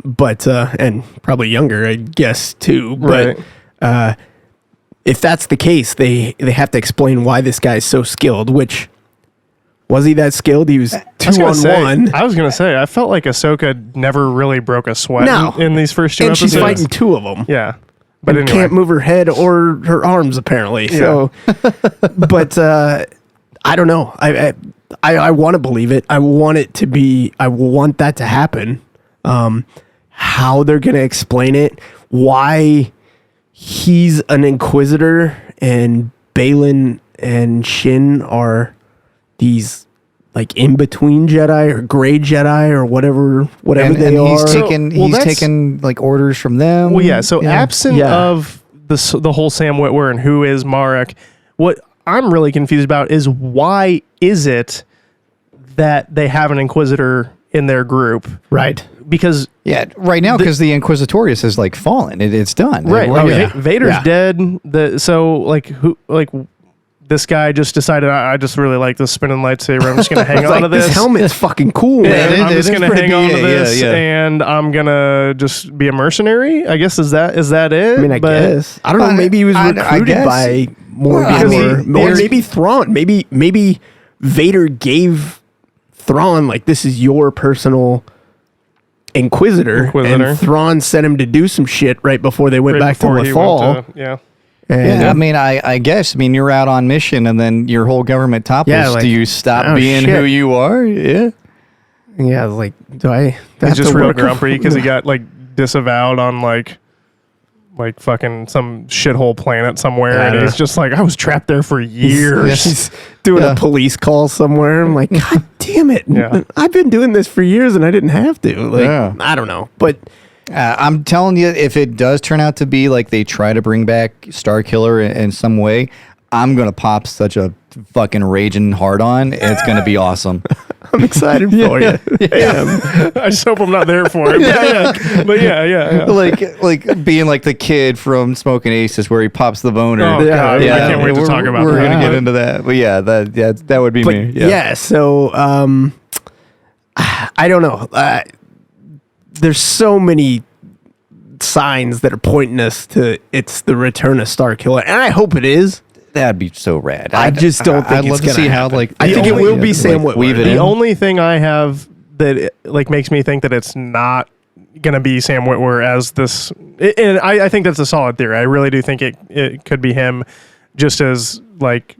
But and probably younger, I guess too. But if that's the case, they have to explain why this guy's so skilled. Which was he that skilled? He was 2-on-1. I was gonna say I felt like Ahsoka never really broke a sweat in these first 2 episodes. And she's fighting 2 of them. Yeah. But anyway. Can't move her head or her arms apparently. So, but I don't know. I want to believe it. I want it to be. I want that to happen. How they're gonna explain it? Why he's an Inquisitor and Balin and Shin are these like in between Jedi or gray Jedi or whatever they are. He's taken like orders from them. Well, yeah. So absent of the whole Sam Witwer and who is Marek, what I'm really confused about is why is it that they have an Inquisitor in their group? Right. Because right now because the Inquisitorius is like fallen. It's done. Right. Vader's dead. This guy just decided, I just really like this spinning lightsaber. I'm just going to hang on to this. This helmet's fucking cool, man. I'm just going to hang on to this, and I'm going to just be a mercenary. I guess is that it? I mean, I guess. I don't know. Maybe he was recruited by Morgan or maybe Thrawn. Maybe Vader gave Thrawn, like, this is your personal Inquisitor. And Thrawn sent him to do some shit right before they went back to Lothal. And I mean, I guess. I mean, you're out on mission, and then your whole government topples. Yeah, like, do you stop being who you are? Yeah. Yeah, like, do I? He's just real grumpy because he got like disavowed on like like fucking some shithole planet somewhere, Yeah, and yeah. he's just like, I was trapped there for years. He's doing a police call somewhere. I'm like, God damn it. Yeah. I've been doing this for years and I didn't have to. Like, Yeah. I don't know. But I'm telling you, if it does turn out to be like they try to bring back Starkiller in some way, I'm going to pop such a fucking raging hard on. It's going to be awesome. I'm excited for you. I just hope I'm not there for it. But yeah. like being like the kid from Smokin Aces where he pops the boner. Oh, God. I can't wait to we're- talk about We're that. going to get into that. But yeah, that would be But me. yeah, so I don't know. There's so many signs that are pointing us to it's the return of Starkiller, and I hope it is. That'd be so rad. I just don't think I'd it's love to gonna see how happen. like I think it will be Sam Witwer. weave it The in. only thing I have that like makes me think that it's not gonna be Sam Witwer as this, and I think that's a solid theory. I really do think it could be him, just as like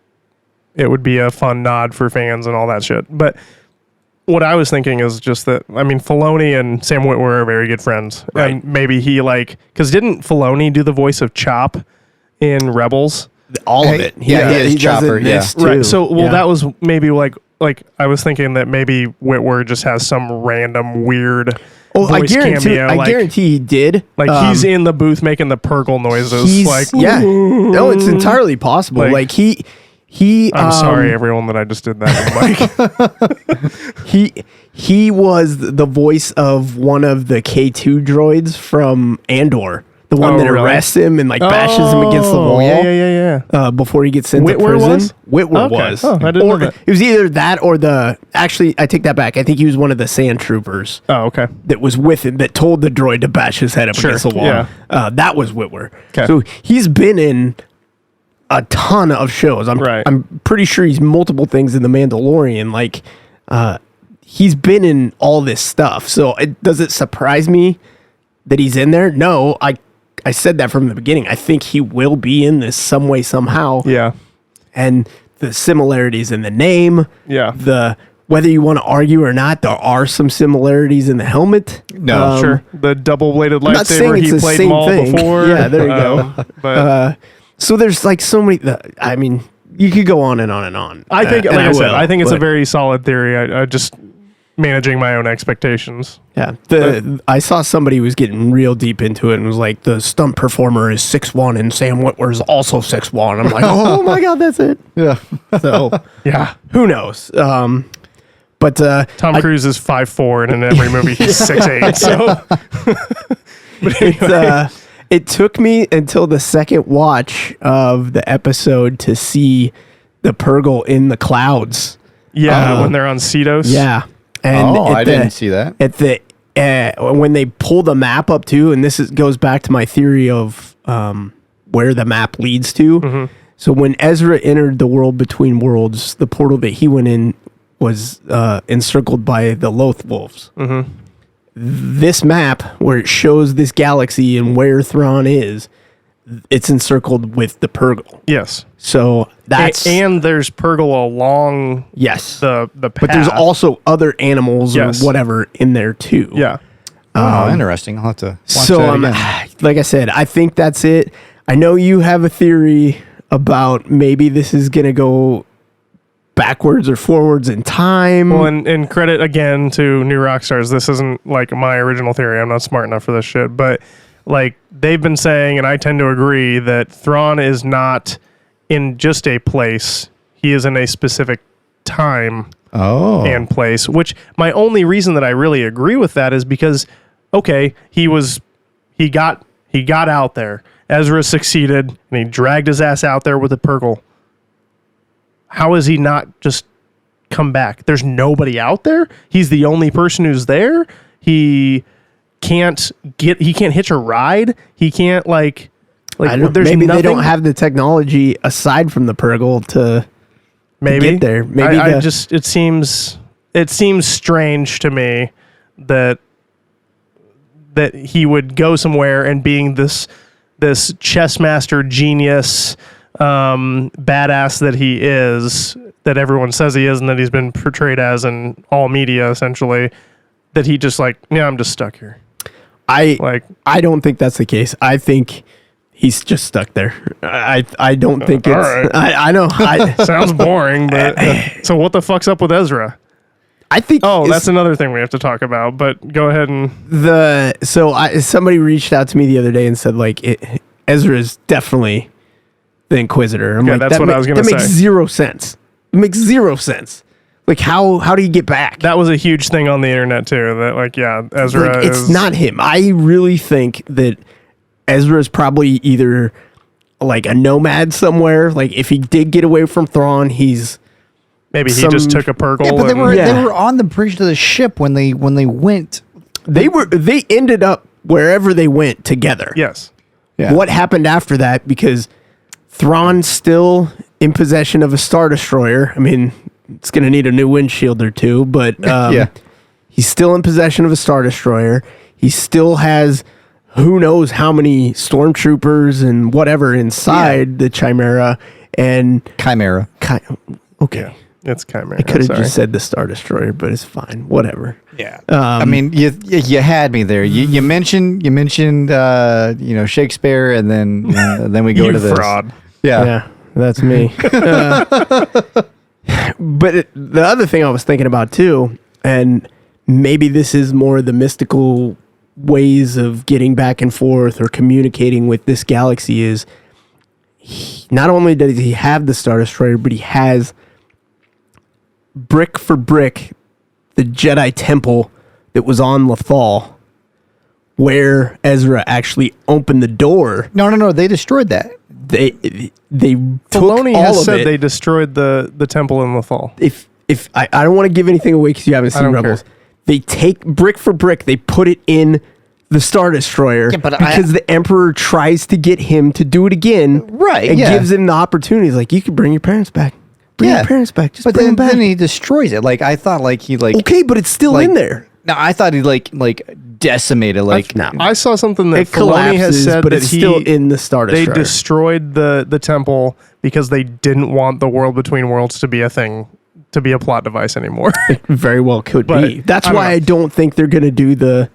it would be a fun nod for fans and all that shit. But what I was thinking is just that, I mean, Filoni and Sam Witwer are very good friends, Right. and maybe he because didn't Filoni do the voice of Chop in Rebels? All of it. Yeah, he is does it Chopper, in this yeah. too. Right. So, well, Yeah. that was maybe like I was thinking that maybe Witwer just has some random weird voice cameo. I guarantee he did. Like he's in the booth making the Purgle noises. He's Like, yeah. No, it's entirely possible. Like- Like he. I'm sorry, everyone, that I just did that. Mike. He was the voice of one of the K2 droids from Andor. The one Oh, that really? arrests him and like bashes him against the wall. Yeah. Before he gets sent to Whitwer prison. was? Whitwer Okay. was. Oh, I didn't or know that. It was either that or actually, I take that back. I think he was one of the sand troopers Oh, okay. that was with him that told the droid to bash his head up Sure, against the wall. yeah. That was Whitwer. 'Kay. So he's been in a ton of shows. Right. I'm pretty sure he's multiple things in The Mandalorian. Like, he's been in all this stuff. So does it surprise me that he's in there? No, I said that from the beginning. I think he will be in this some way, somehow. Yeah. And the similarities in the name, Yeah. whether you want to argue or not, there are some similarities in the helmet. No, Sure. The double-bladed I'm not saying lightsaber it's he the played same Maul thing. before. Yeah, there you go. But So there's like so many. I mean, you could go on and on and on. I think, and like I said, will, I think it's a but- very solid theory. I just managing my own expectations. Yeah, I saw somebody was getting real deep into it and was like, the stunt performer is 6'1" and Sam Witwer is also 6'1". I'm like, oh my god, that's it. Yeah. So Yeah. who knows? But Tom Cruise is 5'4", and in every movie he's 6'8". So, but anyway. it took me until the second watch of the episode to see the Purgle in the clouds. Yeah, when they're on Cedos. Yeah, and I didn't see that. at the when they pull the map up too, and this goes back to my theory of where the map leads to. Mm-hmm. So when Ezra entered the world between worlds, the portal that he went in was encircled by the Loth Wolves. Mm-hmm. This map, where it shows this galaxy and where Thrawn is, it's encircled with the Purgle. Yes. So that's and there's Purgle along yes. the path. But there's also other animals Yes. or whatever in there too. Yeah. Oh, interesting. I'll have to watch So that again. like I said, I think that's it. I know you have a theory about maybe this is gonna go backwards or forwards in time. Well, and credit again to New Rockstars. This isn't like my original theory. I'm not smart enough for this shit. But like they've been saying, and I tend to agree, that Thrawn is not in just a place. He is in a specific time and place. Which my only reason that I really agree with that is because, okay, he got out there. Ezra succeeded, and he dragged his ass out there with a Purgle. How is he not just come back? There's nobody out there. He's the only person who's there. He can't hitch a ride. He can't like I don't, there's maybe nothing, they don't have the technology aside from the Purgle to get there. Maybe it seems strange to me that he would go somewhere and being this chess master genius badass that he is, that everyone says he is and that he's been portrayed as in all media essentially, that he just like, yeah, I'm just stuck here. I don't think that's the case. I think he's just stuck there. I don't think it's. All right. I know. Sounds boring, but so what the fuck's up with Ezra? I think. Oh, that's another thing we have to talk about. But go ahead and somebody reached out to me the other day and said like Ezra is definitely the Inquisitor. I'm yeah, like, that's what I was gonna say. That makes zero sense. It makes zero sense. Like how do you get back? That was a huge thing on the internet too. That like Ezra. Like, it's not him. I really think that Ezra is probably either like a nomad somewhere. Like if he did get away from Thrawn, he's maybe he just took a Purgle. Yeah, but and, they were on the bridge to the ship when they went. They ended up wherever they went together. yes. Yeah. What happened after that? Because Thrawn's still in possession of a Star Destroyer. I mean, it's going to need a new windshield or two, but Yeah. he's still in possession of a Star Destroyer. He still has who knows how many stormtroopers and whatever inside the Chimera and Chimera. okay. It's Chimera. I could have sorry. just said the Star Destroyer, but it's fine. Whatever. Yeah. I mean, you had me there. You mentioned Shakespeare, and then we go You to this. fraud. Yeah, that's me. But the other thing I was thinking about too, and maybe this is more the mystical ways of getting back and forth or communicating with this galaxy, is not only does he have the Star Destroyer, but he has brick for brick the Jedi Temple that was on Lothal, where Ezra actually opened the door. No. They destroyed that. They took Filoni all has of said it. they destroyed the temple in Lothal. If I don't want to give anything away because you haven't seen don't Rebels. care. They take brick for brick, they put it in the Star Destroyer because the Emperor tries to get him to do it again. Right, And yeah. gives him the opportunity. He's like, you can bring your parents back. Bring your parents back. Just but bring them back. then he destroys it. Like I thought, he Okay, but it's still in there. No, I thought he like decimated. No. I saw something that It Filoni has collapses, said but that it's still in the Star they Destroyer. destroyed the temple because they didn't want the world between worlds to be a thing, to be a plot device anymore. Very well could But, be. That's I don't why know. I don't think they're going to do the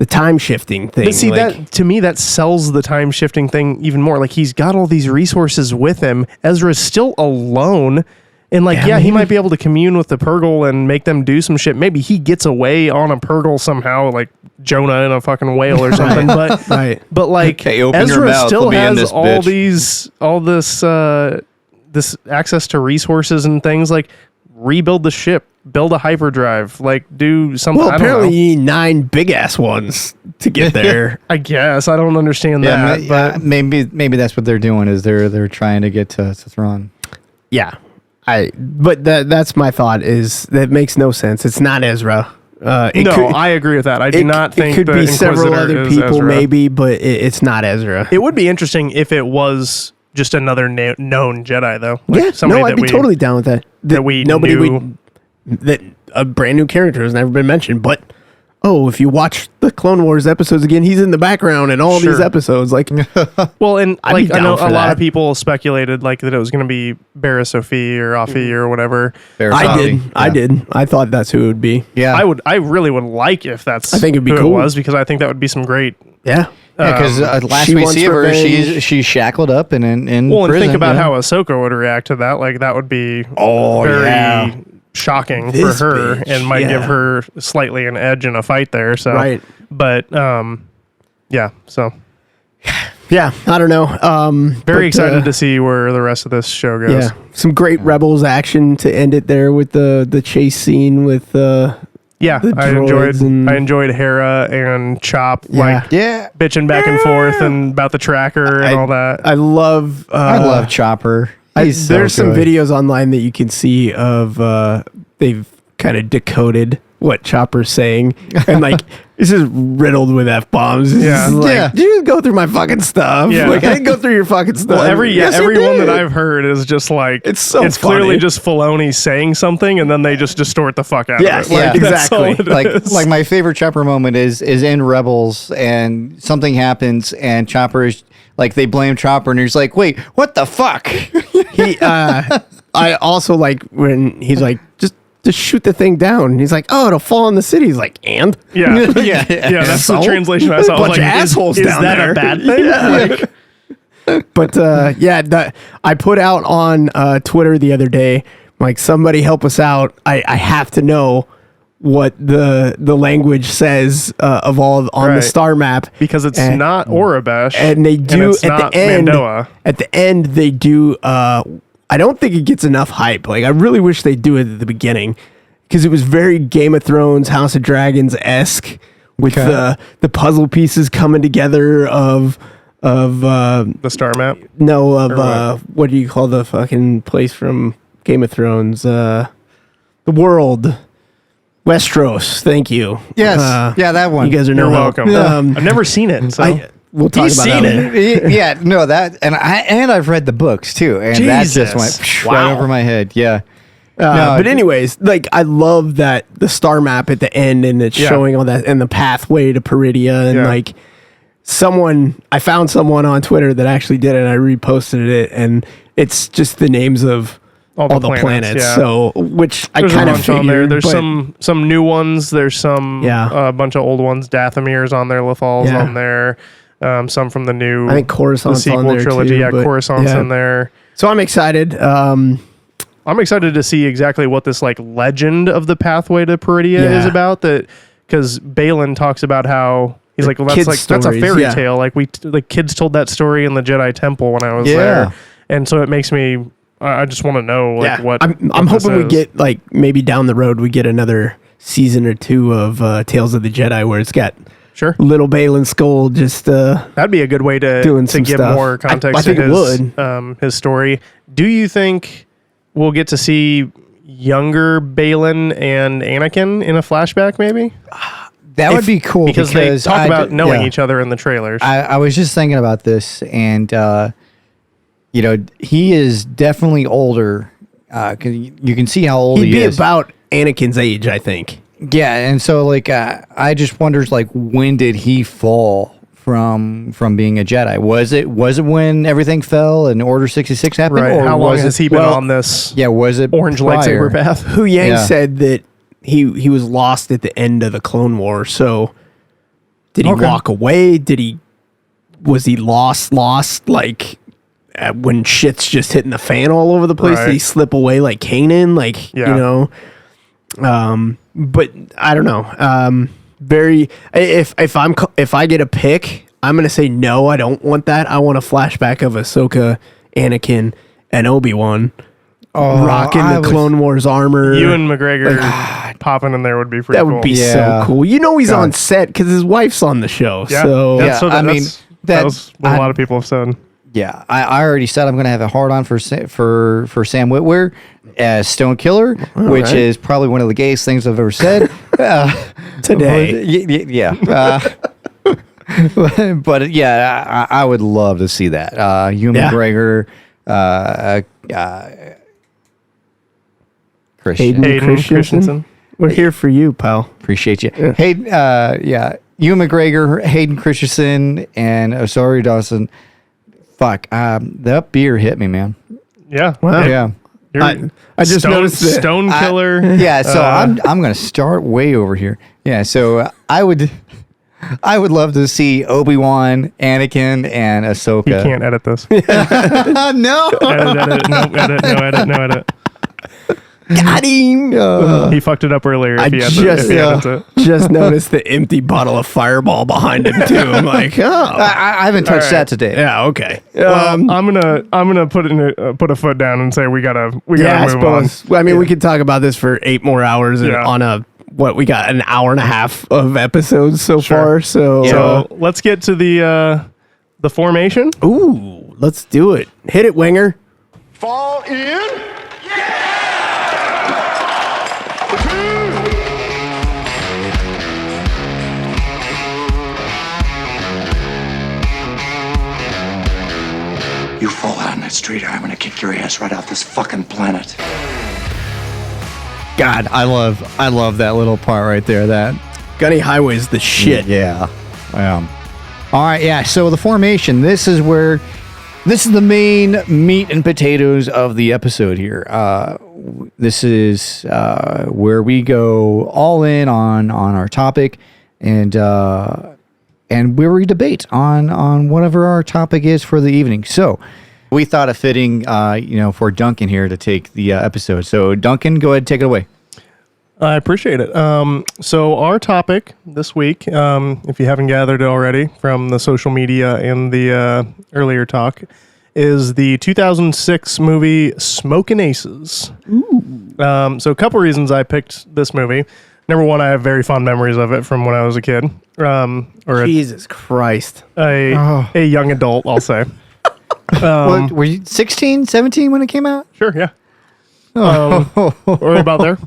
time shifting thing. But see, like, that to me, that sells the time shifting thing even more. Like he's got all these resources with him. Ezra's still alone. And he maybe. might be able to commune with the Purgle and make them do some shit. Maybe he gets away on a Purgle somehow, like Jonah in a fucking whale or something. But right. but like Okay, open your Ezra mouth, still we'll be in has this all bitch. this access to resources and things. Like rebuild the ship, build a hyperdrive, like do something. Well, I don't apparently know. you need 9 big ass ones to get there. I guess I don't understand that, but maybe that's what they're doing. Is they're trying to get to Thrawn. Yeah. But that's my thought, is that makes no sense. It's not Ezra. I agree with that. I do not think it could the be several Inquisitor other is people, Ezra. maybe, but it's not Ezra. It would be interesting if it was just another known Jedi, though. Like Yeah, somebody no, I'd that be we- totally down with that. that we nobody knew. that a brand new character has never been mentioned. But if you watch the Clone Wars episodes again, he's in the background in all these Sure. episodes. Like, Well, and I'd be like I down know for a lot of that. people speculated like that it was going to be Barra Sophie or Afi or whatever. I did. I thought that's who it would be. Yeah, I really would like if that's I think it'd be who cool. it was, because I think that would be some great. Yeah. because last she we wants see of her, revenge. she's shackled up and in Well, and prison. think about yeah. how Ahsoka would react to that. Like that would be very shocking This for her, bitch, and might give her slightly an edge in a fight there. So Right. but yeah, so Yeah. I don't know. very excited to see where the rest of this show goes. Yeah. Some great Rebels action to end it there with the chase scene with Yeah, the I droids and- enjoyed Hera and Chop Yeah. Yeah, bitching back and forth and about the tracker and all that. I love I love Chopper. He's so there's some good. videos online that you can see of they've kind of decoded what Chopper's saying, and like it's just riddled with F-bombs. Yeah. Yeah. Did you just go through my fucking stuff? Yeah. Like I didn't go through your fucking stuff. Well, Yes, you every one that did. I've heard is just like It's so it's clearly funny. just Filoni saying something and then they just distort the fuck out Yes, of it. Like, yeah, that's all exactly. it is. like my favorite Chopper moment is in Rebels, and something happens and Chopper is like, they blame Chopper and he's like, wait, what the fuck? I also like when he's like, just shoot the thing down. And he's like, oh, it'll fall in the city. He's like, and yeah, that's So? the translation I saw. I was Bunch of like, assholes is down that there. a bad thing? Yeah. Like, But I put out on Twitter the other day, like, somebody help us out. I have to know what the language says of all on the star map, because it's not Orabesh, and they do at the end. Mandoa. At the end, they do. I don't think it gets enough hype. Like, I really wish they do it at the beginning, because it was very Game of Thrones, House of Dragons esque with the puzzle pieces coming together of The star map. What do you call the fucking place from Game of Thrones? The world. Westeros, thank you. Yes, that one. You guys are You're welcome. I've never seen it, so we'll talk about that. I've read the books too, and that just went right over my head. Yeah. But anyways, like, I love that the star map at the end, and it's showing all that, and the pathway to Peridia, and like I found someone on Twitter that actually did it, and I reposted it, and it's just the names of all the planets. So, which there's I kind of figured. On there. There's some new ones. There's some a bunch of old ones. Dathomir's on there. Lethal's on there. Some from the new. I think Coruscant's the sequel on there trilogy. too, Coruscant's in there. So I'm excited. I'm excited to see exactly what this like legend of the pathway to Peridia is about. That because Balin talks about how he's like, well, that's a fairy tale. Like kids told that story in the Jedi Temple when I was there, and so it makes me. I just want to know what. I'm hoping we get, like, maybe down the road we get another season or two of Tales of the Jedi where it's got little Balin Skull just that'd be a good way to give stuff. More context I think to his story. Do you think we'll get to see younger Balin and Anakin in a flashback? Maybe that would be cool because they talk about knowing each other in the trailers. I was just thinking about this, and he is definitely older. Cause you can see how old he is. He'd be about Anakin's age, I think. Yeah, and so like I just wonders, like, when did he fall from being a Jedi? Was it when everything fell and Order 66 happened? Right. Or how long has he been on this? Yeah, was it orange lightsaber path? Hu Yang said that he was lost at the end of the Clone War. So did he walk away? Was he lost like when shit's just hitting the fan all over the place? Did he slip away like Kanan? Like, but I don't know. If I get a pick, I'm gonna say no. I don't want that. I want a flashback of Ahsoka, Anakin, and Obi-Wan rocking the Clone Wars armor. Ewan McGregor popping in there would be pretty cool. That would be so cool. He's on set because his wife's on the show. Yeah. So that was what a lot of people have said. Yeah, I already said I'm going to have a hard on for Sam Witwer as Stone Killer, which is probably one of the gayest things I've ever said today. But yeah, I would love to see that. Ewan McGregor, Hayden Christensen. We're here for you, pal. Appreciate you. Yeah. Hayden, Ewan McGregor, Hayden Christensen, and Rosario Dawson. Fuck, that beer hit me, man. Yeah. Wow. Yeah. I just noticed that. Stone Killer. So I'm going to start way over here. Yeah, so I would love to see Obi-Wan, Anakin, and Ahsoka. You can't edit this. No. No edit. Got him. He fucked it up earlier. I just noticed the empty bottle of Fireball behind him too. I'm like, I haven't touched that today. Yeah, okay. Well, I'm gonna put a foot down and say we gotta move on. Well, I mean, we could talk about this for 8 more hours on we got an hour and a half of episodes so far. So let's get to the formation. Ooh, let's do it. Hit it, Winger. Fall in. You fall out in that street or I'm gonna kick your ass right off this fucking planet. God, I love that little part right there. That Gunny Highway's the shit. Yeah. All right, yeah. So the formation, this is the main meat and potatoes of the episode here. This is where we go all in on our topic, and and where we debate on whatever our topic is for the evening. So we thought it fitting, for Duncan here to take the episode. So Duncan, go ahead and take it away. I appreciate it. So our topic this week, if you haven't gathered it already from the social media and the earlier talk, is the 2006 movie Smokin Aces. So a couple reasons I picked this movie. Number one, I have very fond memories of it from when I was a kid. Jesus Christ. A young adult, I'll say. What, were you 16, 17 when it came out? Sure, yeah. Or about there.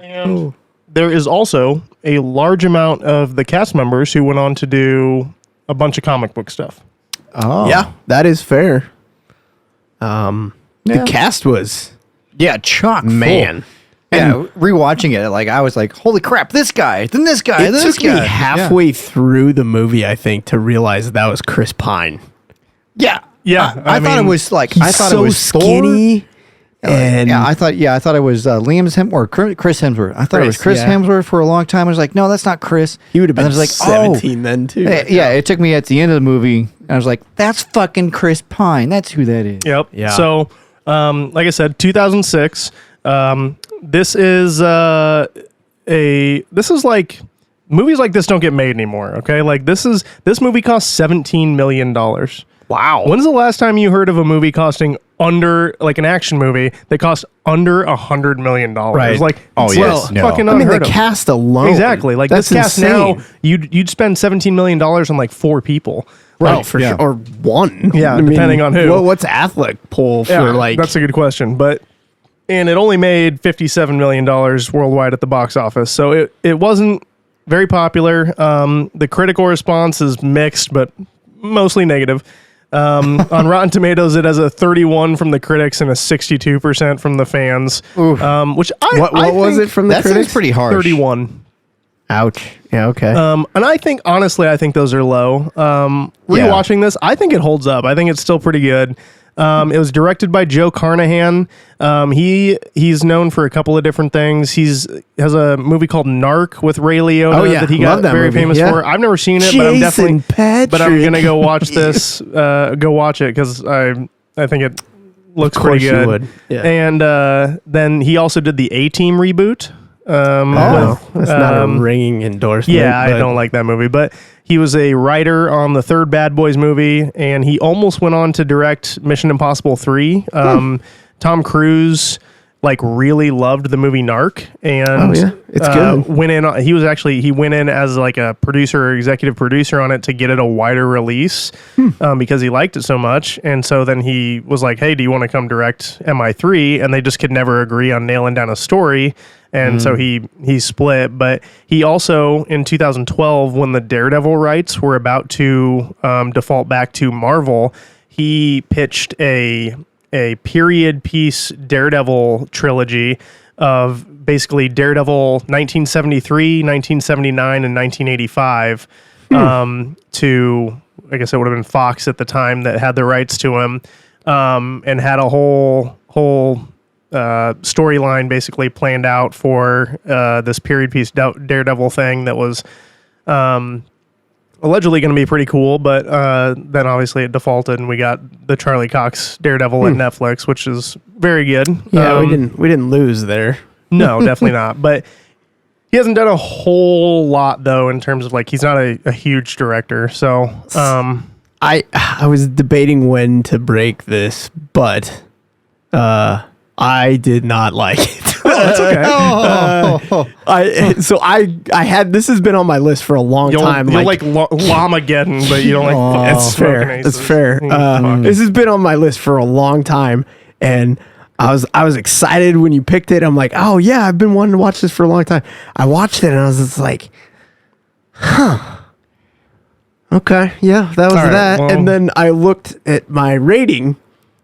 And there is also a large amount of the cast members who went on to do a bunch of comic book stuff. Oh. Yeah, that is fair. The cast was chock full. man. Yeah, rewatching it, like I was like, "Holy crap! This guy, then this guy, It this took guy." me halfway through the movie, I think, to realize that was Chris Pine. Yeah, Yeah, I thought it was like He's I thought so it was skinny. And I thought it was Liam's Chris Hemsworth. I thought it was Chris Hemsworth for a long time. I was like, no, that's not Chris. He would have been and I was like, 17 then too. Yeah, it took me at the end of the movie. And I was like, that's fucking Chris Pine. That's who that is. Yep. Yeah. So, like I said, 2006. This is like movies like this don't get made anymore. Okay, like this movie cost $17 million. Wow. When's the last time you heard of a movie costing under, like an action movie that cost under $100 million? Right. Like, Oh, it's yes. No. fucking I mean, unheard the of. cast alone. Exactly. Like That's this cast insane. now, you'd spend $17 million on like 4 people. Right, for sure. Or one. Yeah, depending on who. What's Affleck pull for like... that's a good question. And it only made $57 million worldwide at the box office. So it wasn't very popular. The critical response is mixed, but mostly negative. On Rotten Tomatoes, it has a 31 from the critics and a 62% from the fans. Which What was it from the That critics? seems pretty harsh. 31. Ouch. Yeah, okay. And I think, honestly, those are low. Rewatching this, I think it holds up. I think it's still pretty good. It was directed by Joe Carnahan. He's known for a couple of different things. Has a movie called Narc with Ray Liotta that he got that very movie. famous for. I've never seen it, but I'm definitely. But I'm gonna go watch this. Go watch it because I think it looks pretty you good. would. Yeah. And then he also did the A-Team reboot. That's not a ringing endorsement. Yeah, I but- don't like that movie, but he was a writer on the third Bad Boys movie, and he almost went on to direct Mission Impossible 3. Tom Cruise really loved the movie Narc, and it's good. He went in as like a producer or executive producer on it to get it a wider release because he liked it so much. And so then he was like, "Hey, do you want to come direct MI3?" And they just could never agree on nailing down a story. And so he split, but he also, in 2012, when the Daredevil rights were about to default back to Marvel, he pitched a period piece Daredevil trilogy of basically Daredevil 1973, 1979, and 1985 to, I guess it would have been Fox at the time that had the rights to him, and had a whole storyline basically planned out for this period piece Daredevil thing that was allegedly going to be pretty cool, but then obviously it defaulted and we got the Charlie Cox Daredevil at Netflix, which is very good. Yeah, we didn't lose there. No, definitely not. But he hasn't done a whole lot though in terms of he's not a huge director. So I was debating when to break this, but I did not like it. that's okay. I had this has been on my list for a long time. You'll like Llamageddon, but you don't like. That's fair. Smokin' That's Aces. fair. This has been on my list for a long time, and I was excited when you picked it. I'm like, oh yeah, I've been wanting to watch this for a long time. I watched it and I was just like, okay, yeah, that was All right, that. well- And then I looked at my rating.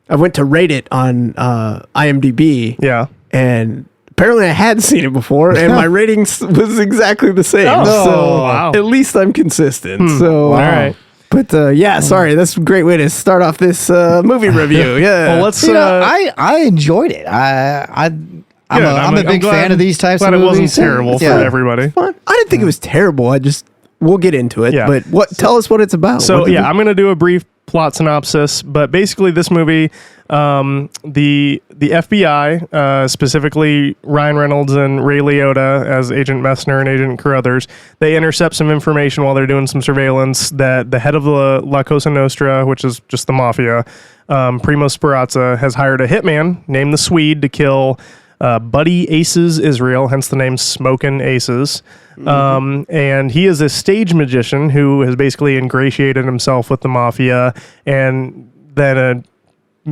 I went to rate it on IMDb. Yeah. And apparently I had seen it before, and my rating was exactly the same. Oh, so wow. at least I'm consistent. So All right. But yeah, sorry, that's a great way to start off this movie review. Yeah. Well, let's. I enjoyed it. I'm a big fan of these types glad of it movies. wasn't terrible Yeah. for everybody. Fun. I didn't think it was terrible. I just we'll get into it. Yeah. But tell us what it's about. So I'm going to do a brief plot synopsis, but basically this movie, the FBI, specifically Ryan Reynolds and Ray Liotta as Agent Messner and Agent Carruthers, they intercept some information while they're doing some surveillance that the head of the La Cosa Nostra, which is just the mafia, Primo Speranza, has hired a hitman named the Swede to kill Buddy Aces Israel, hence the name Smokin Aces. And he is a stage magician who has basically ingratiated himself with the mafia, and then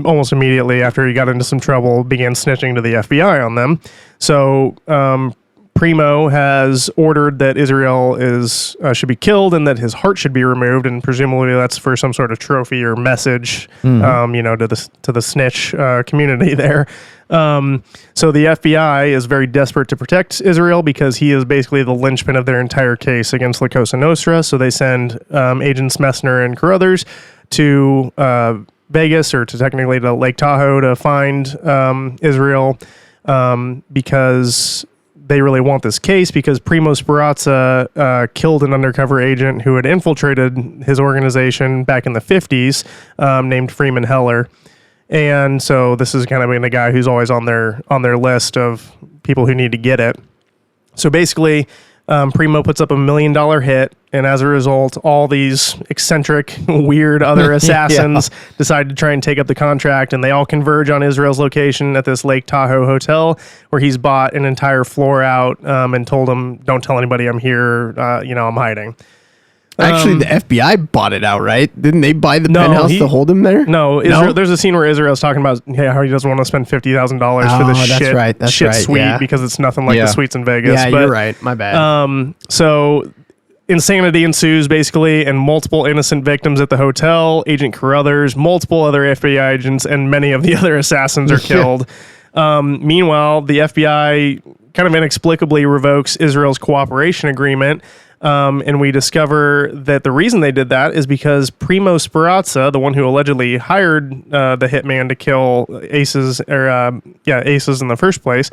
almost immediately after he got into some trouble, began snitching to the FBI on them. So Primo has ordered that Israel should be killed and that his heart should be removed, and presumably that's for some sort of trophy or message, to the snitch community there. So the FBI is very desperate to protect Israel because he is basically the linchpin of their entire case against La Cosa Nostra. So they send agents Messner and Carruthers to Vegas, or technically to Lake Tahoe, to find Israel because they really want this case, because Primo Speranza killed an undercover agent who had infiltrated his organization back in the 50s, named Freeman Heller. And so this is kind of the guy who's always on their list of people who need to get it. So basically, Primo puts up $1 million hit, and as a result, all these eccentric, weird other assassins decide to try and take up the contract, and they all converge on Israel's location at this Lake Tahoe hotel, where he's bought an entire floor out and told them, "Don't tell anybody I'm here. I'm hiding." Actually, the FBI bought it out, right? Didn't they buy the penthouse to hold him there? No, there's a scene where Israel's talking about how he doesn't want to spend $50,000 for this shit suite because it's nothing like the suites in Vegas. Yeah, you're right. My bad. So insanity ensues, basically, and multiple innocent victims at the hotel, Agent Carruthers, multiple other FBI agents, and many of the other assassins are killed. Meanwhile, the FBI kind of inexplicably revokes Israel's cooperation agreement. And we discover that the reason they did that is because Primo Speranza, the one who allegedly hired the hitman to kill Aces in the first place,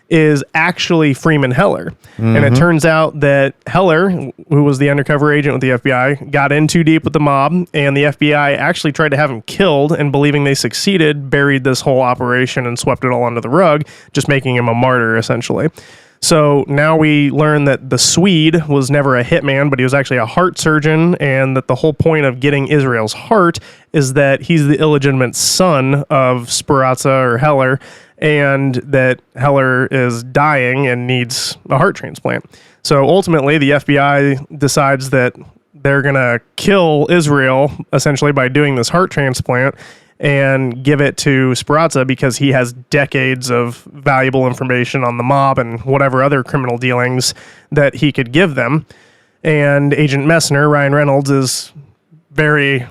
is actually Freeman Heller. Mm-hmm. And it turns out that Heller, who was the undercover agent with the FBI, got in too deep with the mob, and the FBI actually tried to have him killed, and believing they succeeded, buried this whole operation and swept it all under the rug, just making him a martyr, essentially. So now we learn that the Swede was never a hitman, but he was actually a heart surgeon, and that the whole point of getting Israel's heart is that he's the illegitimate son of Speranza or Heller, and that Heller is dying and needs a heart transplant. So ultimately, the FBI decides that they're going to kill Israel, essentially, by doing this heart transplant, and give it to Speranza because he has decades of valuable information on the mob and whatever other criminal dealings that he could give them. And Agent Messner, Ryan Reynolds, is very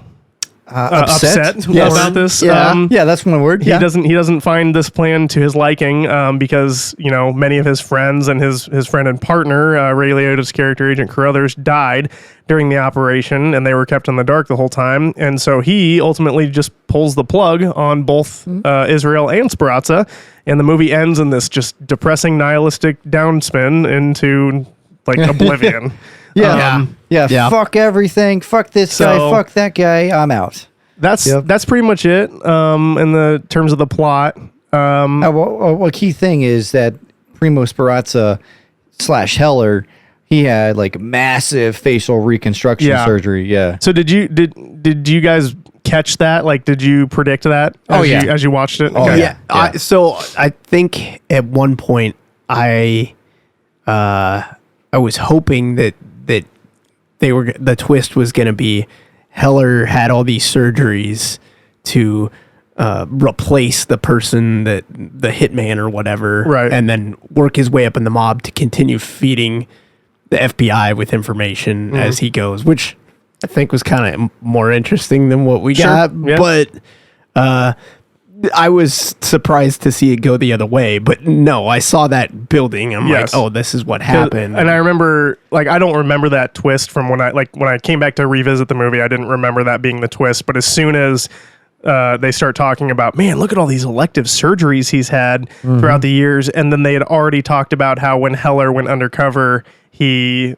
upset about this. Yeah, that's one word. He doesn't find this plan to his liking because many of his friends and his friend and partner, Ray Liotta's character Agent Carruthers, died during the operation, and they were kept in the dark the whole time. And so he ultimately just pulls the plug on both Israel and Speranza, and the movie ends in this just depressing, nihilistic downspin into oblivion. Fuck everything. Fuck this guy. Fuck that guy. I'm out. That's pretty much it. In the terms of the plot. Well, key thing is that Primo Speranza / Heller, he had massive facial reconstruction surgery. Yeah. So did you guys catch that? Did you predict that? As you watched it? Okay. Yeah. So I think at one point I was hoping that the twist was going to be Heller had all these surgeries to replace the person that the hitman or whatever, right, and then work his way up in the mob to continue feeding the FBI with information as he goes, which I think was kind of more interesting than what we got. Yeah. But I was surprised to see it go the other way, but no, I saw that building. I'm like, oh, this is what happened. And I remember, I don't remember that twist from when I came back to revisit the movie. I didn't remember that being the twist, but as soon as they start talking about, man, look at all these elective surgeries he's had throughout the years, and then they had already talked about how when Heller went undercover, he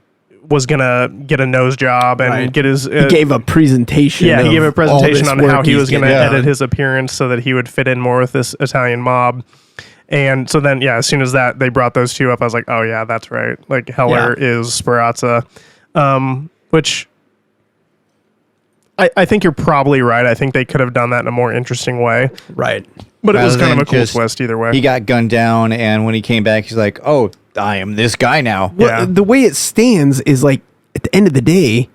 was gonna get a nose job and get his. He gave a presentation. Yeah, he gave a presentation on how he was going to getting edit his appearance so that he would fit in more with this Italian mob. And so then, as soon as they brought those two up, I was like, oh yeah, that's right. Like Heller is Speranza, which I think you're probably right. I think they could have done that in a more interesting way. Right. But it was Rather kind of a than cool just- twist either way. He got gunned down, and when he came back, he's like, "Oh, I am this guy now." Well, Yeah. the way it stands is like at the end of the day,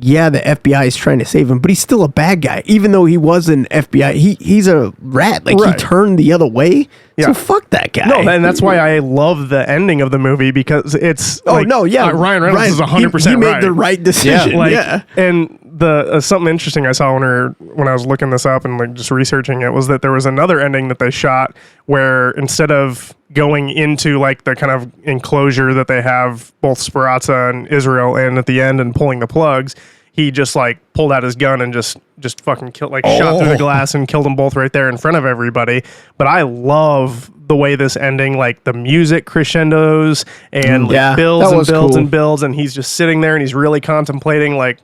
yeah, the FBI is trying to save him, but he's still a bad guy. Even though he was an FBI, he's a rat. Like Right. he turned the other way. Yeah. So fuck that guy. No, and that's why I love the ending of the movie because it's. Ryan Reynolds is 100% He made right. the right decision. Yeah. Like, Yeah. and the something interesting I saw when I was looking this up and like just researching it was that there was another ending that they shot where instead of going into like the kind of enclosure that they have both Speranza and Israel in at the end and pulling the plugs, he just like pulled out his gun and just fucking killed, like shot through the glass and killed them both right there in front of everybody. But I love the way this ending, like the music crescendos and like builds that and was builds cool. and builds, and he's just sitting there and he's really contemplating like,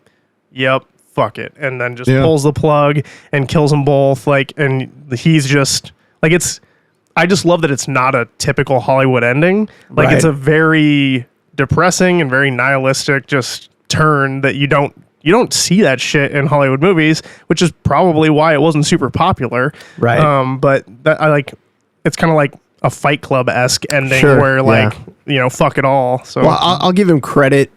yep, fuck it, and then just pulls the plug and kills them both. Like, and he's just like, I just love that it's not a typical Hollywood ending. Like, Right. it's a very depressing and very nihilistic just turn that you don't see that shit in Hollywood movies, which is probably why it wasn't super popular. Right. But that I like. It's kind of like a Fight Club-esque ending Sure, where like yeah. fuck it all. So Well, I'll give him credit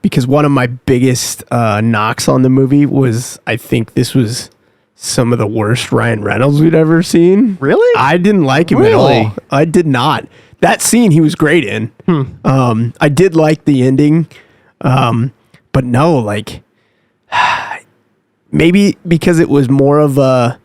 because one of my biggest knocks on the movie was I think this was some of the worst Ryan Reynolds we'd ever seen. Really? I didn't like him at Really? all. I did not. That scene he was great in. I did like the ending, but no, like maybe because it was more of a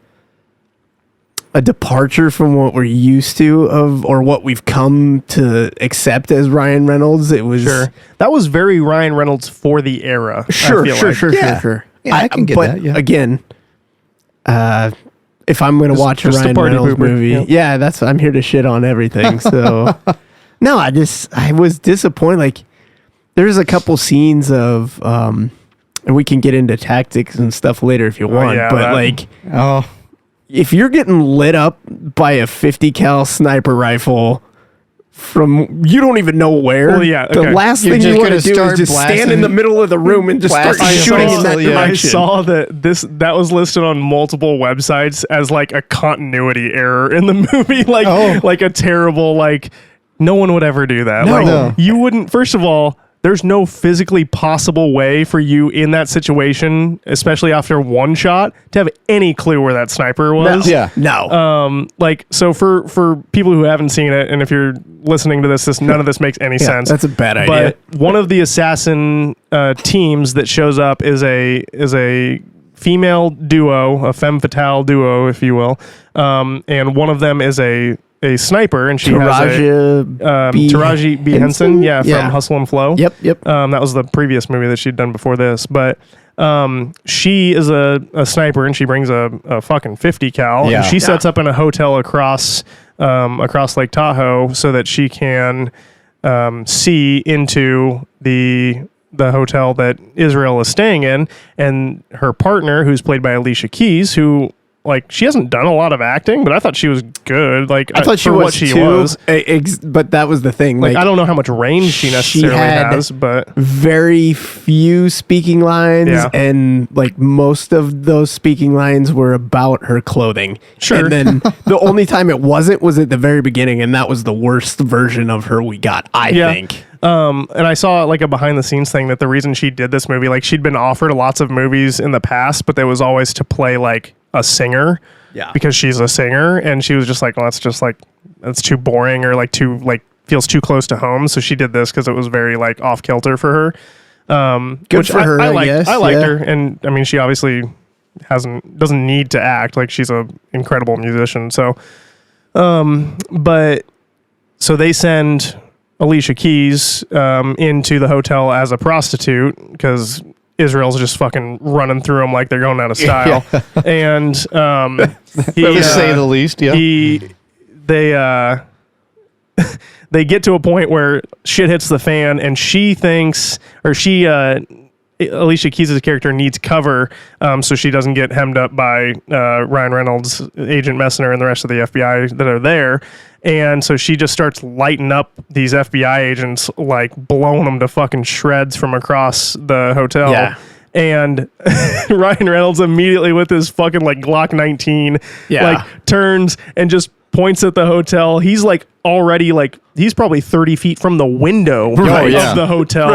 departure from what we're used to or what we've come to accept as Ryan Reynolds. It was that was very Ryan Reynolds for the era. Sure. Yeah, I can get but that, yeah. again, if I'm going to watch a just a Ryan party Reynolds pooper, movie, I'm here to shit on everything. So no, I was disappointed. Like there's a couple scenes of, and we can get into tactics and stuff later if you want, yeah, but that- like, Oh, if you're getting lit up by a 50 cal sniper rifle from you don't even know where, Well, yeah, the okay. last You're thing you just want to gonna do is start just stand in blasting- the middle of the room and just start blasting shooting in that yourself, yeah. I direction. saw that was listed on multiple websites as like a continuity error in the movie, like a terrible like no one would ever do that. No. Like No. you wouldn't. First of all, there's no physically possible way for you in that situation, especially after one shot, to have any clue where that sniper was. Yeah. No. Like so for people who haven't seen it, and if you're listening to this none of this makes any sense. that's a bad idea. But one of the assassin teams that shows up is a female duo, a femme fatale duo, if you will, and one of them is a sniper, and she has Taraji B. Henson, from Hustle and Flow. Yep. That was the previous movie that she'd done before this, but she is a sniper, and she brings a fucking 50 cal, Yeah. and she sets up in a hotel across Lake Tahoe so that she can see into the hotel that Israel is staying in, and her partner, who's played by Alicia Keys, who like she hasn't done a lot of acting, but I thought she was good. Like I thought she for was what she too, was. but that was the thing. Like I don't know how much range she necessarily had has, but very few speaking lines, Yeah. and like most of those speaking lines were about her clothing. Sure. And then the only time it wasn't was at the very beginning, and that was the worst version of her we got, I think. And I saw like a behind the scenes thing that the reason she did this movie, like she'd been offered lots of movies in the past, but there was always to play like a singer. Yeah. Because she's a singer, and she was just like, well, that's too boring, or like too like feels too close to home. So she did this because it was very like off kilter for her. Good Which for her, I liked, guess. I liked Yeah. her, and I mean, she obviously doesn't need to act. Like she's a incredible musician. So, but so they send Alicia Keys into the hotel as a prostitute because Israel's just fucking running through them like they're going out of style. And he, to say the least, yeah. they get to a point where shit hits the fan, and she thinks, or she Alicia Keys' character needs cover, so she doesn't get hemmed up by Ryan Reynolds, Agent Messner, and the rest of the FBI that are there. And so she just starts lighting up these FBI agents, like blowing them to fucking shreds from across the hotel. Yeah. And Ryan Reynolds immediately with his fucking like Glock 19, like turns and just points at the hotel. He's like already like, he's probably 30 feet from the window of the hotel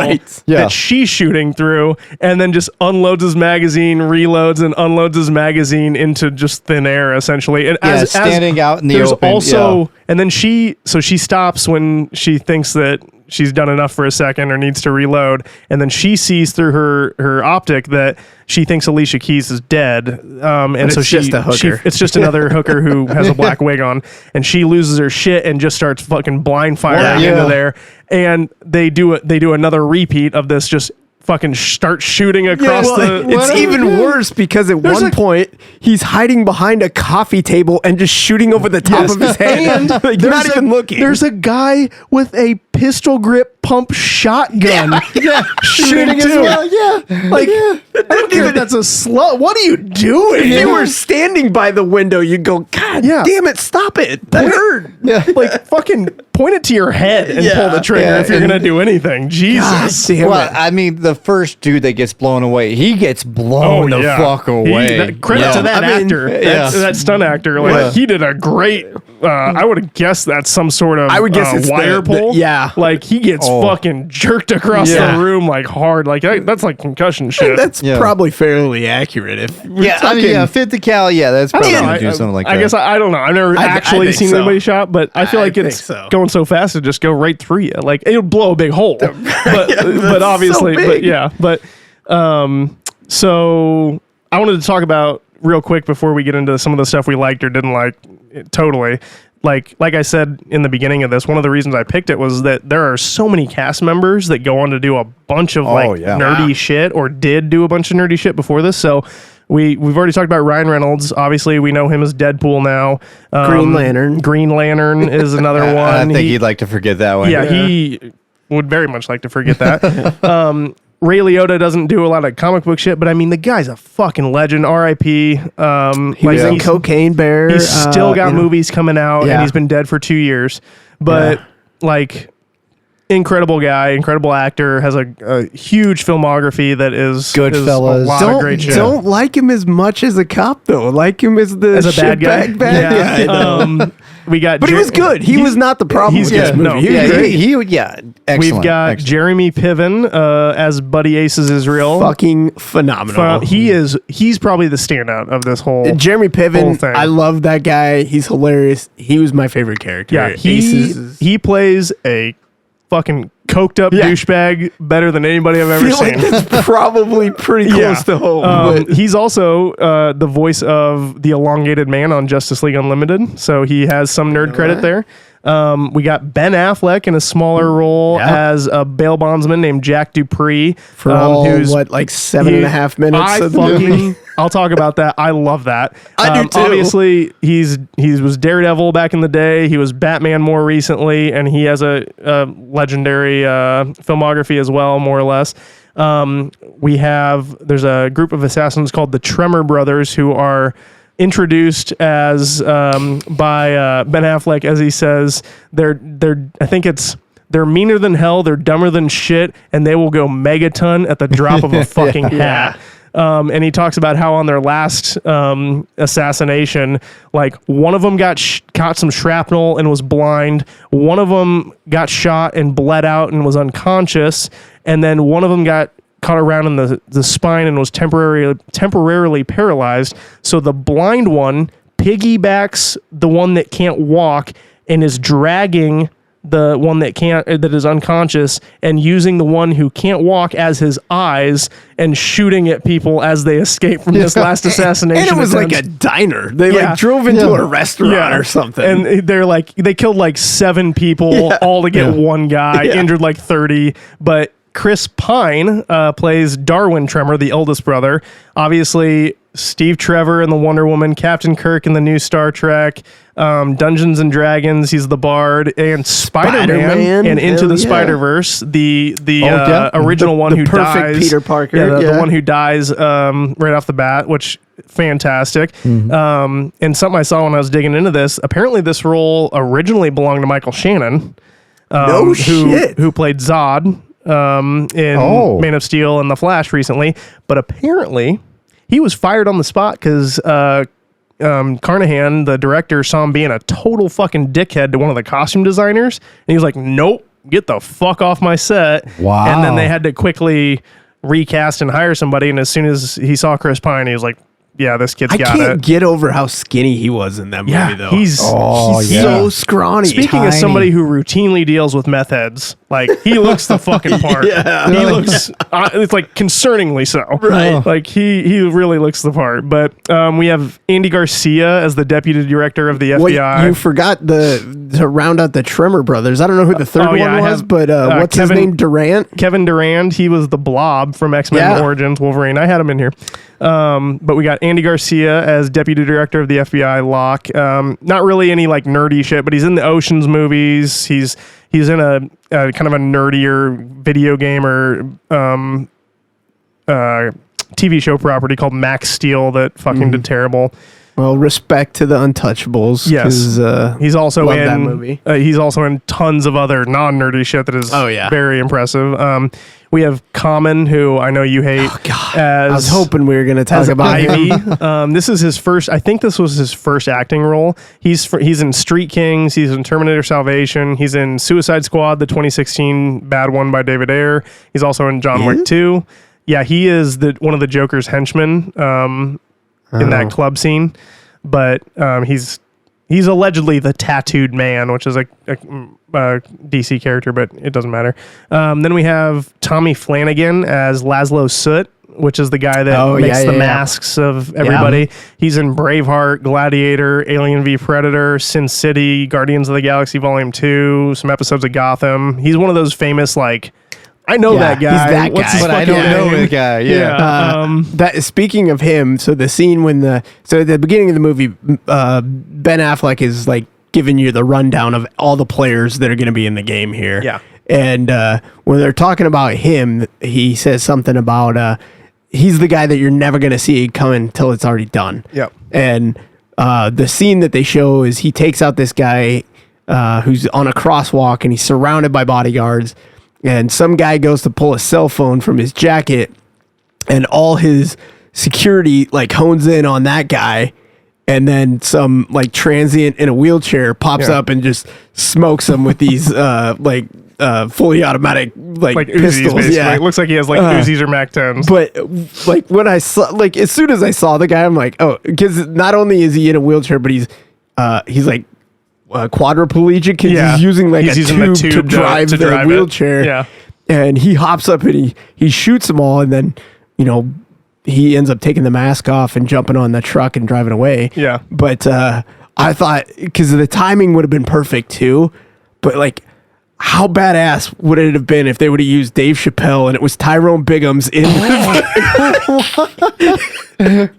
that she's shooting through, and then just unloads his magazine, reloads, and unloads his magazine into just thin air, essentially. And as standing out in the there's open. Also, and then she stops when she thinks that she's done enough for a second or needs to reload, and then she sees through her optic that she thinks Alicia Keys is dead, and so it's just a hooker. it's just another hooker who has a black wig on, and she loses her shit and just starts fucking blind firing into there, and they do another repeat of this, just fucking start shooting across it's even worse because at one point he's hiding behind a coffee table and just shooting over the top of his hand. Like, not even looking. There's a guy with a pistol grip pump shotgun shooting as well. Like, I don't care if that's a slow. What are you doing? If you were standing by the window, you'd go, God damn it, stop it. That hurt. Like, fucking point it to your head and pull the trigger if you're going to do anything. Jesus. God damn it. Well, I mean, the first dude that gets blown away, he gets blown the fuck away. Credit to that actor, that stunt actor. Like, he did a great. I would have guessed that's some sort of I would guess it's wire pull. Like, he gets fucking jerked across the room like hard. Like, that's like concussion shit. That's probably fairly accurate. If we're talking, 50 cal. Yeah, that's probably gonna do something like that. I guess I don't know. I've never actually seen anybody shot, but I feel like it's going so fast to just go right through you. Like, it'll blow a big hole. But obviously, so I wanted to talk about real quick before we get into some of the stuff we liked or didn't like. Totally. Like I said in the beginning of this, one of the reasons I picked it was that there are so many cast members that go on to do a bunch of nerdy shit, or did do a bunch of nerdy shit before this. So we've already talked about Ryan Reynolds. Obviously, we know him as Deadpool now. Green Lantern is another one. I think he'd like to forget that one. Yeah, he would very much like to forget that. Ray Liotta doesn't do a lot of comic book shit, but I mean, the guy's a fucking legend. R.I.P. He was in Cocaine Bear. He's still got movies coming out, and he's been dead for 2 years. But like, incredible guy, incredible actor, has a huge filmography that is Goodfellas. A lot of great shit. Don't like him as much as a cop, though. Like him as a bad guy. We got, but he was good. He was not the problem with this movie. No, excellent. We've got Jeremy Piven as Buddy Ace's Israel. Fucking phenomenal. He's probably the standout of this whole Jeremy Piven. whole thing. I love that guy. He's hilarious. He was my favorite character. Yeah, he plays a fucking coked up douchebag better than anybody I've ever seen. Like that's probably pretty close to home. He's also the voice of the elongated man on Justice League Unlimited, so he has some nerd credit there. We got Ben Affleck in a smaller role as a bail bondsman named Jack Dupree. For who's like 7.5 minutes of the movie. I'll talk about that. I love that. I do too. Obviously, he was Daredevil back in the day. He was Batman more recently, and he has a legendary filmography as well, more or less. There's a group of assassins called the Tremor Brothers who are introduced as by Ben Affleck, as he says, they're meaner than hell, they're dumber than shit, and they will go megaton at the drop of a fucking hat. And he talks about how on their last assassination, like one of them caught some shrapnel and was blind. One of them got shot and bled out and was unconscious. And then one of them got caught around in the spine and was temporarily paralyzed. So the blind one piggybacks the one that can't walk and is dragging the one that is unconscious, and using the one who can't walk as his eyes and shooting at people as they escape from this last assassination. And it was like a diner. They like drove into a restaurant or something. And they killed like 7 people all to get one guy, injured like 30. But Chris Pine plays Darwin Tremor, the eldest brother. Obviously, Steve Trevor in the Wonder Woman, Captain Kirk in the new Star Trek, Dungeons and Dragons, he's the Bard, and Spider-Man and Into the Spider-Verse, the original one who perfect dies. Peter Parker. The one who dies right off the bat, which fantastic. And something I saw when I was digging into this, apparently this role originally belonged to Michael Shannon. Who played Zod in Man of Steel and The Flash recently, but apparently he was fired on the spot because Carnahan, the director, saw him being a total fucking dickhead to one of the costume designers, and he was like, "Nope, get the fuck off my set." Wow. And then they had to quickly recast and hire somebody, and as soon as he saw Chris Pine, he was like, "Yeah, this kid's got it." I can't get over how skinny he was in that movie, though. He's so scrawny. Speaking as somebody who routinely deals with meth heads, like, he looks the fucking part. He looks, it's like concerningly so. Right. Like, he really looks the part. But we have Andy Garcia as the deputy director of the FBI. You forgot to round out the Tremor brothers. I don't know who the third one was, but what's his name? Durant? Kevin Durant. He was the Blob from X-Men Origins Wolverine. I had him in here. But we got Andy Garcia as deputy director of the FBI, Locke. Not really any like nerdy shit, but he's in the Ocean's movies. He's in a kind of a nerdier video game or TV show property called Max Steel that fucking did terrible. Well, respect to the Untouchables. Yes, he's also in that movie. He's also in tons of other non-nerdy shit that is very impressive. We have Common, who I know you hate. Oh, God. I was hoping we were going to talk about Ivy. him. This is his first. I think this was his first acting role. He's in Street Kings. He's in Terminator Salvation. He's in Suicide Squad, the 2016 bad one by David Ayer. He's also in John Wick 2. Yeah, he is one of the Joker's henchmen in that club scene. But he's allegedly the tattooed man, which is a DC character, but it doesn't matter. Then we have Tommy Flanagan as Laszlo Soot, which is the guy that makes the masks of everybody. Yeah. He's in Braveheart, Gladiator, Alien v Predator, Sin City, Guardians of the Galaxy Volume 2, some episodes of Gotham. He's one of those famous, like, I know that guy. He's that What's guy. his But I don't know the guy. Yeah. That speaking of him, so the scene so at the beginning of the movie, Ben Affleck is like giving you the rundown of all the players that are going to be in the game here. Yeah. And when they're talking about him, he says something about he's the guy that you're never going to see coming until it's already done. Yep. And the scene that they show is he takes out this guy who's on a crosswalk and he's surrounded by bodyguards. And some guy goes to pull a cell phone from his jacket, and all his security like hones in on that guy, and then some like transient in a wheelchair pops up and just smokes him with these fully automatic like pistols. Uzis, yeah, it looks like he has like Uzis or MAC-10s. But like when I saw, like as soon as I saw the guy, I'm like, oh, because not only is he in a wheelchair, but he's like quadriplegic because he's using like a tube to drive the wheelchair. Yeah. And he hops up and he shoots them all, and then he ends up taking the mask off and jumping on the truck and driving away. Yeah. But I thought because the timing would have been perfect too, but like how badass would it have been if they would have used Dave Chappelle and it was Tyrone Biggums in I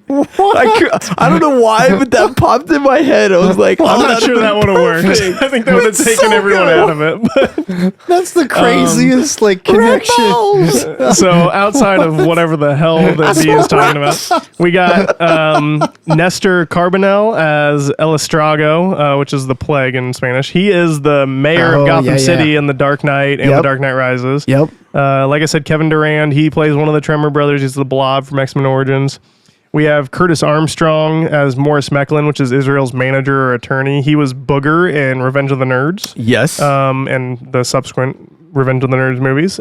don't know why, but that popped in my head. I was like, I'm not sure that would have worked. I think that would have taken everyone out of it. But that's the craziest connection. So outside of whatever the hell that B is talking about, we got Nestor Carbonell as El Estrago, which is the plague in Spanish. He is the mayor of Gotham City in The Dark Knight and The Dark Knight Rises. Yep. Like I said, Kevin Durant, he plays one of the Tremor brothers. He's the Blob from X-Men Origins. We have Curtis Armstrong as Morris Mecklin, which is Israel's manager or attorney. He was Booger in Revenge of the Nerds. Yes. And the subsequent Revenge of the Nerds movies.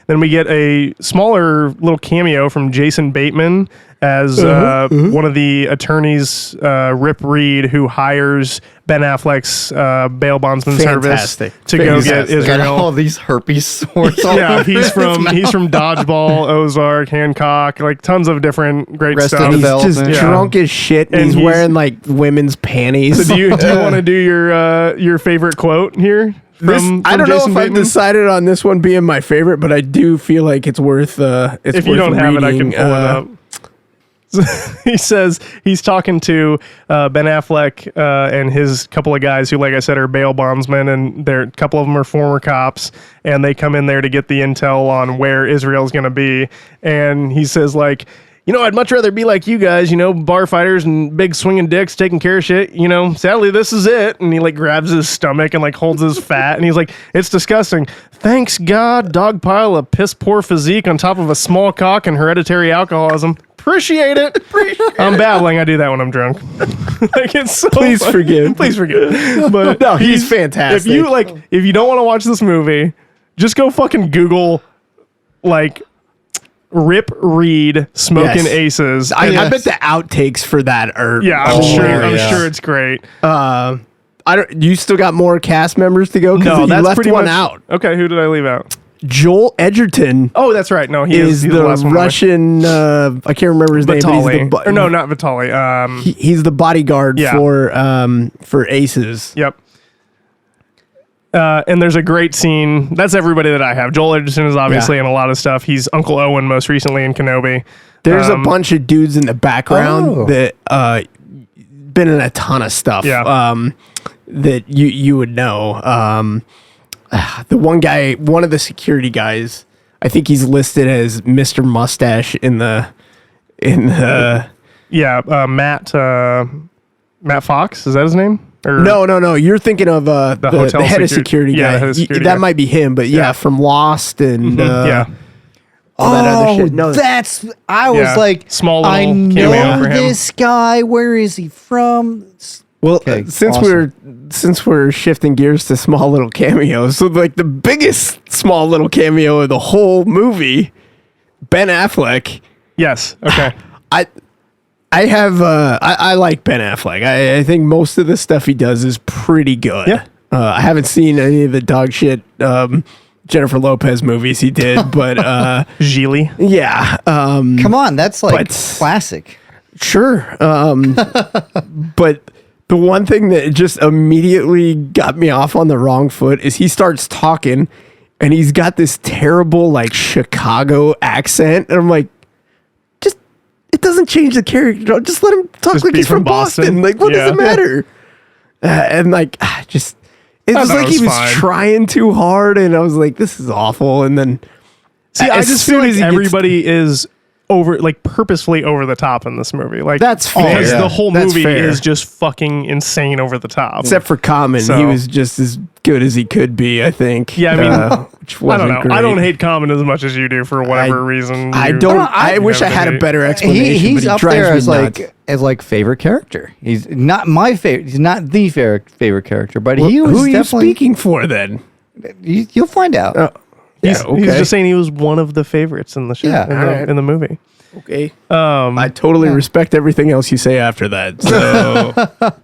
Then we get a smaller little cameo from Jason Bateman as one of the attorneys, Rip Reed, who hires Ben Affleck's bail bondsman service to go get Israel. Got all these herpes sores. Yeah, he's from Dodgeball, Ozark, Hancock, like tons of different great Arrested stuff. He's Development. just drunk as shit, and he's wearing like women's panties. So do you want to do your favorite quote here? I don't know if I've decided on this one being my favorite, but I do feel like it's worth. If you don't have it, I can pull it up. he says he's talking to Ben Affleck and his couple of guys who, like I said, are bail bondsmen, and a couple of them are former cops, and they come in there to get the intel on where Israel's going to be. And he says, like, I'd much rather be like you guys, bar fighters and big swinging dicks taking care of shit. Sadly, this is it. And he like grabs his stomach and like holds his fat. And he's like, it's disgusting. Thanks God, dog pile of piss poor physique on top of a small cock and hereditary alcoholism. Appreciate it. I'm babbling. I do that when I'm drunk. Like, it's so Please forgive. Please forgive. But No, he's fantastic. If you don't want to watch this movie, just go fucking Google like Rip Reed Smokin Aces. I bet the outtakes for that are I'm sure it's great. You still got more cast members to go? No, you that's left pretty one much out. Okay, who did I leave out? Joel Edgerton. Oh, that's right. No, he's the the last one. Russian. I can't remember his name. Vitali. But Or no, not Vitali. he's the bodyguard for Aces. Yep. And there's a great scene. That's everybody that I have. Joel Edgerton is obviously in a lot of stuff. He's Uncle Owen most recently in Kenobi. There's a bunch of dudes in the background that been in a ton of stuff. Yeah. That you would know. The one guy, one of the security guys, I think he's listed as Mr. Mustache in the. Matt Fox, is that his name? Or No. You're thinking of the hotel head of security guy. the head of security that guy. might be him, but from Lost and all that other shit. No, I was like, Small little I cameo know for him. this guy. Where is he from? well, Okay, since awesome. we're shifting gears to small little cameos, so like the biggest small little cameo of the whole movie, Ben Affleck. Yes. Okay. I have I like Ben Affleck. I think most of the stuff he does is pretty good. Yeah. I haven't seen any of the dog shit Jennifer Lopez movies he did, but Gigli. yeah. Come on, that's like but- classic. Sure. But the one thing that just immediately got me off on the wrong foot is he starts talking and he's got this terrible like Chicago accent. And I'm like, it doesn't change the character. Just let him talk Just like be he's from Boston. Like, what does it matter? And like, it was thought like it he was was fine. trying too hard. And I was like, this is awful. And then See, I as just soon feel like as he gets- everybody is purposefully over the top in this movie. Like, That's fair. because the whole That's movie fair. is just fucking insane over the top. except for Common, So- he was just as good as he could be, I think. Yeah, I mean, which I wasn't don't know. great. I don't hate Common as much as you do for whatever reason. I you don't. I I wish I have had to a hate. better explanation. He's but he up drives there me as nuts. favorite character. He's not my favorite. He's not the favorite character, but he was Who are you definitely. speaking for then? You'll find out. He's, okay. he's just saying he was one of the favorites in the show, Yeah, alright. in the movie. Okay. I totally respect everything else you say after that. So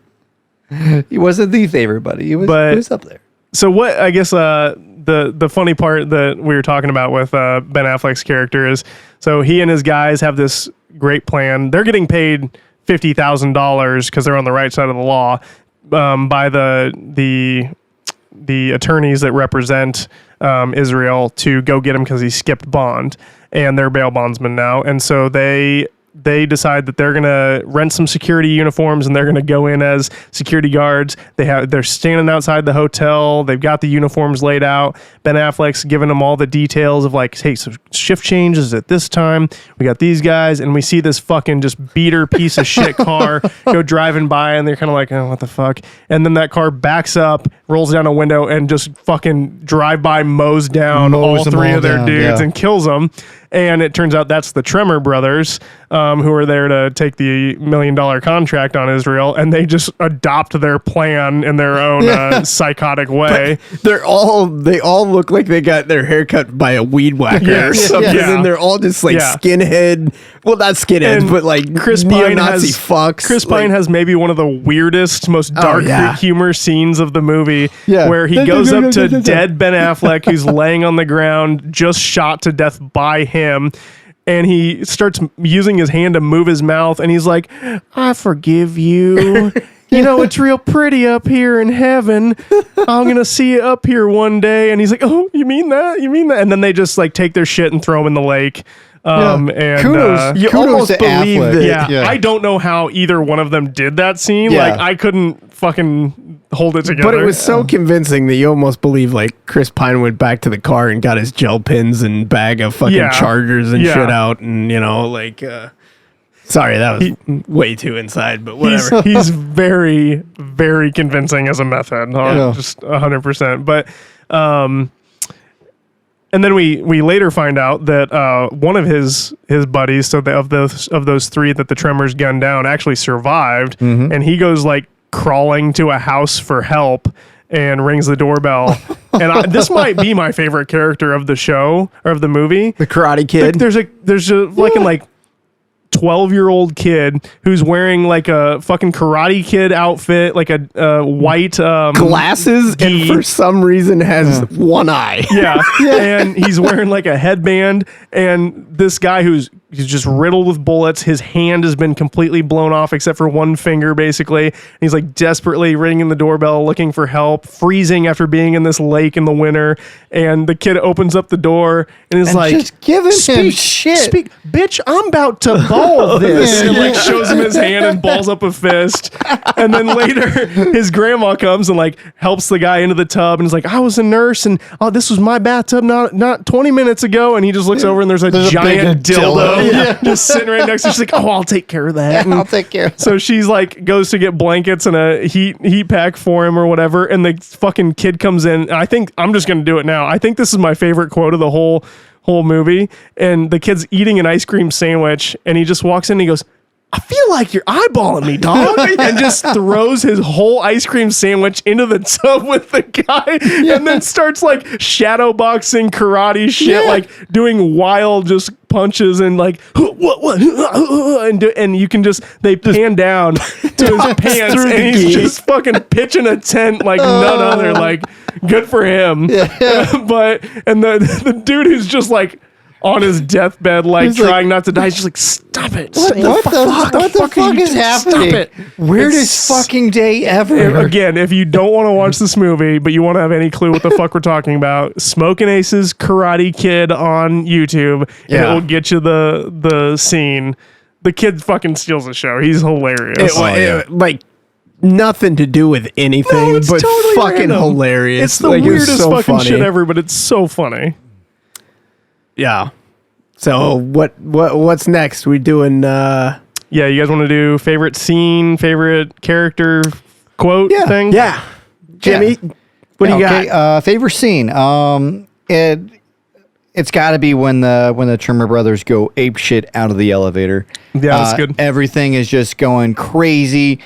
He wasn't the favorite, but he was up there. So what I guess the funny part that we were talking about with Ben Affleck's character is, so he and his guys have this great plan. They're getting paid $50,000 because they're on the right side of the law by the attorneys that represent Israel to go get him because he skipped bond, and they're bail bondsmen now. And so they decide that they're gonna rent some security uniforms and they're gonna go in as security guards. They're standing outside the hotel. They've got the uniforms laid out. Ben Affleck's giving them all the details of like, hey, so shift changes at this time. We got these guys, and we see this fucking just beater piece of shit car go driving by, and they're kind of like, oh, what the fuck? And then that car backs up, rolls down a window, and just fucking drive by mows down all Mows them three all of their down, dudes yeah. and kills them. And it turns out that's the Tremor brothers, who are there to take the $1 million contract on Israel, and they just adopt their plan in their own psychotic way. they all look like they got their hair cut by a weed whacker or Yes, something. yeah. And they're all just like Yeah. skinhead. Well, not skinheads, And but like Chris Pine neo-Nazi has fucks. Chris like, Pine has maybe one of the weirdest, most dark yeah. humor scenes of the movie, Yeah. where he goes up to dead Ben Affleck, who's laying on the ground, just shot to death by him. And he starts using his hand to move his mouth, and he's like, I forgive you. you know, it's real pretty up here in heaven. I'm going to see it up here one day. And he's like, oh, you mean that? You mean that? And then they just like take their shit and throw them in the lake. And Kudos you almost to believe Affleck. that. I don't know how either one of them did that scene. Yeah. Like, I couldn't fucking hold it together. But it was so convincing that you almost believe like Chris Pine went back to the car and got his gel pins and bag of fucking Yeah. chargers and Yeah. shit out, and you know, like, sorry, that was way too inside, but whatever. He's very, very convincing as a meth head. Yeah. Just 100%. But, and then we later find out that one of his buddies, so of those three that the Tremors gunned down, actually survived, and he goes like crawling to a house for help and rings the doorbell. And this might be my favorite character of the show or of the movie. The Karate Kid. There's a like 12-year-old kid who's wearing like a fucking Karate Kid outfit, like a white glasses, and for some reason has one eye. yeah. And he's wearing like a headband, and this guy he's just riddled with bullets. His hand has been completely blown off except for one finger, basically. And he's like desperately ringing the doorbell, looking for help, freezing after being in this lake in the winter. And the kid opens up the door and is like, just giving him shit. Speak, bitch, I'm about to ball this. And like shows him his hand and balls up a fist. And then later his grandma comes and like helps the guy into the tub and is like, I was a nurse and this was my bathtub not 20 minutes ago. And he just looks over and there's a giant big dildo Yeah. just sitting right next to her. She's like, oh, I'll take care of that. I'll take care of it. So she's like, goes to get blankets and a heat pack for him or whatever. And the fucking kid comes in. And I think I'm just going to do it now. I think this is my favorite quote of the whole movie. And the kid's eating an ice cream sandwich and he just walks in and he goes, I feel like you're eyeballing me, dog. And just throws his whole ice cream sandwich into the tub with the guy and then starts like shadow boxing karate shit, like doing wild just punches and like, what? And you can they pan down to his pants and he's just fucking pitching a tent like none other. Like, good for him. But, and the dude who's just like, on his deathbed, like He's trying not to die. He's just like, stop it. What the fuck is happening? Stop it. Weirdest fucking day ever. Again, if you don't want to watch this movie, but you want to have any clue what the fuck we're talking about, Smokin Aces Karate Kid on YouTube, and it will get you the scene. The kid fucking steals the show. He's hilarious. Like nothing to do with anything, it's but totally fucking random. hilarious. It's the Like, it was weirdest so fucking funny. shit ever, but it's so funny. Yeah. So what's next? We doing Yeah, you guys want to do favorite scene, favorite character quote thing? Yeah. Jimmy, what do you got? Favorite scene. It's got to be when the Trimmer brothers go ape shit out of the elevator. Yeah, that's good. Everything is just going crazy.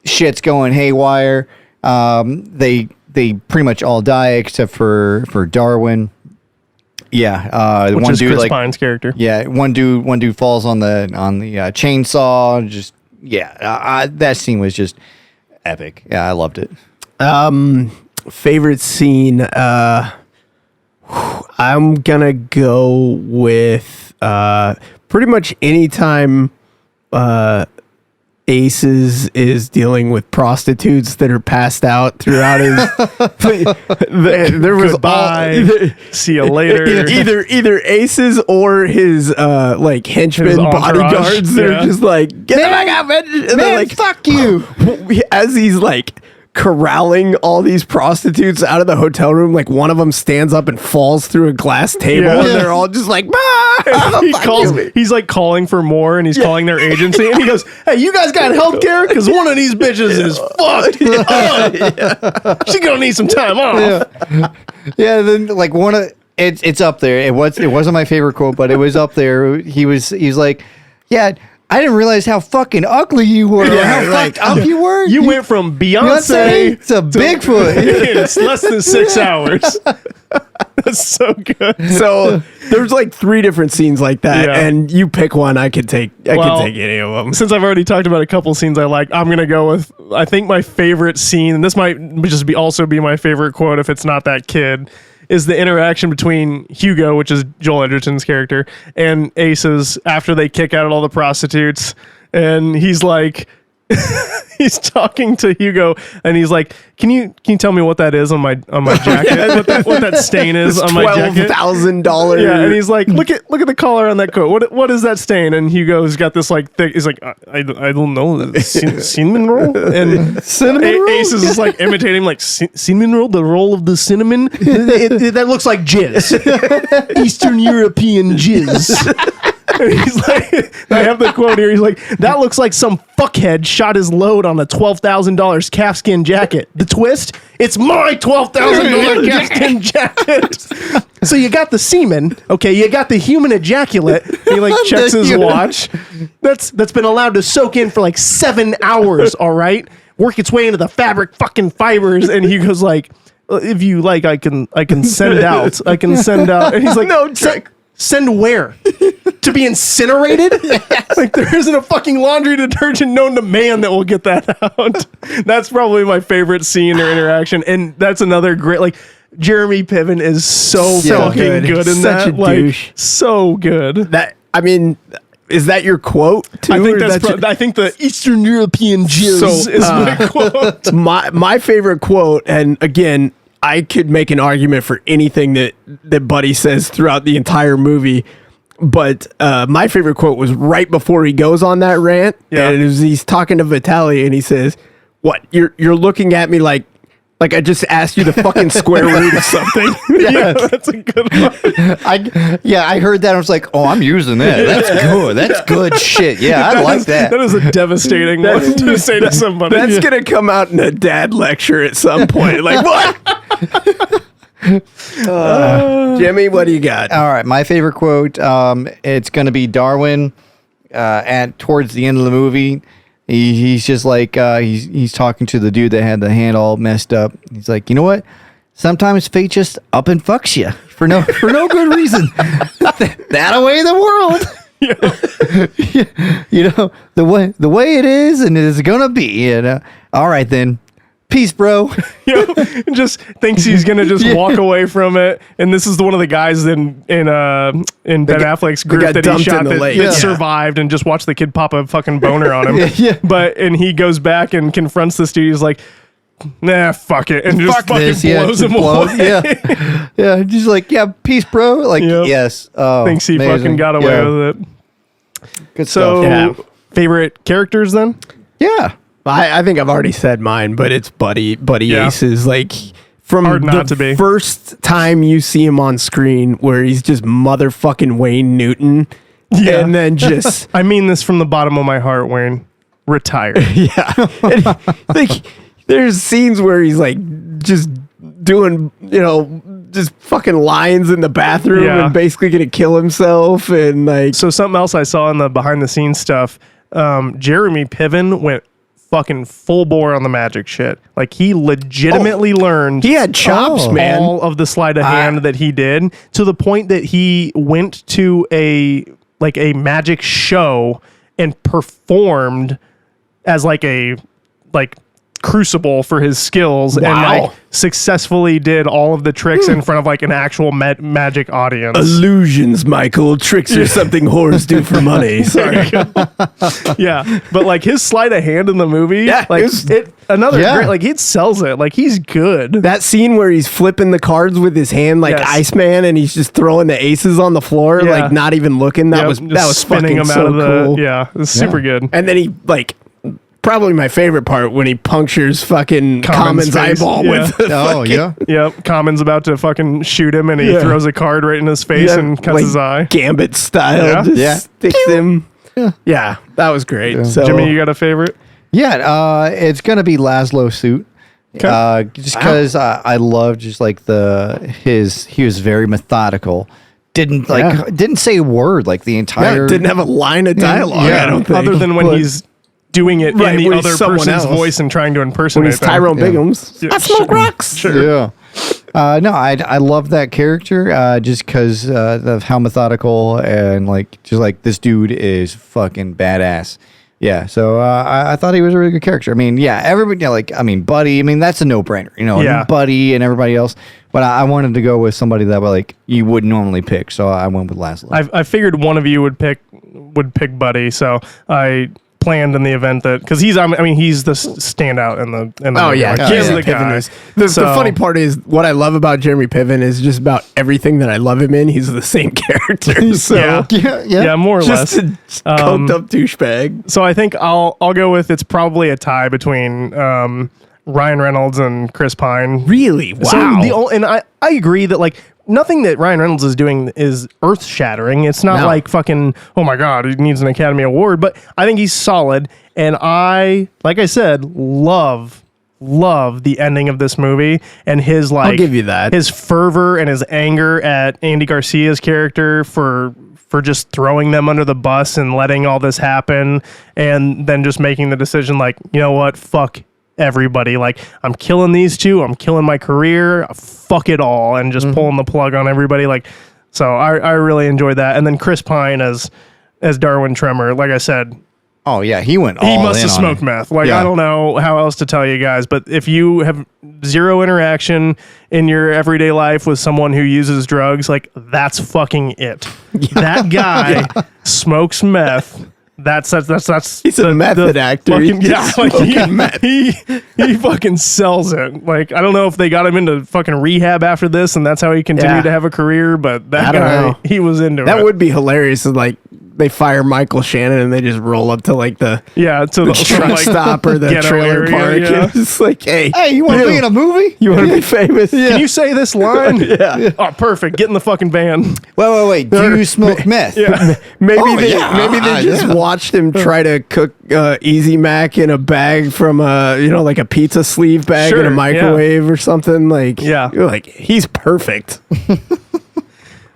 Shit's going haywire. They pretty much all die except for Darwin. Yeah, Which one is dude Chris Pine's character. Yeah, one dude falls on the chainsaw. Just that scene was just epic. Yeah, I loved it. Favorite scene. I'm gonna go with pretty much anytime Aces is dealing with prostitutes that are passed out throughout his. There was Goodbye. See you later. Either Aces or his like henchmen, His entourage. bodyguards. They're just like, get the fuck out, man! And they're Man, like, fuck you. as he's like corralling all these prostitutes out of the hotel room, like one of them stands up and falls through a glass table, Yeah. and they're all just like, He's like calling for more, and he's calling their agency, and he goes, "Hey, you guys got health care? Because one of these bitches is fucked up. She's gonna need some time off." Yeah, then like one of it's up there. It wasn't my favorite quote, but it was up there. He was like, yeah. I didn't realize how fucking ugly you were. Or how fucked up you were. You went from Beyonce to Bigfoot. It's less than 6 hours. That's so good. So there's like 3 different scenes like that, Yeah. and you pick one. I could take Well, any of them. Since I've already talked about a couple scenes I like, I'm gonna go with I think my favorite scene, and this might just also be my favorite quote if it's not that kid, is the interaction between Hugo, which is Joel Edgerton's character, and Aces after they kick out all the prostitutes, and he's like, he's talking to Hugo, and he's like, "Can you tell me what that is on my jacket? what that stain is on my jacket? $12,000. Yeah." And he's like, "Look at the collar on that coat. What is that stain?" And Hugo's got this like thick. He's like, "I don't know, cinnamon roll." And Cinnamon roll? Aces is like imitating like cinnamon roll, the roll of the cinnamon. That looks like jizz. Eastern European jizz. And he's like, I have the quote here. He's like, "That looks like some fuckhead shot his load on a $12,000 calfskin jacket. The twist? It's my $12,000 calfskin jacket." So you got the semen, okay? You got the human ejaculate. He like checks his watch. That's been allowed to soak in for like 7 hours. All right, work its way into the fabric fucking fibers. And he goes like, "If you like, I can send out. I can send out." And he's like, No trick. Send where? To be incinerated? Yes. Like there isn't a fucking laundry detergent known to man that will get that out. That's probably my favorite scene or interaction. And that's another great, like, Jeremy Piven is so fucking good in Such that. a Like, douche. so good. That, I mean, is that your quote too? I think or that's I think the Eastern European jizz So, is my quote. my favorite quote, and again, I could make an argument for anything that Buddy says throughout the entire movie, but my favorite quote was right before he goes on that rant, and he's talking to Vitaly, and he says, "What? You're looking at me like I just asked you the fucking square root of something." Yeah, that's a good one. I heard that. I was like, oh, I'm using that. That's good. That's good shit. Yeah, I like that. That is a devastating one to say to somebody. That's gonna come out in a dad lecture at some point. Like, what? Jimmy, what do you got? All right, my favorite quote. It's going to be Darwin. Towards the end of the movie, he's just like he's talking to the dude that had the hand all messed up. He's like, you know what? Sometimes fate just up and fucks you for no good reason. That away the world. You know the way it is, and it is gonna be. You know. All right then. Peace, bro. Just thinks he's gonna just walk away from it, and this is one of the guys in Ben Affleck's group that he dumped shot in the lake. that survived, and just watched the kid pop a fucking boner on him. And he goes back and confronts this dude. He's like, "Nah, fuck it," and just fucking blows him away. Yeah, just like, yeah, peace, bro. Like, yes. Oh, thinks he amazing. fucking got away with it. Good So, stuff. favorite characters then? Yeah. I think I've already said mine, but it's Buddy Aces. Like from Hard not the to be. first time you see him on screen, where he's just motherfucking Wayne Newton, and then just I mean this from the bottom of my heart, Wayne. Retire. And, like there's scenes where he's like just doing just fucking lines in the bathroom and basically gonna kill himself, and like So something else I saw in the behind the scenes stuff, Jeremy Piven went fucking full bore on the magic shit. Like he legitimately learned he had chops, man. all of the sleight of hand that he did, to the point that he went to a magic show and performed as a crucible for his skills, and successfully did all of the tricks in front of an actual magic audience. Illusions, Michael. Tricks are something whores do for money. Sorry. Yeah, but his sleight of hand in the movie, great, he sells it. He's good. That scene where he's flipping the cards with his hand like Iceman, and he's just throwing the aces on the floor, not even looking. That was spinning fucking him so out of cool. it was super good. And then he probably my favorite part when he punctures fucking Common's face. eyeball with the Yep, Common's about to fucking shoot him, and he throws a card right in his face and cuts his eye. Gambit style, sticks him. Yeah, that was great. Yeah. So, Jimmy, you got a favorite? Yeah, it's gonna be Laszlo Suit. Just because I love just he was very methodical. Didn't say a word the entire. Didn't have a line of dialogue. I don't think, other than when he's doing it in the other person's else. voice and trying to impersonate when he's Tyrone Biggums. I smoke rocks. Sure. Yeah. No, I love that character just because of how methodical and this dude is fucking badass. Yeah, so I thought he was a really good character. I mean, everybody, Buddy. I mean, that's a no-brainer, Buddy and everybody else. But I wanted to go with somebody that you wouldn't normally pick, so I went with Laszlo. I figured one of you would pick Buddy, so I planned in the event that because he's he's the standout in the Oh movie. yeah, Like, he's the Jeremy Piven guy. is. The funny part is what I love about Jeremy Piven is just about everything that I love him in. He's the same character. So yeah, more or less. just a coked up douchebag. So I think I'll go with it's probably a tie between Ryan Reynolds and Chris Pine. Really? Wow. So and I agree that like nothing that Ryan Reynolds is doing is earth shattering. It's not No. like fucking oh my god he needs an Academy Award, but I think he's solid. And like I said, love the ending of this movie and his like I'll give you that. his fervor and his anger at Andy Garcia's character for just throwing them under the bus and letting all this happen, and then just making the decision like, you know what, fuck everybody, like I'm killing these two, I'm killing my career, fuck it all, and just pulling the plug on everybody. Like, so I really enjoyed that. And then Chris Pine as Darwin Tremor, like I said, Oh yeah, he went. he all must in have on smoked it. meth. Like, Yeah. I don't know how else to tell you guys, but if you have zero interaction in your everyday life with someone who uses drugs, like that's fucking it. That guy smokes meth. That's He's a method actor. Fucking, He's yeah, just like smoking meth. he fucking sells it. Like, I don't know if they got him into fucking rehab after this, and that's how he continued Yeah. to have a career. But that I don't guy, know. he was into That it. would be hilarious. Like they fire Michael Shannon and they just roll up to like the yeah, to the truck like, stop or the ghetto trailer area, park. yeah. And it's like, hey, Hey, you want to be in a movie? You want to be famous? Can you say this line? Yeah. Oh, perfect. Get in the fucking van. Wait. Do you smoke meth? Yeah. Maybe Oh, they yeah. maybe they just watched him try to cook Easy Mac in a bag from like a pizza sleeve bag in Sure, a microwave or something. Like Yeah. you're like he's perfect.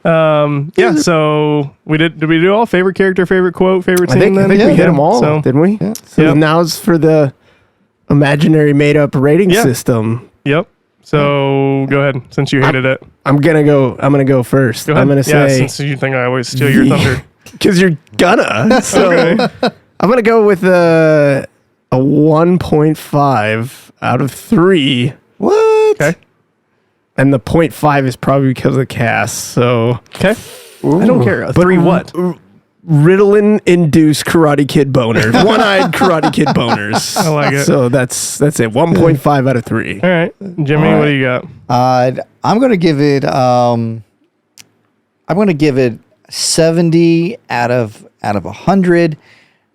Yeah. So did we do all favorite character, favorite quote, favorite I scene? think then? we hit them all, So, didn't we? So Yep. now's for the imaginary made up rating Yeah. system. Yep. So go ahead, since you hated it. I'm gonna go first. Go ahead. I'm gonna yeah, say since you think I always steal your thunder. because you're gonna. So Okay. I'm gonna go with a 1.5 out of 3. What? Okay. And the 0.5 is probably because of the cast. So Okay. I don't care. But 3 what? Ritalin induced Karate Kid boners. One-eyed Karate Kid boners. I like it. So that's it. 1.5 out of 3. All right, Jimmy, what do you got? I'm gonna give it. I'm gonna give it 70 out of 100.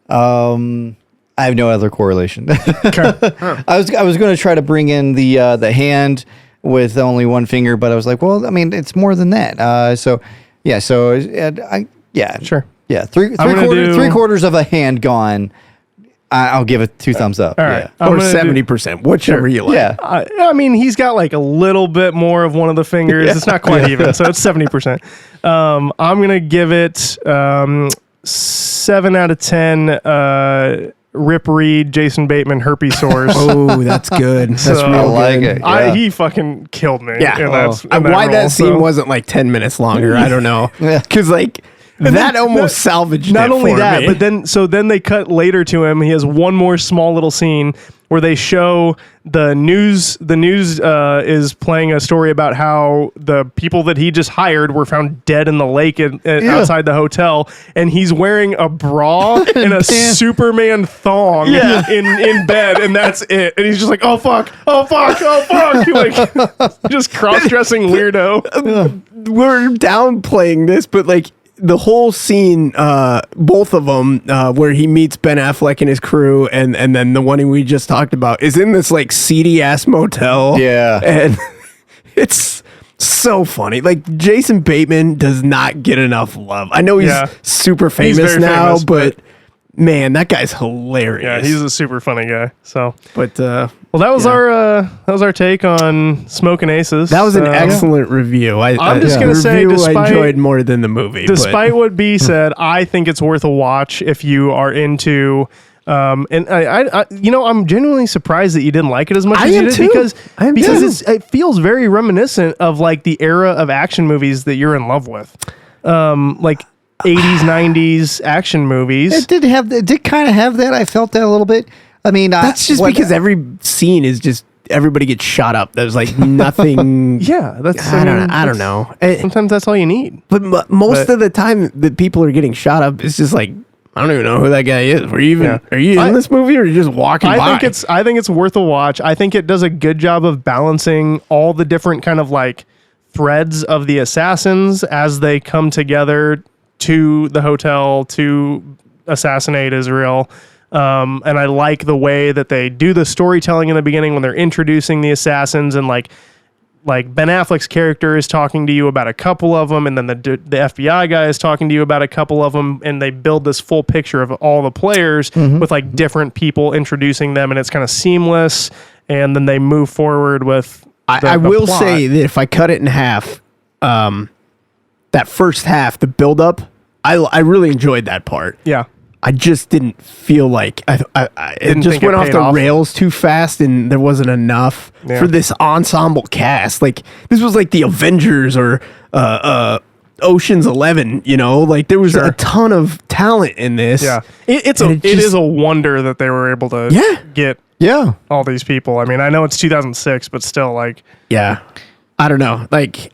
I have no other correlation. I was going to try to bring in the hand with only one finger, but I was like, well, I mean, it's more than that. So Sure. yeah, three I'm gonna do- three quarters of a hand gone. I'll give it 2 thumbs up. All right. Yeah. I'm Or gonna do- 70%, whichever you like. Yeah. I mean, he's got like a little bit more of one of the fingers. It's not quite even, so it's 70%. I'm gonna give it 7 out of 10. Rip Reed, Jason Bateman, herpes sores. Oh, that's good. That's So- real I like good. it. Yeah. He fucking killed me. Yeah. in that, in Why role, that scene so. wasn't like 10 minutes longer, I don't know. Yeah. Because like that almost salvaged Not it only for that, me. but then they cut later to him. He has one more small little scene where they show the news. The news is playing a story about how the people that he just hired were found dead in the lake outside the hotel, and he's wearing a bra and a Superman thong in bed, and that's it. And he's just like, oh fuck, like just cross-dressing weirdo. we're downplaying this, but like the whole scene, both of them, where he meets Ben Affleck and his crew, and then the one we just talked about is in this like seedy ass motel. Yeah. and it's so funny. Like Jason Bateman does not get enough love. I know he's Yeah. super famous very now, famous, but man, that guy's hilarious. Yeah, he's a super funny guy. So. But Well, that was our take on Smokin' Aces. that was an excellent review. I'm just gonna say, review despite- I enjoyed more than the movie. Despite what B said, I think it's worth a watch if you are into. And I I'm genuinely surprised that you didn't like it as much I as you am did too. because I am too. it feels very reminiscent of like the era of action movies that you're in love with, like 80s, 90s action movies. It did kind of have that. I felt that a little bit. I mean, that's just because every scene is just everybody gets shot up. There's like nothing. Yeah, that's. I don't know. Sometimes that's all you need. But most of the time, the people are getting shot up. It's just like I don't even know who that guy is. Are you in this movie, or are you just walking by? I think it's worth a watch. I think it does a good job of balancing all the different kind of like threads of the assassins as they come together to the hotel to assassinate Israel. And I like the way that they do the storytelling in the beginning when they're introducing the assassins, and like Ben Affleck's character is talking to you about a couple of them, and then the FBI guy is talking to you about a couple of them, and they build this full picture of all the players with like different people introducing them, and it's kind of seamless, and then they move forward with I will say that if I cut it in half, that first half, the build up, I really enjoyed that part. Yeah. I just didn't feel like it just went off the rails too fast, and there wasn't enough for this ensemble cast. Like, this was like the Avengers or Ocean's 11, you know? Like, there was a ton of talent in this. Yeah. It is a wonder that they were able to get all these people. I mean, I know it's 2006, but still, like... Yeah. I don't know. Like,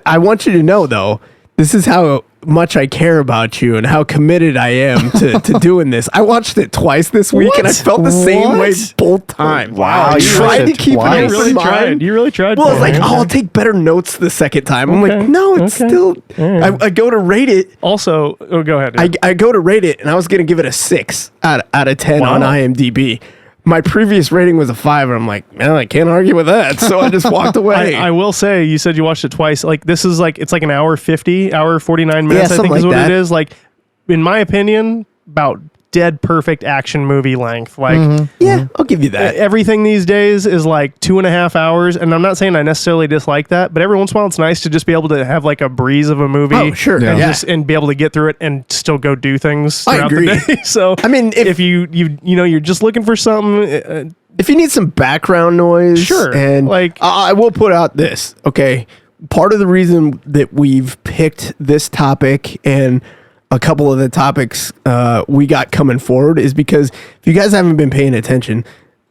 I want you to know, though, this is how much I care about you and how committed I am to doing this. I watched it twice this week, and I felt the same way both times. Wow. I tried to keep it You really tried. You really tried. Well, I was like, I'll take better notes the second time. I'm like, no, it's still... I go to rate it. Also, go ahead. I go to rate it, and I was going to give it a 6 out of 10 on IMDb. My previous rating was a 5, and I'm like, man, I can't argue with that. So I just walked away. I will say, you said you watched it twice. Like, this is like, it's like an hour 50, hour 49 minutes, I think is what it is. Like, in my opinion, about dead perfect action movie length. Like, yeah, I'll give you that. Everything these days is like 2.5 hours. And I'm not saying I necessarily dislike that, but every once in a while it's nice to just be able to have like a breeze of a movie. Oh, sure. And be able to get through it and still go do things throughout agree. the day. So, I mean, if you know, you're just looking for something. If you need some background noise, sure. And like, I will put out this, okay? Part of the reason that we've picked this topic and a couple of the topics we got coming forward is because if you guys haven't been paying attention,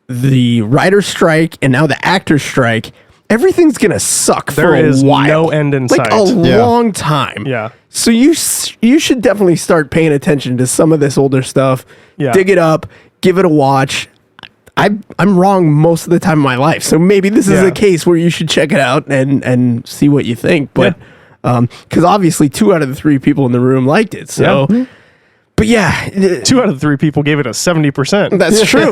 the writer's strike and now the actor's strike, everything's gonna suck for a while. No end in like sight. A long time. Yeah. So you should definitely start paying attention to some of this older stuff. Yeah. Dig it up, give it a watch. I'm wrong most of the time in my life, so maybe this is a case where you should check it out and see what you think. But because obviously 2 out of the 3 people in the room liked it, so. But yeah, 2 out of the 3 people gave it a 70%. That's true.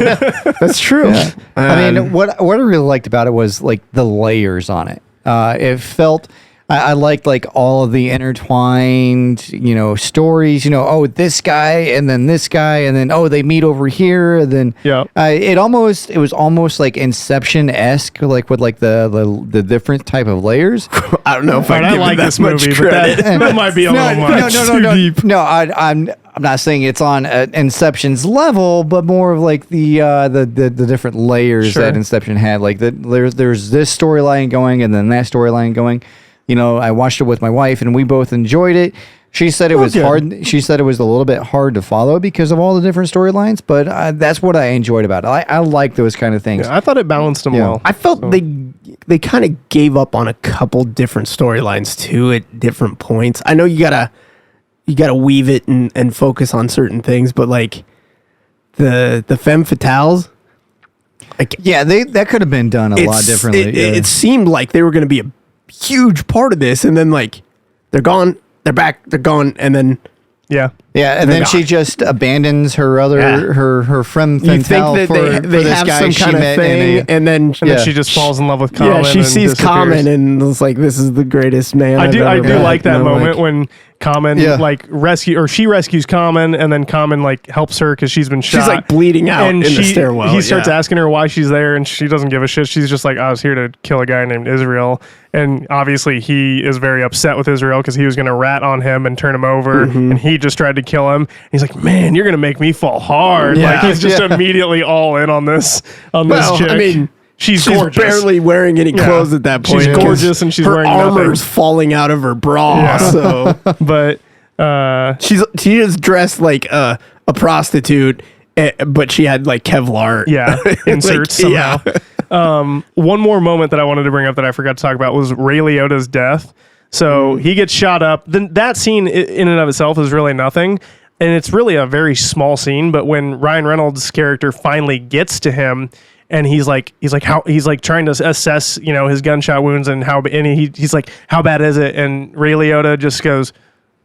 That's true. Yeah. I mean, what I really liked about it was like the layers on it. It felt I liked like all of the intertwined, you know, stories. You know, oh, this guy and then this guy and then they meet over here. And then it was almost like Inception-esque, like with like the different type of layers. I don't know if I like this movie, but that might be a little much. Too deep. No, I'm not saying it's on Inception's level, but more of like the different layers that Inception had. Like there's this storyline going and then that storyline going. You know, I watched it with my wife and we both enjoyed it. She said it was hard. She said it was a little bit hard to follow because of all the different storylines, but that's what I enjoyed about it. I like those kind of things. Yeah, I thought it balanced them well. I felt they kind of gave up on a couple different storylines too at different points. I know you gotta weave it and focus on certain things, but like the femme fatales. Like, that could have been done a lot differently. It seemed like they were going to be a huge part of this, and then like they're gone, they're back, they're gone, and then and then she just abandons her her femme fatale you think that for they this have guy some she kind of met thing, and then she just falls in love with Common. Yeah, she and sees disappears. Common and it's like, this is the greatest man. I do like that moment like, when Common like she rescues Common, and then Common like helps her because she's been shot. She's like bleeding out in the stairwell. He starts asking her why she's there, and she doesn't give a shit. She's just like, I was here to kill a guy named Israel. And obviously he is very upset with Israel because he was going to rat on him and turn him over, and he just tried to kill him. He's like, man, you're going to make me fall hard. Like he's just immediately all in on this chick. I mean, she's gorgeous. Barely wearing any clothes at that point. She's gorgeous, and she's her wearing armor's nothing. falling out of her bra. Yeah. So, but she is dressed like a prostitute, but she had like Kevlar. Inserts somehow. One more moment that I wanted to bring up that I forgot to talk about was Ray Liotta's death. So he gets shot up. Then that scene in and of itself is really nothing. and it's really a very small scene, but when Ryan Reynolds' character finally gets to him, and he's like trying to assess, his gunshot wounds and he's like, how bad is it? And Ray Liotta just goes,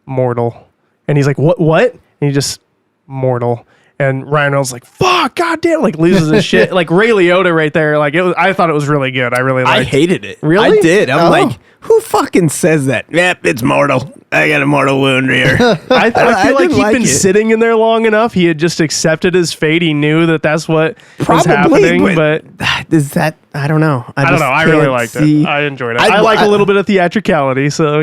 mortal. And he's like, what? And he just, mortal. And Ryan Reynolds like, fuck, goddamn, like loses his shit. Like Ray Liotta right there. Like I thought it was really good. I really liked it. I hated it. Really? I did. I'm like, who fucking says that? Yep, it's mortal. I got a mortal wound here. I feel like didn't he'd like been it. sitting in there long enough. He had just accepted his fate. He knew that that's what was happening. But is that? I don't know. I don't know. I really liked it. I enjoyed it. I like a little bit of theatricality. So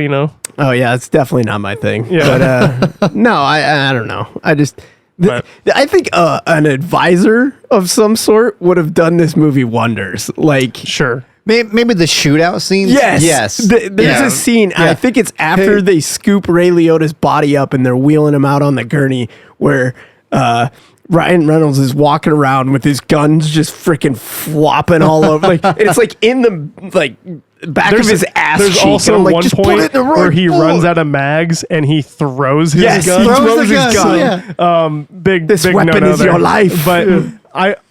Oh yeah, it's definitely not my thing. Yeah. But no, I don't know. I just. But- I think an advisor of some sort would have done this movie wonders. Like, Sure. Maybe the shootout scenes. yes. There's a scene, I think it's after they scoop Ray Liotta's body up and they're wheeling him out on the gurney, where Ryan Reynolds is walking around with his guns just freaking flopping all over. Like, and it's like in the back of his ass There's cheek. also and I'm like, one just put point it in the right where he bullet. runs out of mags and he throws his Yes, gun. he Throws throws the his gun, gun. Big This big weapon no-no is your there. life. But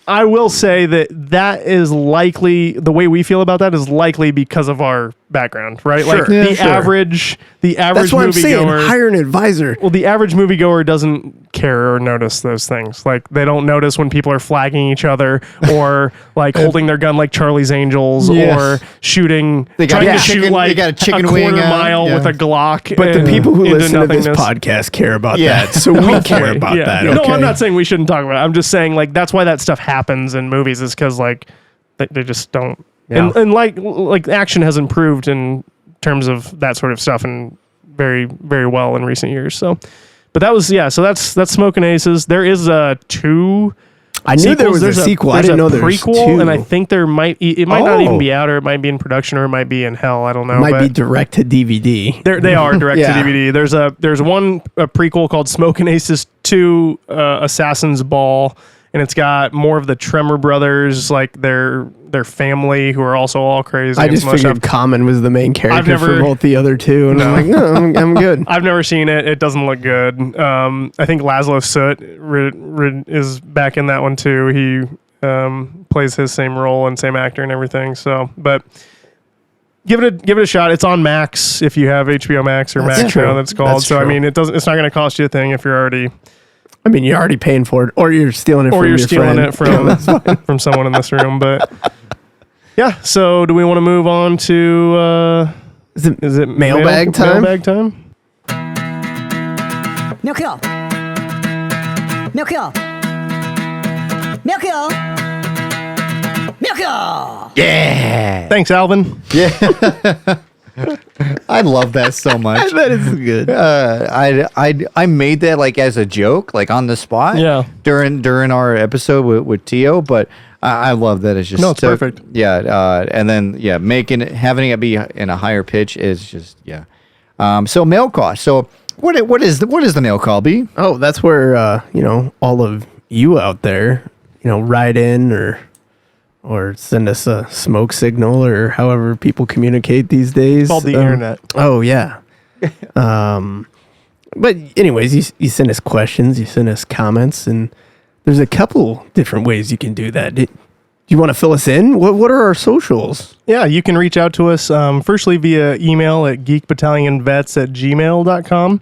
I will say that is likely, the way we feel about that is likely because of our background, right? Sure. Like Yeah, the sure. average That's what I'm saying. moviegoer. Hire an advisor. Well, the average moviegoer doesn't care or notice those things. Like they don't notice when people are flagging each other or like holding their gun like Charlie's Angels Yes. or shooting, They got trying a to chicken- shoot like they got a chicken a wing quarter out, mile yeah. with a Glock. But the and people who into listen to this nothingness. podcast care about Yeah. that. So we care about Yeah. that. No, Okay? I'm not saying we shouldn't talk about it. I'm just saying like that's why that stuff happens in movies is because like they just don't. Yeah. And like action has improved in terms of that sort of stuff and very very well in recent years. So, but that was so that's Smokin' Aces. There is two. I knew there sequels. was There's a sequel. I there's didn't a know there was prequel, two. and I think there might it might not Oh. even be out, or it might be in production, or it might be in hell. I don't know. Might but be direct to DVD. they are direct Yeah. to DVD. There's a prequel called Smokin' Aces 2 Assassin's Ball, and it's got more of the Tremor brothers, like their family, who are also all crazy. I and just some other figured stuff. Common was the main character never- for both the other two, and No. I'm like, no, I'm good. I've never seen it. It doesn't look good. I think Laszlo Soot is back in that one too. He plays his same role and same actor and everything. So, but give it a shot. It's on Max if you have HBO Max or That's Max true. now. That's called. That's So I true. mean, it's not going to cost you a thing if you're already I mean, you're already paying for it, or you're stealing it from your friend. from someone in this room. But yeah. So do we want to move on to? Is it Mailbag mailbag time? Mailbag time. Milk Yeah. Thanks, Alvin. I love that so much. That is good. I made that like as a joke, like on the spot. Yeah. During our episode with Tio, but I love that it's just No, it's perfect. Yeah. And then having it be in a higher pitch is just So mail call. So what is the mail call, B? Oh, that's where all of you out there, write in or send us a smoke signal or however people communicate these days. Called the internet. Oh yeah. But anyways, you send us questions, you send us comments, and there's a couple different ways you can do that. Do you want to fill us in? What are our socials? Yeah, you can reach out to us firstly via email at geekbattalionvets@gmail.com.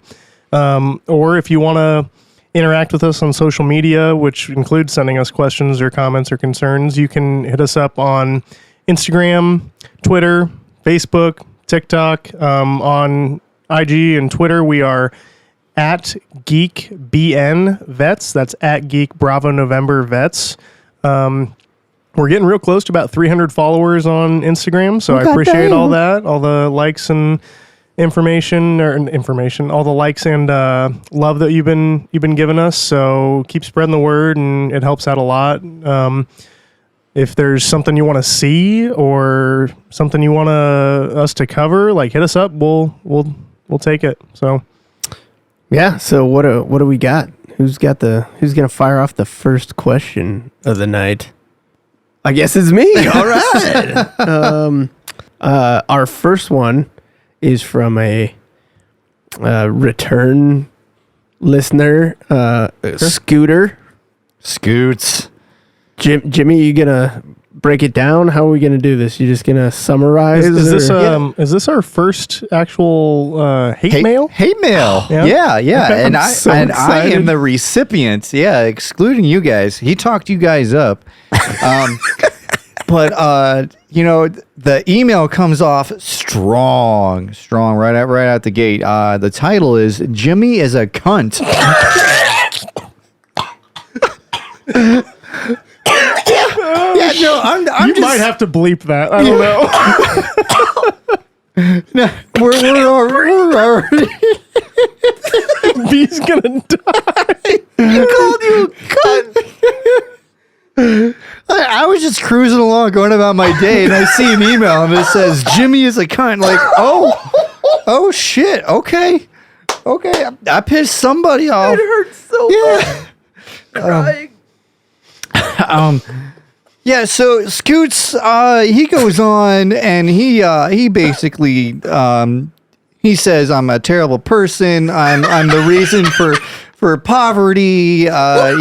Or if you want to interact with us on social media, which includes sending us questions or comments or concerns, you can hit us up on Instagram, Twitter, Facebook, TikTok. On IG and Twitter, we are at GeekBN Vets. That's at Geek Bravo November Vets. We're getting real close to about 300 followers on Instagram, so I appreciate all that, all the likes and information, all the likes and love that you've been giving us. So keep spreading the word, and it helps out a lot. If there's something you want to see or something you want us to cover, like hit us up. We'll take it. So Yeah. So what do we got? Who's gonna fire off the first question of the night? I guess it's me. All right. Our first one is from a return listener, Scooter. Scoots. Jimmy, you gonna break it down? How are we gonna do this? You just gonna summarize? Is this our first actual hate mail? Hate mail. Yeah. Yeah. Okay. And I'm so I excited. am the recipient. Yeah, excluding you guys. He talked you guys up. But the email comes off strong right out the gate. The title is Jimmy is a cunt. Yeah, no, I'm You just, might have to bleep that. I don't know. we're already B's gonna die. called you a cunt. I was just cruising along, going about my day, and I see an email and it says Jimmy is a cunt. Like, oh shit. Okay. I pissed somebody off. It hurts so much. Crying. Yeah, so Scoots, he goes on and he basically he says I'm a terrible person. I'm the reason for poverty. A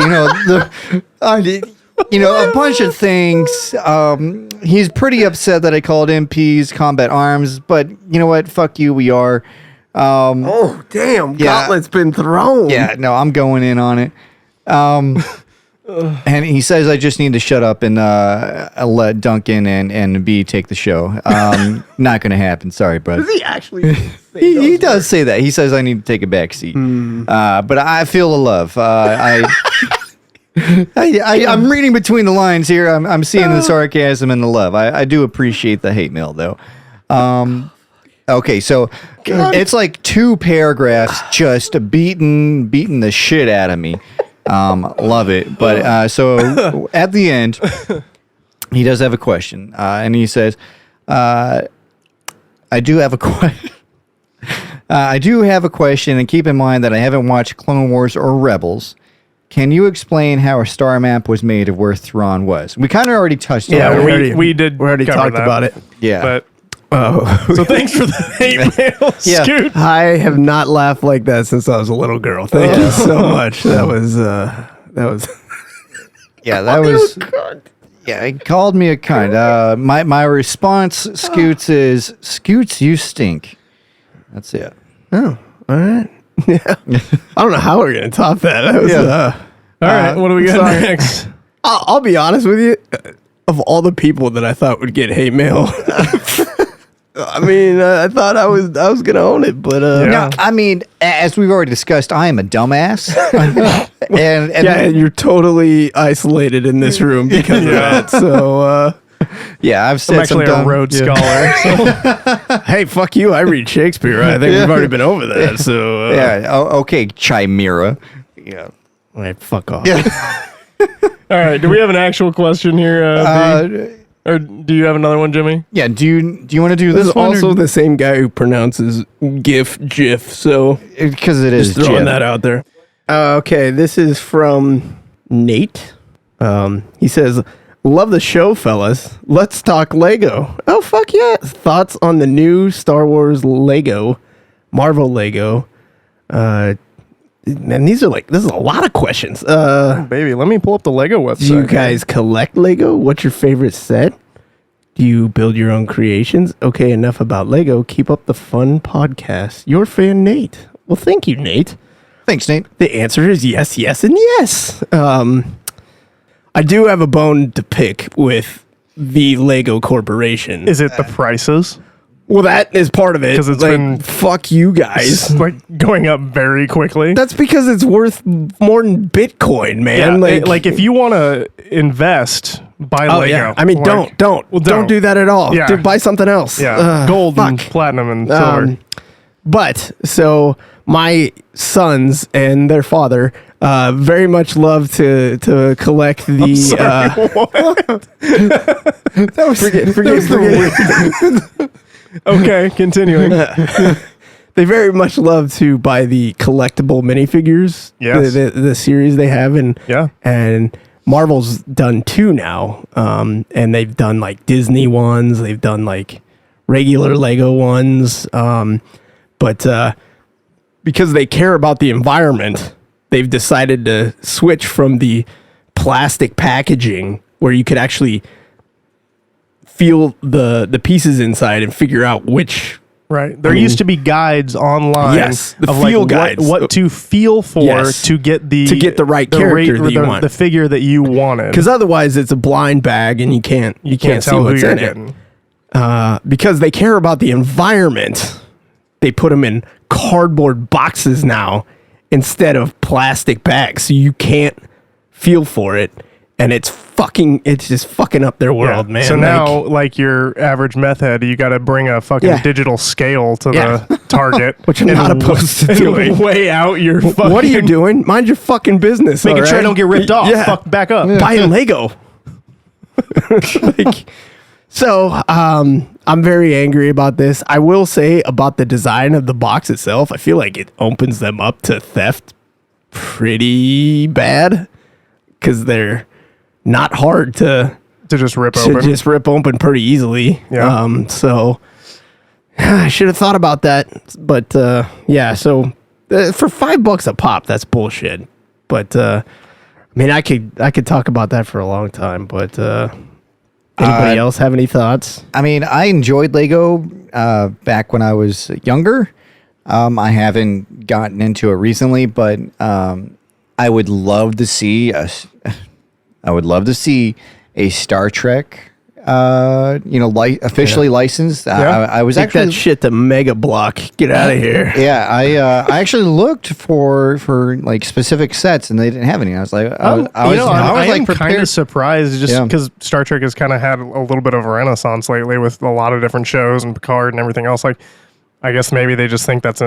bunch of things. He's pretty upset that I called MPs combat arms, but you know what? Fuck you. We are. Oh damn! Yeah. Gauntlet's been thrown. Yeah, no, I'm going in on it. And he says I just need to shut up and let Duncan and B take the show. Not going to happen. Sorry, brother. Does he actually? He does say that. He says I need to take a back seat. But I feel the love. I'm reading between the lines here. I'm seeing the sarcasm and the love. I do appreciate the hate mail, though. Okay, so it's like 2 paragraphs just beating the shit out of me. Love it. But so at the end, he does have a question, and he says, "I do have a question. I do have a question, and keep in mind that I haven't watched Clone Wars or Rebels. Can you explain how a star map was made of where Thrawn was?" We kind of already touched on it. we did. We already cover talked that. about it. Yeah. But Oh, so thanks for the hate mail, Yeah. Scoot. I have not laughed like that since I was a little girl. Thank you so much. That was. Yeah, that was. Yeah, he called me a cunt. My response, Scoots, is Scoots, you stink. That's it. Oh, all right. Yeah. I don't know how we're gonna top that. That was. Yeah. All right, what do we got sorry. next? I'll be honest with you. Of all the people that I thought would get hate mail, I mean, I thought I was gonna own it, but No, I mean, as we've already discussed, I am a dumbass. and yeah, you're totally isolated in this room because of that. So, yeah, I've said I'm actually some a dumb, Rhodes yeah. Scholar. hey, fuck you! I read Shakespeare. I think we've already been over that. So, Yeah, okay, Chimera. Yeah. all right, fuck off. All right, do we have an actual question here, B? Or do you have another one, Jimmy? Yeah, do you want to do This this is one? also the same guy who pronounces GIF. So Because it is just throwing Jim. that out there. Okay, this is from Nate. He says, "Love the show, fellas. Let's talk Lego." Oh fuck yeah! Thoughts on the new Star Wars Lego, Marvel Lego? Man, this is a lot of questions. Baby, let me pull up the Lego website. Do you guys collect Lego? What's your favorite set? Do you build your own creations? Okay, enough about Lego. Keep up the fun podcast. Your fan, Nate. Well, thank you, Nate. Thanks, Nate. The answer is yes, yes, and yes. I do have a bone to pick with the Lego Corporation. Is it the prices? Well, that is part of it. 'Cause it's like, been- fuck you guys. It's like going up very quickly. That's because it's worth more than Bitcoin, man. Yeah, like if you want to invest, buy oh Lego. yeah. I mean, Like, don't do that at all. Yeah. Dude, buy something else. Yeah, gold and fuck. platinum and silver. But so my sons and their father very much love to collect the. That was forget. okay. Continuing. They very much love to buy the collectible minifigures. Yes. The series they have, and Yeah. and Marvel's done 2 now, and they've done like Disney ones. They've done like regular Lego ones. But because they care about the environment, they've decided to switch from the plastic packaging where you could actually feel the pieces inside and figure out which. Right. There used to be guides online. Yes, the of feel guides. What to feel for Yes. to get the right character that you want. the figure that you wanted. Because otherwise, it's a blind bag, and you can't see tell who what's you're in getting. it. Because they care about the environment, they put them in cardboard boxes now instead of plastic bags, so you can't feel for it, and it's just fucking up their world, man. So now, like your average meth head, you got to bring a fucking digital scale to the target, which I'm not opposed to doing. Weigh out your fucking. What are you doing? Mind your fucking business. Making all sure I right? don't get ripped off. Yeah. Fuck, back up. Buying Lego. I'm very angry about this. I will say about the design of the box itself, I feel like it opens them up to theft pretty bad because they're not hard to just rip open. pretty easily. Yeah. So I should have thought about that. But yeah, so for $5 a pop, that's bullshit. But I mean, I could talk about that for a long time. But anybody else have any thoughts? I mean, I enjoyed Lego back when I was younger. I haven't gotten into it recently, but I would love to see a Star Trek, officially licensed. I was Take actually that shit to Mega Block. Get out of here. Yeah, I actually looked for like specific sets, and they didn't have any. I was like, I am kind of surprised just because Star Trek has kind of had a little bit of a renaissance lately with a lot of different shows and Picard and everything else. Like, I guess maybe they just think that's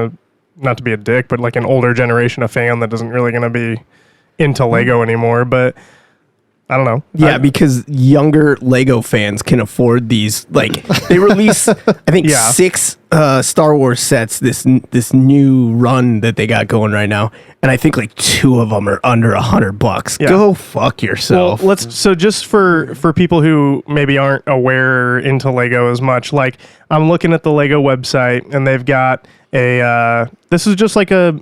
not to be a dick, but like an older generation of fan that isn't really going to be into Lego anymore. But I don't know. Yeah, because younger Lego fans can afford these. Like, they release, I think, 6 Star Wars sets this new run that they got going right now, and I think like 2 of them are under $100. Yeah. Go fuck yourself. Well, so just for people who maybe aren't aware into Lego as much, like I'm looking at the Lego website, and they've got this is just like a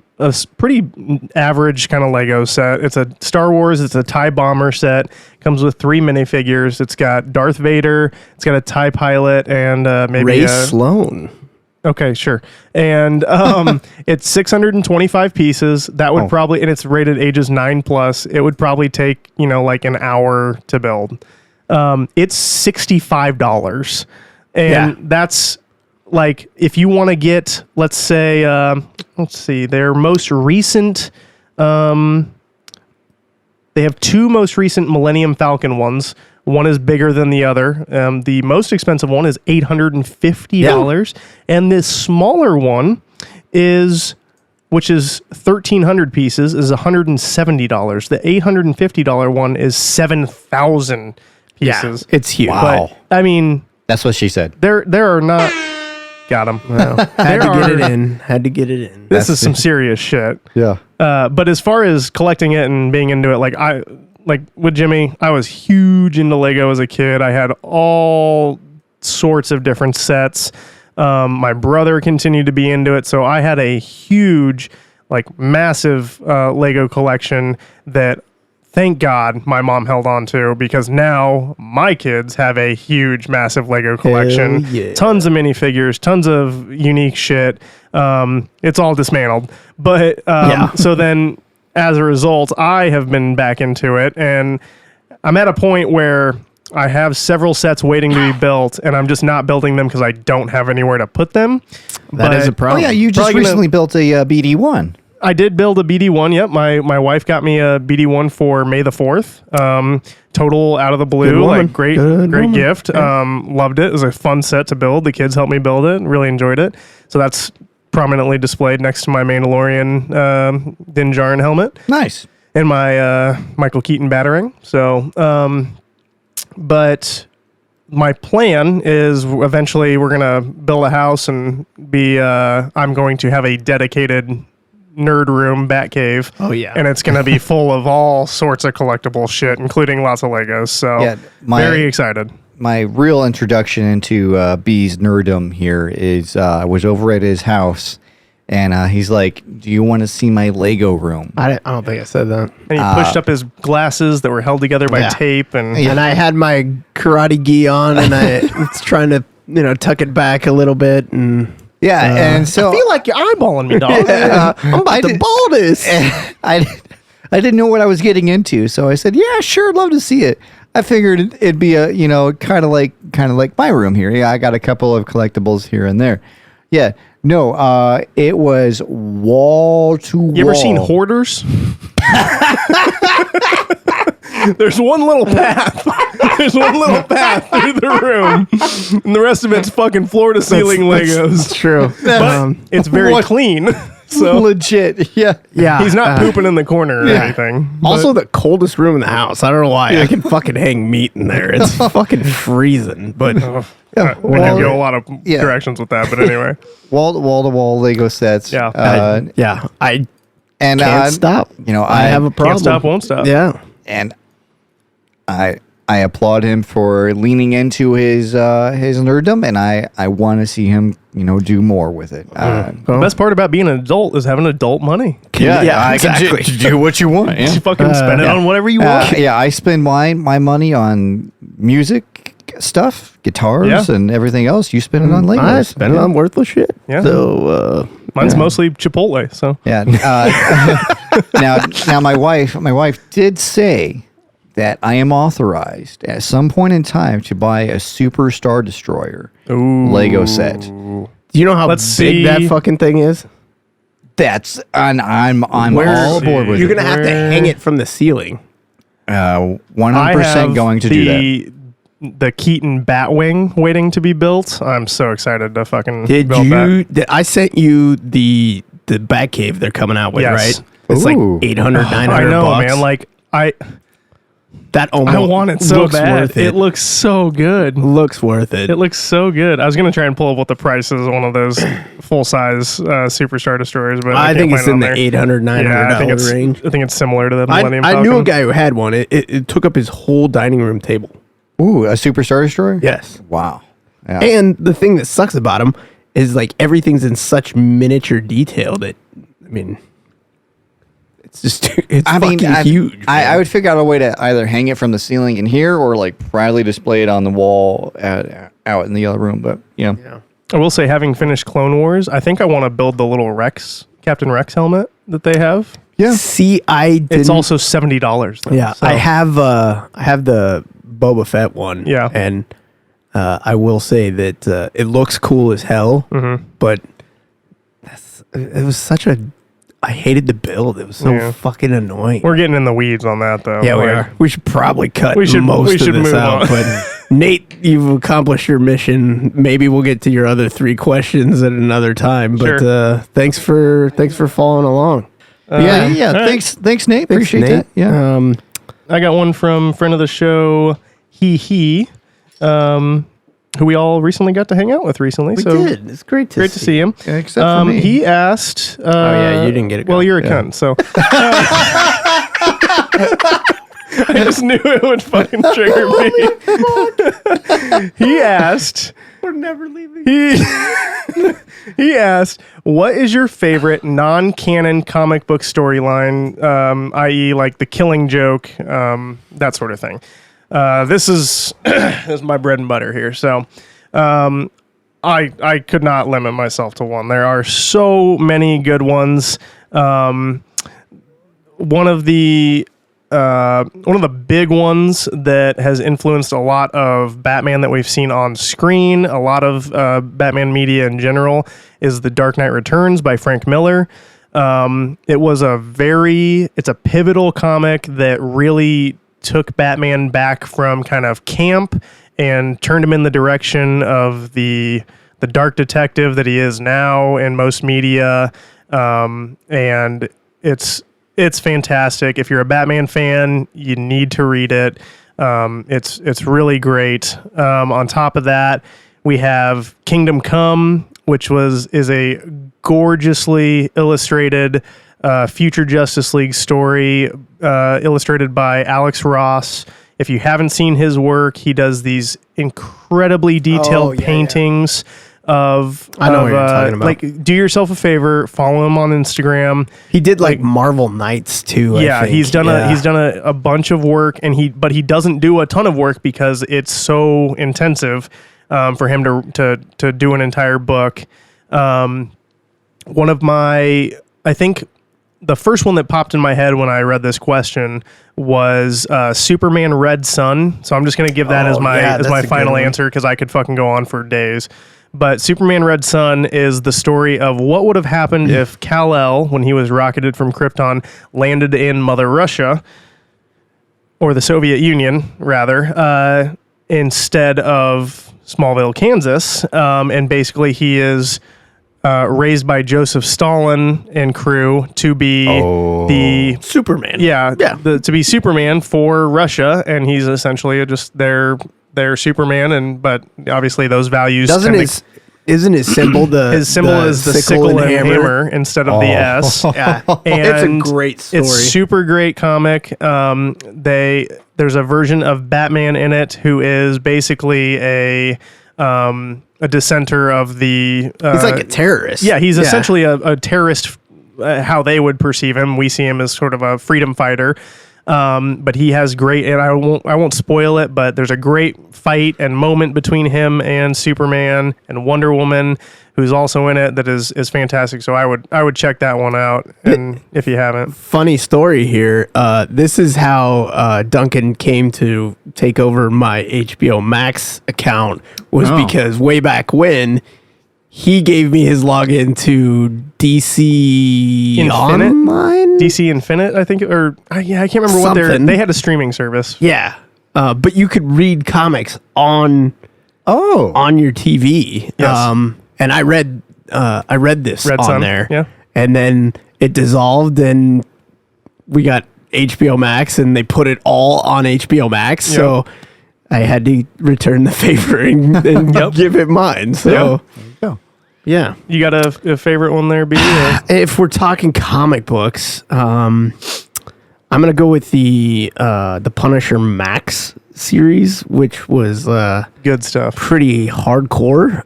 pretty average kind of Lego set. It's a Star Wars, it's a TIE bomber set. Comes with 3 minifigures. It's got Darth Vader, it's got a TIE pilot, and maybe Ray Sloan. Okay, sure. And it's 625 pieces. That would probably, and it's rated ages 9+. It would probably take, like an hour to build. It's $65. And that's like, if you want to get, let's say, their most recent, they have 2 most recent Millennium Falcon ones. One is bigger than the other. The most expensive one is $850. And this smaller one which is 1,300 pieces, is $170. The $850 one is 7,000 pieces. It's huge. Wow. But, I mean... That's what she said. There are not... Got him. Had to get it in. This is some serious shit. Yeah. But as far as collecting it and being into it, like with Jimmy, I was huge into Lego as a kid. I had all sorts of different sets. My brother continued to be into it, so I had a huge, massive Lego collection that, thank God, my mom held on to, because now my kids have a huge, massive Lego collection. Yeah. Tons of minifigures, tons of unique shit. It's all dismantled. But so then, as a result, I have been back into it, and I'm at a point where I have several sets waiting to be built, and I'm just not building them because I don't have anywhere to put them. That is a problem. Oh, yeah, you just recently built a BD-1. I did build a BD-1. Yep, my wife got me a BD-1 for May the 4th. Total out of the blue, great gift. Loved it. It was a fun set to build. The kids helped me build it. Really enjoyed it. So that's prominently displayed next to my Mandalorian Din Djarin helmet. Nice. And my Michael Keaton battering. So, but my plan is eventually we're gonna build a house and I'm going to have a dedicated nerd room, bat cave. Oh yeah, and it's going to be full of all sorts of collectible shit, including lots of Legos. So very excited. My real introduction into B's nerddom here is I was over at his house And he's like, "Do you want to see my Lego room?" I don't think I said that. And he pushed up his glasses that were held together by tape, and And I had my karate gi on, and I was trying to, tuck it back a little bit, and And so I feel like you're eyeballing me, dog. I'm about to ball this. I didn't know what I was getting into, so I said, "Yeah, sure, I'd love to see it." I figured it'd be a kind of like my room here. Yeah, I got a couple of collectibles here and there. Yeah. No, it was wall to wall. You ever seen Hoarders? There's one little path. There's one little path through the room, and the rest of it's fucking floor to ceiling Legos. That's true. But it's very clean. So legit? Yeah. he's not pooping in the corner or anything. Also, the coldest room in the house. I don't know why. I can fucking hang meat in there. It's fucking freezing. But I didn't go a lot of directions with that, but anyway. Wall to wall Lego sets. Yeah. I and can't stop. I have a problem. Can't stop, won't stop. Yeah. And I applaud him for leaning into his nerddom, and I want to see him do more with it. The best part about being an adult is having adult money. I exactly. can do what you want. You fucking spend it on whatever you want. I spend my money on music stuff, guitars, and everything else. You spend it on Legos. I spend it on worthless shit. Yeah. So Mine's mostly Chipotle. So Yeah. Now my wife did say that I am authorized at some point in time to buy a Super Star Destroyer Lego set. do you know how Let's big see. that fucking thing is? And I'm all aboard with You're it. gonna have to hang it from the ceiling. 100% going to do that. The Keaton Batwing waiting to be built. I'm so excited to fucking Did build you? I sent you the Batcave they're coming out with, Yes. right? It's like Ooh. 800, 900 I know, bucks. man. Like That almost I want it so looks bad. worth It looks so good. looks worth it. It looks so good. I was gonna try and pull up what the price is of one of those full size Superstar Destroyers, but I can't think find it's it in on the there. 800, 900 I think it's range. I think it's similar to the Millennium I Falcon. knew a guy who had one. It took up his whole dining room table. Ooh, a Super Star Destroyer? Yes. Wow. Yeah. And the thing that sucks about them is like everything's in such miniature detail that, I mean, it's just, it's fucking huge. I would figure out a way to either hang it from the ceiling in here or like proudly display it on the wall out in the other room. But Yeah. I will say, having finished Clone Wars, I think I want to build the little Captain Rex helmet that they have. yeah. See, I didn't. It's also $70. Though, Yeah, so- I have the Boba Fett one. Yeah. And I will say that it looks cool as hell, but it was such a... I hated the build. It was so fucking annoying. We're getting in the weeds on that, though. Yeah, we Like, are. We should probably cut we should most of move this out. on. But Nate, you've accomplished your mission. Maybe we'll get to your other 3 questions at another time. But Sure. thanks for following along. Yeah. all right. Thanks, Nate. Appreciate Nate. that. Yeah. I got one from friend of the show, he, who we all recently got to hang out with recently. We so did. It's great to see him. Except for me. He asked. Oh, yeah, you didn't get it. Well, you're a cunt, so. I just knew it would fucking trigger me. He asked. We're never leaving. He asked, "What is your favorite non-canon comic book storyline, i.e., like the Killing Joke, that sort of thing?" This is this is my bread and butter here. So, I could not limit myself to one. There are so many good ones. One of the big ones that has influenced a lot of Batman that we've seen on screen, a lot of Batman media in general, is The Dark Knight Returns by Frank Miller. It's a pivotal comic that really took Batman back from kind of camp and turned him in the direction of the dark detective that he is now in most media. And it's fantastic. If you're a Batman fan, you need to read it. It's really great. On top of that, we have Kingdom Come, which is a gorgeously illustrated future Justice League story, illustrated by Alex Ross. If you haven't seen his work, he does these incredibly detailed paintings I know what you're talking about. Like, do yourself a favor, follow him on Instagram. He did like Marvel Knights too. Yeah, I think. he's done a bunch of work, but he doesn't do a ton of work because it's so intensive for him to do an entire book. One of my, I think, the first one that popped in my head when I read this question was Superman Red Sun. So I'm just going to give that as my final answer because I could fucking go on for days. But Superman Red Sun is the story of what would have happened if Kal-El, when he was rocketed from Krypton, landed in Mother Russia, or the Soviet Union, rather, instead of Smallville, Kansas. And basically he is raised by Joseph Stalin and crew to be the Superman. To be Superman for Russia, and he's essentially just their Superman, but obviously those values isn't his symbol his symbol is the sickle and hammer instead of the S. Yeah, and it's a great story. It's super great comic. There's a version of Batman in it who is basically a dissenter of the. He's like a terrorist. Yeah, he's essentially a terrorist. How they would perceive him, we see him as sort of a freedom fighter. But he has great, and I won't spoil it, but there's a great fight and moment between him and Superman and Wonder Woman, who's also in it, that is fantastic. So I would check that one out, and if you haven't. Funny story here. This is how Duncan came to take over my HBO Max account was because way back when he gave me his login to DC Infinite? Online? DC Infinite, I think, or I can't remember what they had a streaming service. Yeah. But you could read comics on your TV. Yes. And I read this Red on Sun, there. yeah. And then it dissolved and we got HBO Max and they put it all on HBO Max. Yep. So I had to return the favor and give it mine. So yeah. You got a favorite one there, B? If we're talking comic books, I'm gonna go with the Punisher Max series, which was Good stuff. pretty hardcore.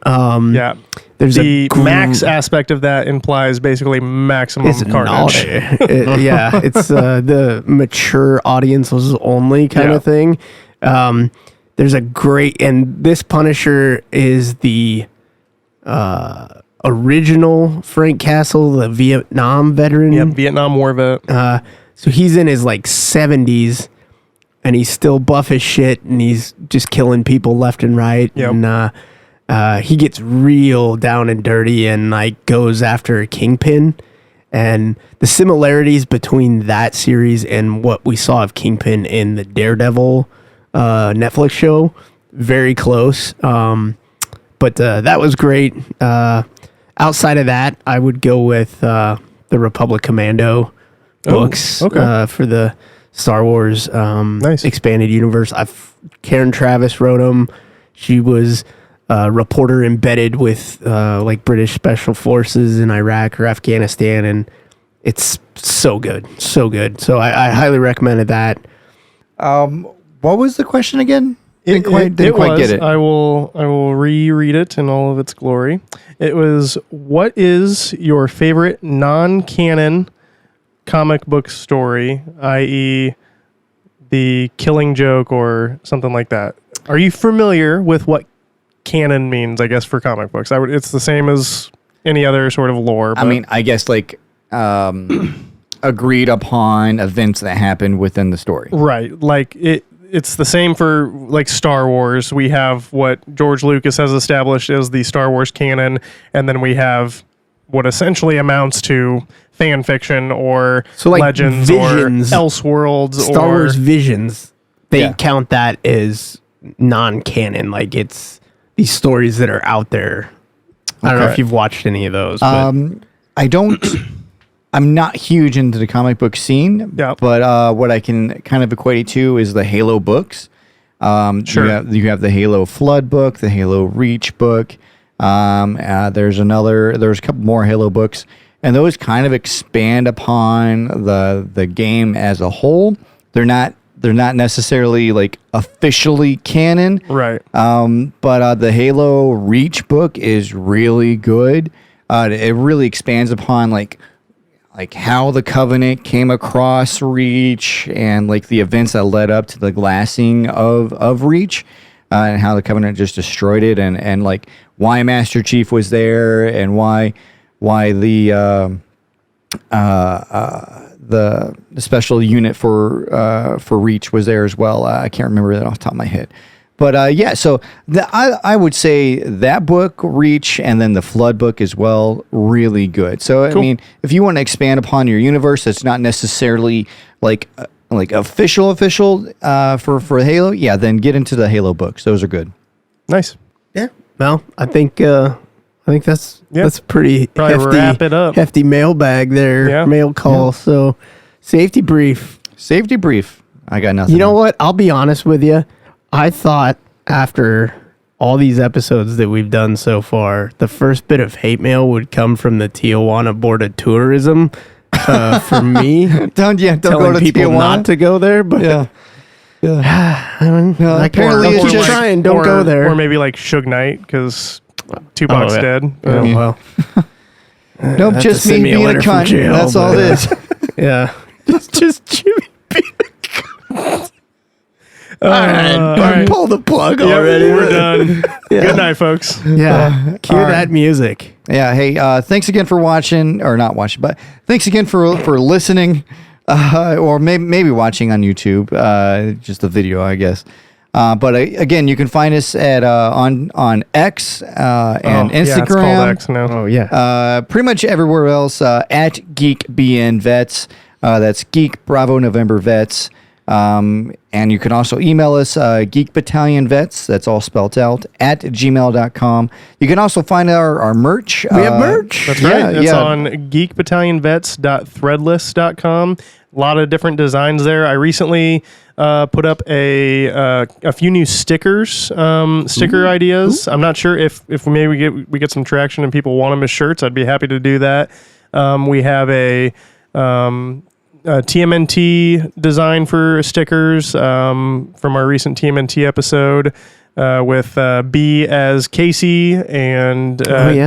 Yeah. There's the Max aspect of that implies basically maximum carnage. It's the mature audiences only kind of thing. There's a great, and this Punisher is the original Frank Castle, the Vietnam veteran. Yep, Vietnam War vet. So he's in his like 70s and he's still buff as shit and he's just killing people left and right. Yep. And he gets real down and dirty and like goes after a Kingpin. And the similarities between that series and what we saw of Kingpin in the Daredevil Netflix show, very close. But that was great. Outside of that, I would go with the Republic Commando books for the Star Wars expanded universe. Karen Travis wrote them. She was a reporter embedded with like British Special Forces in Iraq or Afghanistan, and it's so good. So I highly recommended that. What was the question again? Didn't quite get it. I will reread it in all of its glory. It was, what is your favorite non-canon comic book story, i.e. the Killing Joke or something like that? Are you familiar with what canon means, I guess, for comic books? It's the same as any other sort of lore. I mean, I guess like agreed upon events that happen within the story. Right. Like it's the same for like Star Wars. We have what George Lucas has established as the Star Wars canon, and then we have what essentially amounts to fan fiction or like legends Visions, or Elseworlds. Star Wars Visions, they count that as non-canon. Like it's these stories that are out there. I don't know if you've watched any of those. But. I don't. I'm not huge into the comic book scene, but what I can kind of equate it to is the Halo books. Sure. You have the Halo Flood book, the Halo Reach book. There's a couple more Halo books, and those kind of expand upon the game as a whole. They're not they're not necessarily like officially canon. Right. But the Halo Reach book is really good. It really expands upon like how the Covenant came across Reach and like the events that led up to the glassing of Reach, and how the Covenant just destroyed it, and like why Master Chief was there, and why the special unit for Reach was there as well. I can't remember that off the top of my head. But yeah, so I would say that book, Reach, and then the Flood book as well, really good. So, Cool. I mean, if you want to expand upon your universe that's not necessarily like official for Halo, yeah, then get into the Halo books. Those are good. Nice. Yeah. Well, I think that's pretty Probably wrap it up. hefty mailbag there, Yeah. mail call. So, safety brief. Safety brief. I got nothing. You know what? I'll be honest with you. I thought after all these episodes that we've done so far, the first bit of hate mail would come from the Tijuana Board of Tourism for me. Don't go telling to people Tijuana. not to go there, but apparently it's keep just trying. Don't or, go there. Or maybe like Suge Knight because Tupac's yeah. dead. Oh, Yeah. well, Nope, have just to send me me a being a letter from cunt. jail, That's all but, it is. yeah, just Jimmy being a cunt. All right, pull the plug Yep, already. we're done. Yeah. Good night, folks. Yeah, cue that music. Yeah. Hey, thanks again for watching, or not watching, but thanks again for listening, or maybe watching on YouTube, just the video, I guess. But again, you can find us at on X and Instagram. Yeah, it's called X now. Oh yeah. Pretty much everywhere else at Geek BN Vets. That's Geek Bravo November Vets. And you can also email us, Geek Battalion Vets, that's all spelled out, at gmail.com. You can also find our merch. We have merch. That's right. It's yeah. on geekbattalionvets.threadless.com. A lot of different designs there. I recently put up a few new stickers, ideas. I'm not sure if maybe we get some traction and people want them as shirts. I'd be happy to do that. We have a TMNT design for stickers from our recent TMNT episode with B as Casey and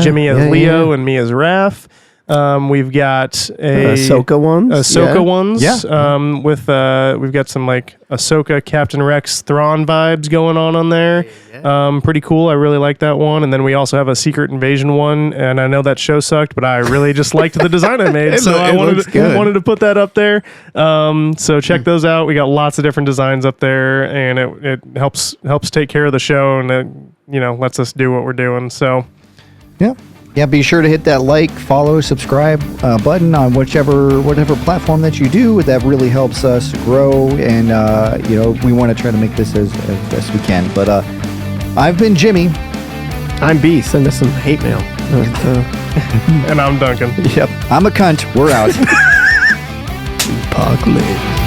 Jimmy as Leo and me as Raph. We've got Ahsoka ones. Ahsoka ones. Yeah. We've got some like Ahsoka, Captain Rex, Thrawn vibes going on there. Pretty cool. I really like that one. And then we also have a Secret Invasion one. And I know that show sucked, but I really just liked the design I made. So I wanted to put that up there. So check those out. We got lots of different designs up there, and it helps take care of the show, and it lets us do what we're doing. So Yeah, be sure to hit that like, follow, subscribe button on whatever platform that you do. That really helps us grow, and we want to try to make this as best we can. But I've been Jimmy. I'm B. Send us some hate mail. and I'm Duncan. Yep, I'm a cunt. We're out. Apocalypse.